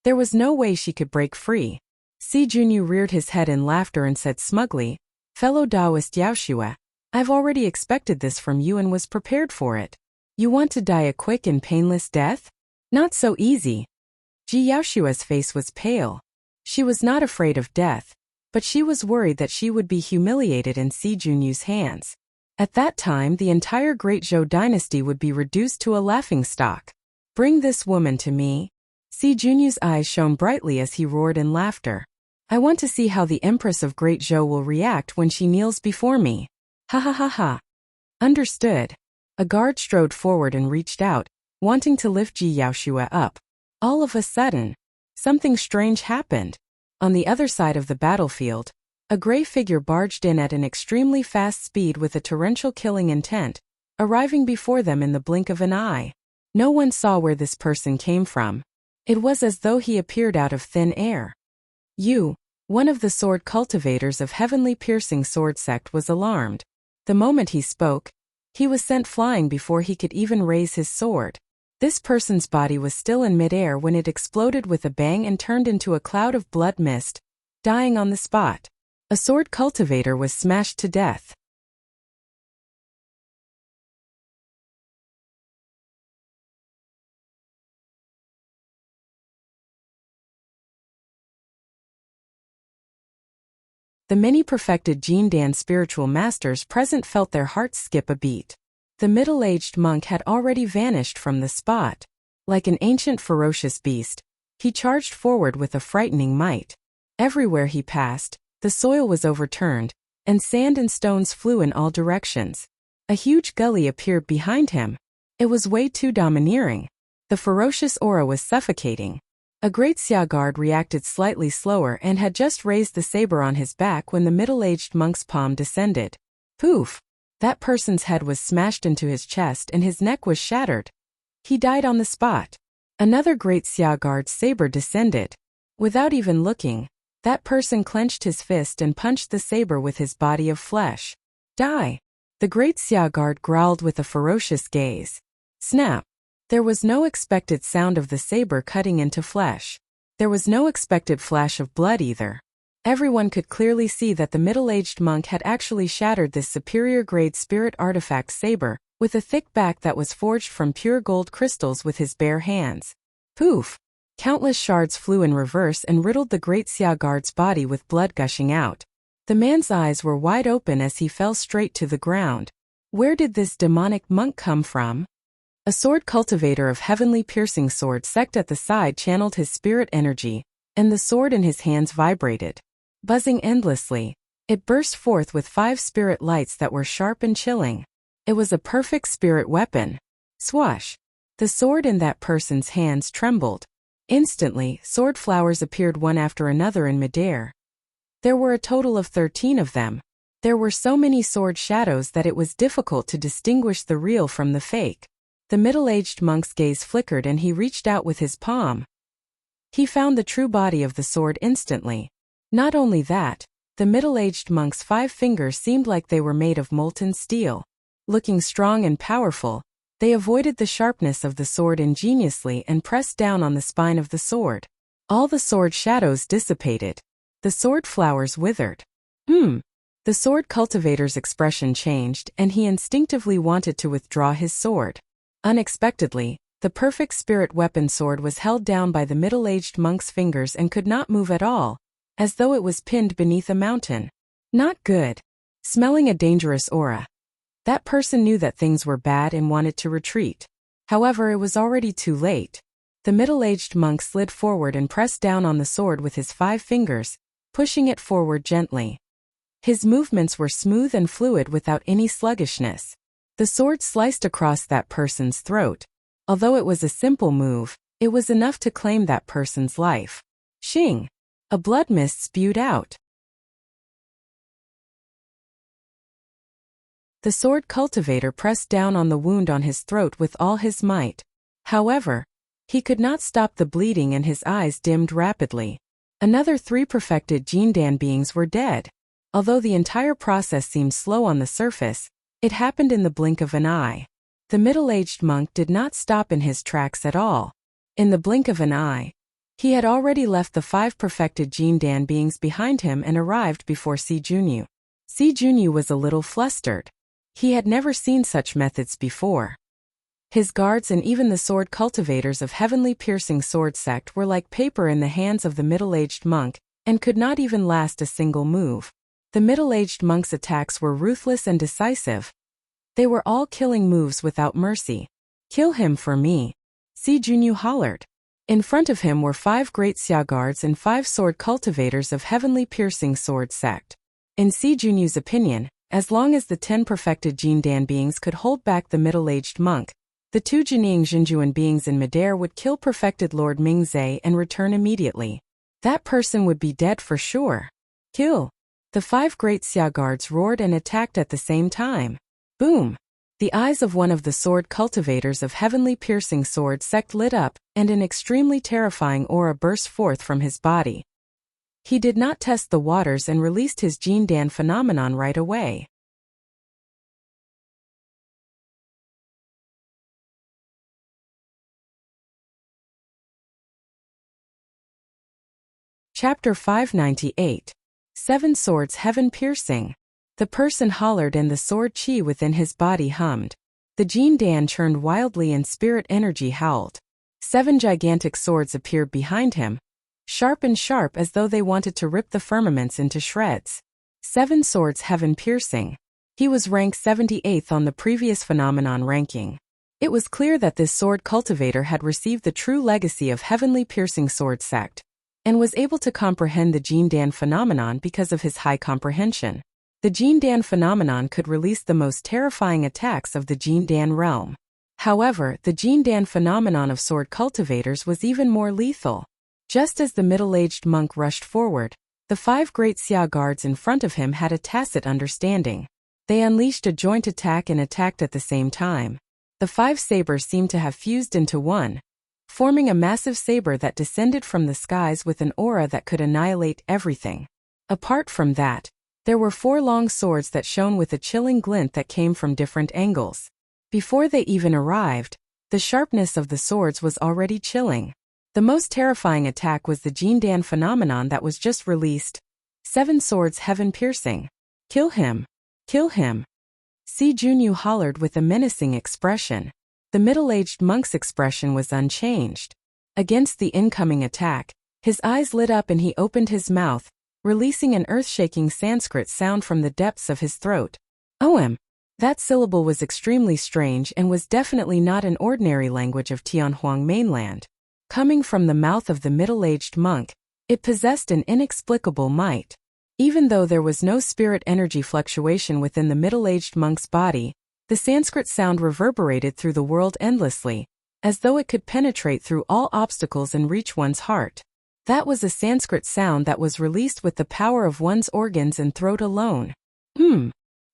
There was no way she could break free. Si Junyu reared his head in laughter and said smugly, Fellow Taoist Yaoshua, I've already expected this from you and was prepared for it. You want to die a quick and painless death? Not so easy. Ji Yaoshua's face was pale. She was not afraid of death, but she was worried that she would be humiliated in Si Junyu's hands. At that time, the entire Great Zhou dynasty would be reduced to a laughingstock. Bring this woman to me. Si Junyu's eyes shone brightly as he roared in laughter. I want to see how the Empress of Great Zhou will react when she kneels before me. Ha ha ha ha. Understood. A guard strode forward and reached out, wanting to lift Ji Yaoshua up. All of a sudden, something strange happened. On the other side of the battlefield, a gray figure barged in at an extremely fast speed with a torrential killing intent, arriving before them in the blink of an eye. No one saw where this person came from. It was as though he appeared out of thin air. You, one of the sword cultivators of heavenly piercing sword sect, was alarmed. The moment he spoke, He was sent flying before he could even raise his sword. This person's body was still in midair when it exploded with a bang and turned into a cloud of blood mist, dying on the spot. A sword cultivator was smashed to death. The many perfected Jindan spiritual masters present felt their hearts skip a beat. The middle-aged monk had already vanished from the spot. Like an ancient ferocious beast, he charged forward with a frightening might. Everywhere he passed, the soil was overturned, and sand and stones flew in all directions. A huge gully appeared behind him. It was way too domineering. The ferocious aura was suffocating. A great Xia guard reacted slightly slower and had just raised the saber on his back when the middle-aged monk's palm descended. Poof! That person's head was smashed into his chest and his neck was shattered. He died on the spot. Another great Xia guard's saber descended. Without even looking, that person clenched his fist and punched the saber with his body of flesh. Die! The great Xia guard growled with a ferocious gaze. Snap! There was no expected sound of the saber cutting into flesh. There was no expected flash of blood either. Everyone could clearly see that the middle-aged monk had actually shattered this superior-grade spirit artifact saber, with a thick back that was forged from pure gold crystals with his bare hands. Poof! Countless shards flew in reverse and riddled the great Xia guard's body with blood gushing out. The man's eyes were wide open as he fell straight to the ground. Where did this demonic monk come from? A sword cultivator of heavenly piercing sword sect at the side channeled his spirit energy, and the sword in his hands vibrated. Buzzing endlessly, it burst forth with 5 spirit lights that were sharp and chilling. It was a perfect spirit weapon. Swash! The sword in that person's hands trembled. Instantly, sword flowers appeared one after another in midair. There were a total of 13 of them. There were so many sword shadows that it was difficult to distinguish the real from the fake. The middle-aged monk's gaze flickered and he reached out with his palm. He found the true body of the sword instantly. Not only that, the middle-aged monk's 5 fingers seemed like they were made of molten steel. Looking strong and powerful, they avoided the sharpness of the sword ingeniously and pressed down on the spine of the sword. All the sword shadows dissipated. The sword flowers withered. The sword cultivator's expression changed and he instinctively wanted to withdraw his sword. Unexpectedly, the perfect spirit weapon sword was held down by the middle-aged monk's fingers and could not move at all, as though it was pinned beneath a mountain. Not good. Smelling a dangerous aura. That person knew that things were bad and wanted to retreat. However, it was already too late. The middle-aged monk slid forward and pressed down on the sword with his 5 fingers, pushing it forward gently. His movements were smooth and fluid without any sluggishness. The sword sliced across that person's throat. Although it was a simple move, it was enough to claim that person's life. Shing! A blood mist spewed out. The sword cultivator pressed down on the wound on his throat with all his might. However, he could not stop the bleeding and his eyes dimmed rapidly. Another 3 perfected Jindan beings were dead. Although the entire process seemed slow on the surface, it happened in the blink of an eye. The middle-aged monk did not stop in his tracks at all. In the blink of an eye, he had already left the 5 perfected Jindan beings behind him and arrived before Si Junyu. Si Junyu was a little flustered. He had never seen such methods before. His guards and even the sword cultivators of heavenly piercing sword sect were like paper in the hands of the middle-aged monk, and could not even last a single move. The middle-aged monk's attacks were ruthless and decisive. They were all killing moves without mercy. Kill him for me. Si Junyu hollered. In front of him were 5 great Xia guards and 5 sword cultivators of heavenly piercing sword sect. In Si Junyu's opinion, as long as the 10 perfected Jindan beings could hold back the middle-aged monk, the 2 Jining Jinjuan beings in midair would kill perfected Lord Mingzei and return immediately. That person would be dead for sure. Kill! The 5 great Xia guards roared and attacked at the same time. Boom! The eyes of one of the sword cultivators of heavenly piercing sword sect lit up, and an extremely terrifying aura burst forth from his body. He did not test the waters and released his Jindan phenomenon right away. Chapter 598. 7 Swords Heaven-Piercing. The person hollered and the sword chi within his body hummed. The Jin Dan churned wildly and spirit energy howled. 7 gigantic swords appeared behind him, sharp and sharp as though they wanted to rip the firmaments into shreds. 7 Swords Heaven-Piercing. He was ranked 78th on the previous phenomenon ranking. It was clear that this sword cultivator had received the true legacy of heavenly piercing sword sect, and was able to comprehend the Jin Dan phenomenon because of his high comprehension. The Jin Dan phenomenon could release the most terrifying attacks of the Jin Dan realm. However, the Jin Dan phenomenon of sword cultivators was even more lethal. Just as the middle-aged monk rushed forward, the 5 great Xia guards in front of him had a tacit understanding. They unleashed a joint attack and attacked at the same time. The 5 sabers seemed to have fused into one, forming a massive saber that descended from the skies with an aura that could annihilate everything. Apart from that, there were 4 long swords that shone with a chilling glint that came from different angles. Before they even arrived, the sharpness of the swords was already chilling. The most terrifying attack was the Jin Dan phenomenon that was just released. 7 Swords Heaven-Piercing. Kill him! Kill him! Si Junyu hollered with a menacing expression. The middle-aged monk's expression was unchanged. Against the incoming attack, his eyes lit up and he opened his mouth, releasing an earth-shaking Sanskrit sound from the depths of his throat. Oem! That syllable was extremely strange and was definitely not an ordinary language of Tianhuang mainland. Coming from the mouth of the middle-aged monk, it possessed an inexplicable might. Even though there was no spirit energy fluctuation within the middle-aged monk's body, the Sanskrit sound reverberated through the world endlessly, as though it could penetrate through all obstacles and reach one's heart. That was a Sanskrit sound that was released with the power of one's organs and throat alone.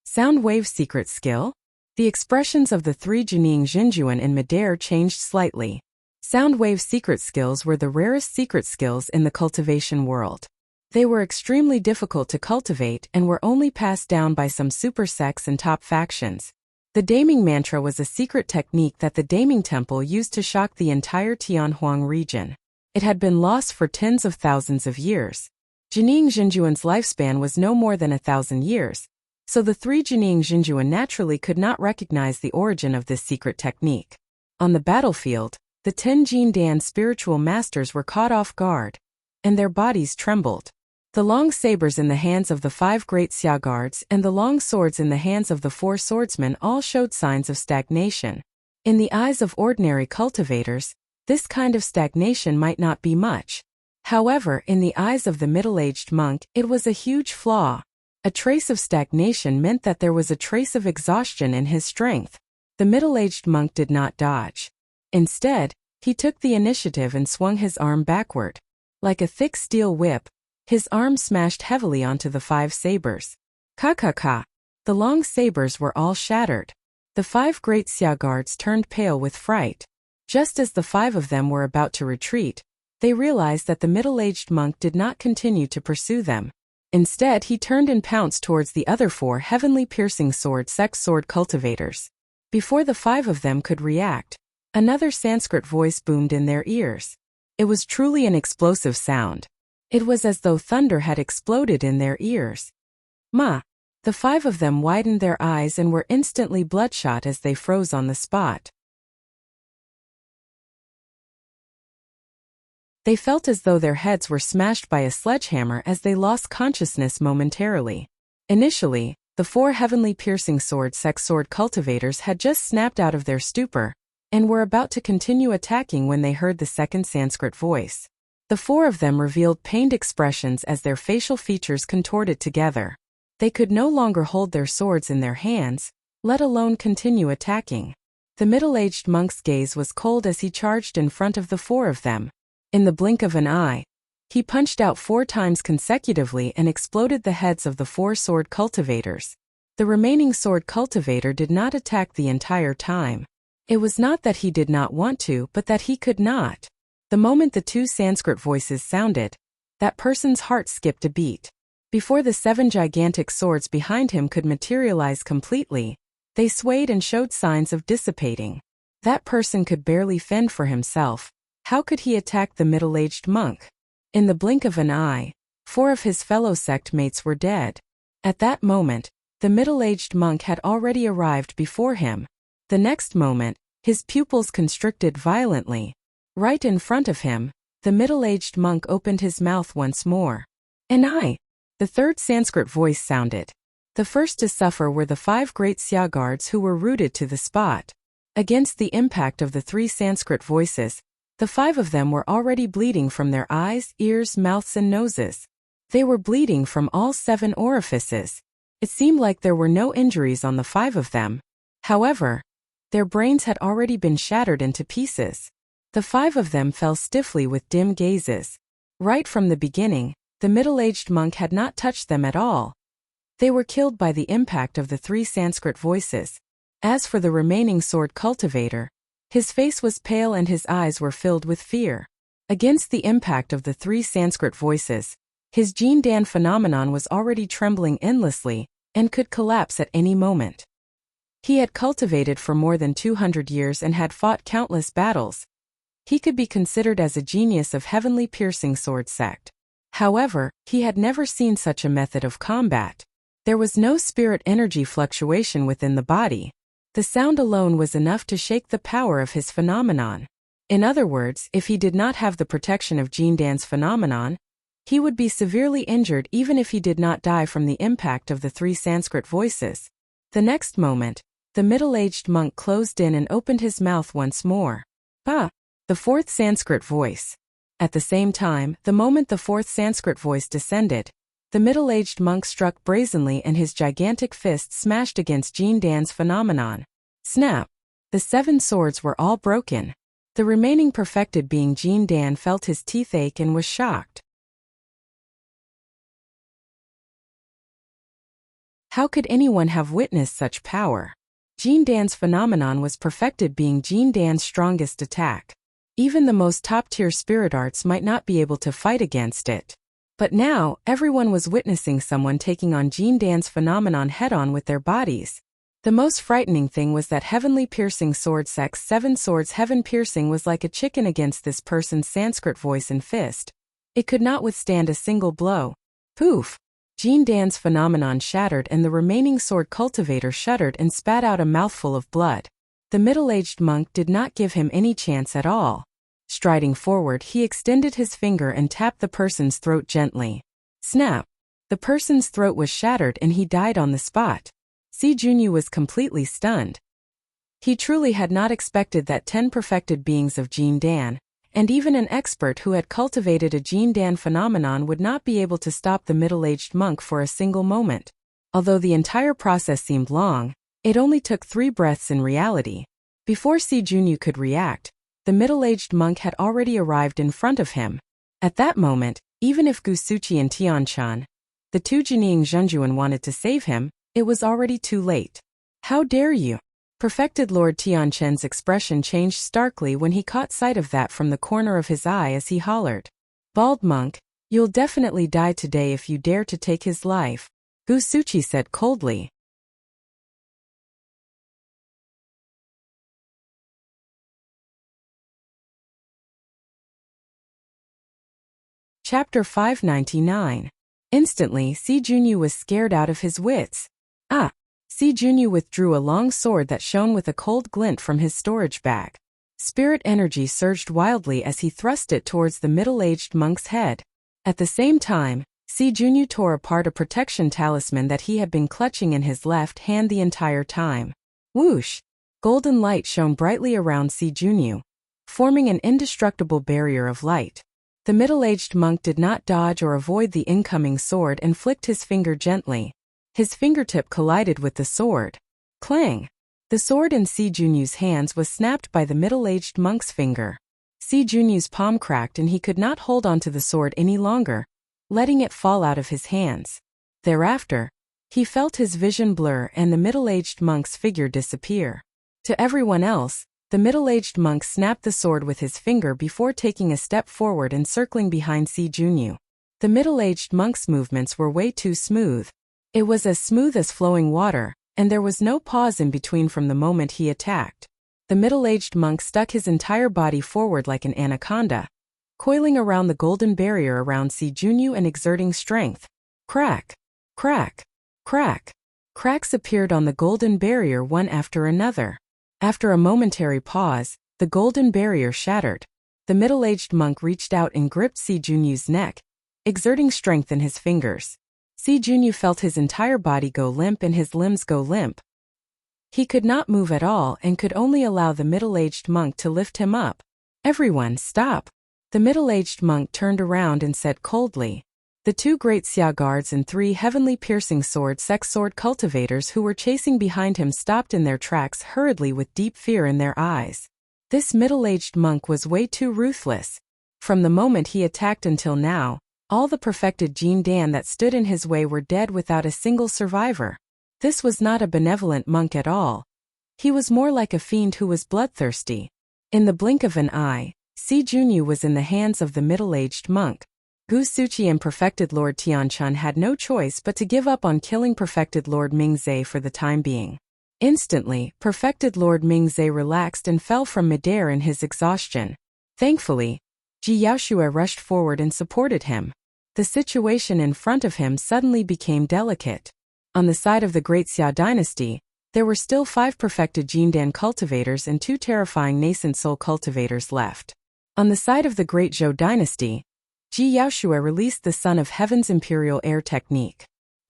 Sound wave secret skill? The expressions of the 3 Jining Jinjuan in midair changed slightly. Sound wave secret skills were the rarest secret skills in the cultivation world. They were extremely difficult to cultivate and were only passed down by some super sects and top factions. The Daming Mantra was a secret technique that the Daming Temple used to shock the entire Tianhuang region. It had been lost for tens of thousands of years. Jining Jinjuan's lifespan was no more than 1,000 years, so the 3 Jining Jinjuan naturally could not recognize the origin of this secret technique. On the battlefield, the 10 Jin Dan spiritual masters were caught off guard, and their bodies trembled. The long sabers in the hands of the 5 great Xia guards and the long swords in the hands of the 4 swordsmen all showed signs of stagnation. In the eyes of ordinary cultivators, this kind of stagnation might not be much. However, in the eyes of the middle-aged monk, it was a huge flaw. A trace of stagnation meant that there was a trace of exhaustion in his strength. The middle-aged monk did not dodge. Instead, he took the initiative and swung his arm backward. Like a thick steel whip, his arm smashed heavily onto the 5 sabers. Ka-ka-ka! The long sabers were all shattered. The 5 great Xia guards turned pale with fright. Just as the 5 of them were about to retreat, they realized that the middle-aged monk did not continue to pursue them. Instead, he turned and pounced towards the other 4 heavenly piercing sword sect sword cultivators. Before the 5 of them could react, another Sanskrit voice boomed in their ears. It was truly an explosive sound. It was as though thunder had exploded in their ears. Ma! The 5 of them widened their eyes and were instantly bloodshot as they froze on the spot. They felt as though their heads were smashed by a sledgehammer as they lost consciousness momentarily. Initially, the 4 heavenly piercing sword sect sword cultivators had just snapped out of their stupor, and were about to continue attacking when they heard the second Sanskrit voice. The 4 of them revealed pained expressions as their facial features contorted together. They could no longer hold their swords in their hands, let alone continue attacking. The middle-aged monk's gaze was cold as he charged in front of the 4 of them. In the blink of an eye, he punched out 4 times consecutively and exploded the heads of the 4 sword cultivators. The remaining sword cultivator did not attack the entire time. It was not that he did not want to, but that he could not. The moment the 2 Sanskrit voices sounded, that person's heart skipped a beat. Before the 7 gigantic swords behind him could materialize completely, they swayed and showed signs of dissipating. That person could barely fend for himself. How could he attack the middle-aged monk? In the blink of an eye, 4 of his fellow sect mates were dead. At that moment, the middle-aged monk had already arrived before him. The next moment, his pupils constricted violently. Right in front of him, the middle-aged monk opened his mouth once more. "And I!" The third Sanskrit voice sounded. The first to suffer were the 5 great Xia guards who were rooted to the spot. Against the impact of the 3 Sanskrit voices, the 5 of them were already bleeding from their eyes, ears, mouths and noses. They were bleeding from all 7 orifices. It seemed like there were no injuries on the 5 of them. However, their brains had already been shattered into pieces. The 5 of them fell stiffly with dim gazes. Right from the beginning, the middle-aged monk had not touched them at all. They were killed by the impact of the 3 Sanskrit voices. As for the remaining sword cultivator, his face was pale and his eyes were filled with fear. Against the impact of the 3 Sanskrit voices, his Jin Dan phenomenon was already trembling endlessly and could collapse at any moment. He had cultivated for more than 200 years and had fought countless battles. He could be considered as a genius of heavenly piercing sword sect. However, he had never seen such a method of combat. There was no spirit energy fluctuation within the body. The sound alone was enough to shake the power of his phenomenon. In other words, if he did not have the protection of Jin Dan's phenomenon, he would be severely injured even if he did not die from the impact of the 3 Sanskrit voices. The next moment, the middle-aged monk closed in and opened his mouth once more. "Ah!" The 4th Sanskrit voice. At the same time, the moment the 4th Sanskrit voice descended, the middle-aged monk struck brazenly and his gigantic fist smashed against Jin Dan's phenomenon. Snap! The 7 swords were all broken. The remaining perfected being Jin Dan felt his teeth ache and was shocked. How could anyone have witnessed such power? Jin Dan's phenomenon was perfected being Jin Dan's strongest attack. Even the most top-tier spirit arts might not be able to fight against it. But now, everyone was witnessing someone taking on Jin Dan's phenomenon head-on with their bodies. The most frightening thing was that heavenly piercing sword sect's 7 swords heaven piercing was like a chicken against this person's Sanskrit voice and fist. It could not withstand a single blow. Poof! Jin Dan's phenomenon shattered and the remaining sword cultivator shuddered and spat out a mouthful of blood. The middle-aged monk did not give him any chance at all. Striding forward, he extended his finger and tapped the person's throat gently. Snap! The person's throat was shattered and he died on the spot. Si Junyu was completely stunned. He truly had not expected that 10 perfected beings of Jin Dan, and even an expert who had cultivated a Jin Dan phenomenon would not be able to stop the middle-aged monk for a single moment. Although the entire process seemed long, it only took 3 breaths in reality. Before Si Junyu could react, the middle-aged monk had already arrived in front of him. At that moment, even if Gusuchi and Tianchan, the 2 Jining Zhenjuan, wanted to save him, it was already too late. "How dare you!" Perfected Lord Tianchen's expression changed starkly when he caught sight of that from the corner of his eye as he hollered. "Bald monk, you'll definitely die today if you dare to take his life," Gusuchi said coldly. Chapter 599. Instantly, Si Junyu was scared out of his wits. "Ah!" Si Junyu withdrew a long sword that shone with a cold glint from his storage bag. Spirit energy surged wildly as he thrust it towards the middle-aged monk's head. At the same time, Si Junyu tore apart a protection talisman that he had been clutching in his left hand the entire time. Whoosh! Golden light shone brightly around Si Junyu, forming an indestructible barrier of light. The middle-aged monk did not dodge or avoid the incoming sword and flicked his finger gently. His fingertip collided with the sword. Clang! The sword in Si Junyu's hands was snapped by the middle-aged monk's finger. Si Junyu's palm cracked and he could not hold onto the sword any longer, letting it fall out of his hands. Thereafter, he felt his vision blur and the middle-aged monk's figure disappear. To everyone else, the middle-aged monk snapped the sword with his finger before taking a step forward and circling behind Si Junyu. The middle-aged monk's movements were way too smooth. It was as smooth as flowing water, and there was no pause in between from the moment he attacked. The middle-aged monk stuck his entire body forward like an anaconda. coiling around the golden barrier around Si Junyu and exerting strength. Crack! Crack! Crack! Cracks appeared on the golden barrier one after another. After a momentary pause, the golden barrier shattered. The middle-aged monk reached out and gripped Si Junyu's neck, exerting strength in his fingers. Si Junyu felt his entire body go limp and his limbs go limp. He could not move at all and could only allow the middle-aged monk to lift him up. "Everyone, stop!" The middle-aged monk turned around and said coldly. The two great Xia guards and 3 heavenly piercing sex sword cultivators who were chasing behind him stopped in their tracks hurriedly with deep fear in their eyes. This middle-aged monk was way too ruthless. From the moment he attacked until now, all the perfected Jin Dan that stood in his way were dead without a single survivor. This was not a benevolent monk at all. He was more like a fiend who was bloodthirsty. In the blink of an eye, Si Junyu was in the hands of the middle-aged monk. Gu Suqi and Perfected Lord Tianchun had no choice but to give up on killing Perfected Lord Mingzhe for the time being. Instantly, Perfected Lord Mingzhe relaxed and fell from midair in his exhaustion. Thankfully, Ji Yaoshue rushed forward and supported him. The situation in front of him suddenly became delicate. On the side of the Great Xia dynasty, there were still 5 perfected Jindan cultivators and 2 terrifying nascent soul cultivators left. On the side of the Great Zhou dynasty, Ji Yaoshue released the Son of Heaven's imperial air technique.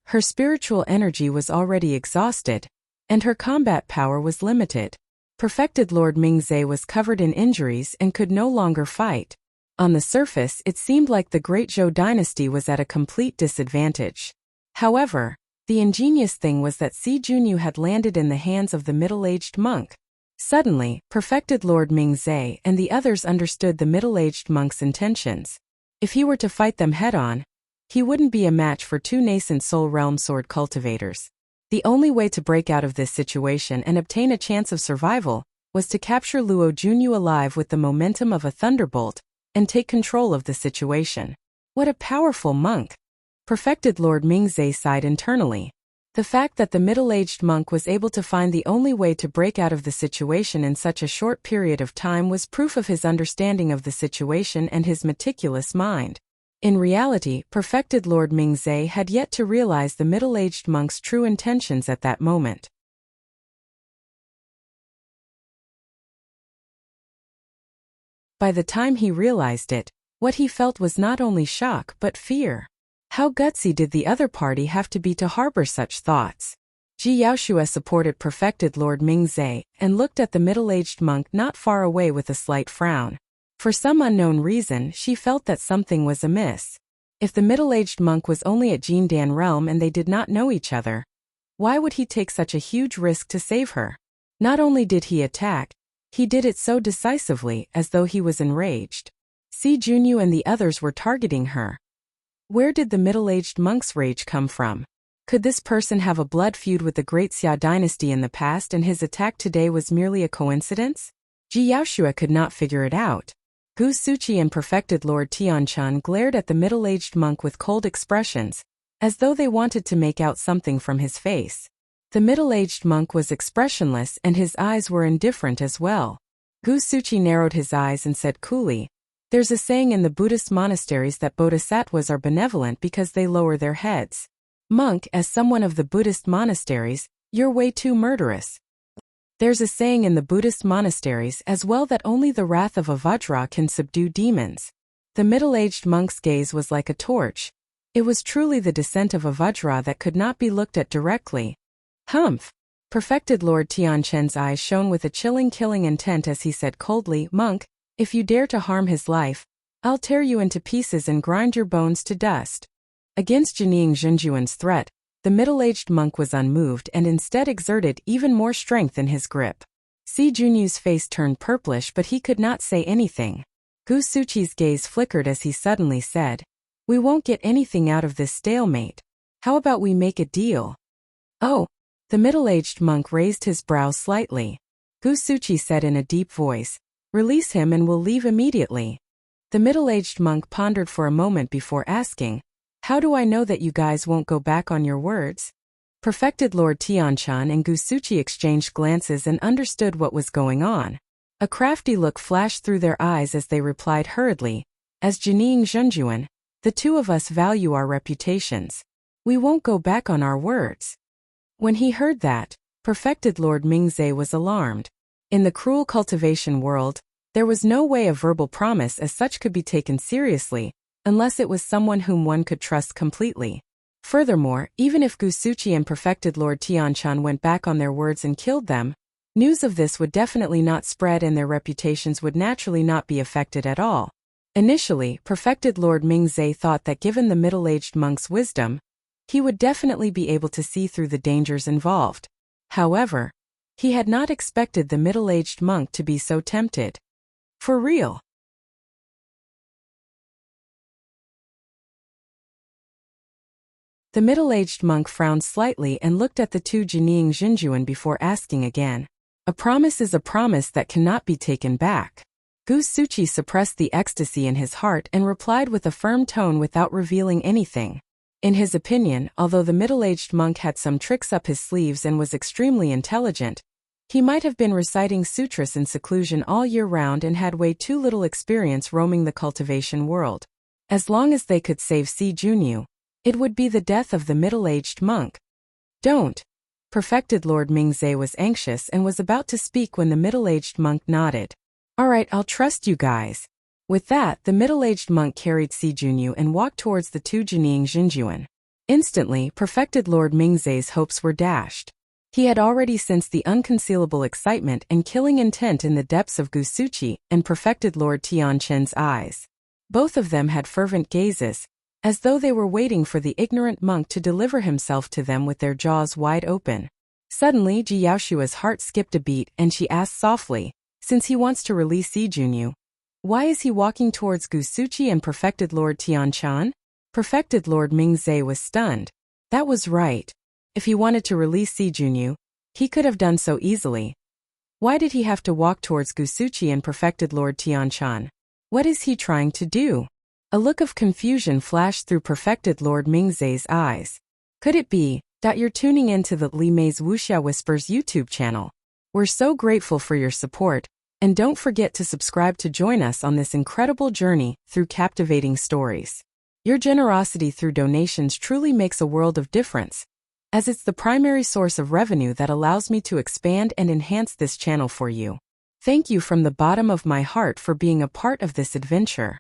Her spiritual energy was already exhausted, and her combat power was limited. Perfected Lord Mingzhe was covered in injuries and could no longer fight. On the surface, it seemed like the Great Zhou dynasty was at a complete disadvantage. However, the ingenious thing was that Si Junyu had landed in the hands of the middle-aged monk. Suddenly, Perfected Lord Mingzhe and the others understood the middle-aged monk's intentions. If he were to fight them head-on, he wouldn't be a match for 2 nascent soul realm sword cultivators. The only way to break out of this situation and obtain a chance of survival was to capture Luo Junyu alive with the momentum of a thunderbolt and take control of the situation. What a powerful monk! Perfected Lord Mingzhe sighed internally. The fact that the middle-aged monk was able to find the only way to break out of the situation in such a short period of time was proof of his understanding of the situation and his meticulous mind. In reality, Perfected Lord Mingzhe had yet to realize the middle-aged monk's true intentions at that moment. By the time he realized it, what he felt was not only shock but fear. How gutsy did the other party have to be to harbor such thoughts? Ji Yaoshue supported Perfected Lord Mingzhe and looked at the middle-aged monk not far away with a slight frown. For some unknown reason, she felt that something was amiss. If the middle-aged monk was only at Jindan realm and they did not know each other, why would he take such a huge risk to save her? Not only did he attack, he did it so decisively as though he was enraged. Si Junyu and the others were targeting her. Where did the middle-aged monk's rage come from? Could this person have a blood feud with the Great Xia dynasty in the past and his attack today was merely a coincidence? Ji Yaoshue could not figure it out. Gu Suqi and Perfected Lord Tianchun glared at the middle-aged monk with cold expressions, as though they wanted to make out something from his face. The middle-aged monk was expressionless and his eyes were indifferent as well. Gu Suqi narrowed his eyes and said coolly, "There's a saying in the Buddhist monasteries that bodhisattvas are benevolent because they lower their heads. Monk, as someone of the Buddhist monasteries, you're way too murderous. There's a saying in the Buddhist monasteries as well that only the wrath of a Vajra can subdue demons." The middle-aged monk's gaze was like a torch. It was truly the descent of a Vajra that could not be looked at directly. Humph! Perfected Lord Tianchun's eyes shone with a chilling killing intent as he said coldly, "Monk, if you dare to harm his life, I'll tear you into pieces and grind your bones to dust." Against Jining Zhenjuan's threat, the middle-aged monk was unmoved and instead exerted even more strength in his grip. Si Junyu's face turned purplish but he could not say anything. Gu Suqi's gaze flickered as he suddenly said, "We won't get anything out of this stalemate. How about we make a deal?" "Oh." The middle-aged monk raised his brows slightly. Gu Suqi said in a deep voice, "Release him and we'll leave immediately." The middle-aged monk pondered for a moment before asking, "How do I know that you guys won't go back on your words?" Perfected Lord Tianchun and Gu Suqi exchanged glances and understood what was going on. A crafty look flashed through their eyes as they replied hurriedly, As Jining Zhenjuan, the two of us value our reputations. We won't go back on our words. When he heard that, perfected Lord Mingzhe was alarmed. In the cruel cultivation world, there was no way a verbal promise as such could be taken seriously, unless it was someone whom one could trust completely. Furthermore, even if Gusuchi and perfected Lord Tianchan went back on their words and killed them, news of this would definitely not spread and their reputations would naturally not be affected at all. Initially, perfected Lord Mingzhe thought that given the middle-aged monk's wisdom, he would definitely be able to see through the dangers involved. However, he had not expected the middle-aged monk to be so tempted. For real. The middle-aged monk frowned slightly and looked at the two Jining Zhenjuan before asking again. A promise is a promise that cannot be taken back. Gusuchi suppressed the ecstasy in his heart and replied with a firm tone without revealing anything. In his opinion, although the middle-aged monk had some tricks up his sleeves and was extremely intelligent, he might have been reciting sutras in seclusion all year round and had way too little experience roaming the cultivation world. As long as they could save Si Junyu, it would be the death of the middle-aged monk. Don't. Perfected Lord Mingzhe was anxious and was about to speak when the middle-aged monk nodded. All right, I'll trust you guys. With that, the middle-aged monk carried Si Junyu and walked towards the two Jining Zhenjuan. Instantly, perfected Lord Mingzhe's hopes were dashed. He had already sensed the unconcealable excitement and killing intent in the depths of Gusuchi and perfected Lord Tianchen's eyes. Both of them had fervent gazes, as though they were waiting for the ignorant monk to deliver himself to them with their jaws wide open. Suddenly, Ji Yaoshua's heart skipped a beat and she asked softly, since he wants to release Si Junyu, why is he walking towards Gusuchi and perfected Lord Tianchan? Perfected Lord Mingzhe was stunned. That was right. If he wanted to release Si Junyu, he could have done so easily. Why did he have to walk towards Gusuchi and perfected Lord Tianchan? What is he trying to do? A look of confusion flashed through perfected Lord Mingzhe's eyes. Could it be that you're tuning into the Li Mei's Wuxia Whispers YouTube channel? We're so grateful for your support, and don't forget to subscribe to join us on this incredible journey through captivating stories. Your generosity through donations truly makes a world of difference, as it's the primary source of revenue that allows me to expand and enhance this channel for you. Thank you from the bottom of my heart for being a part of this adventure.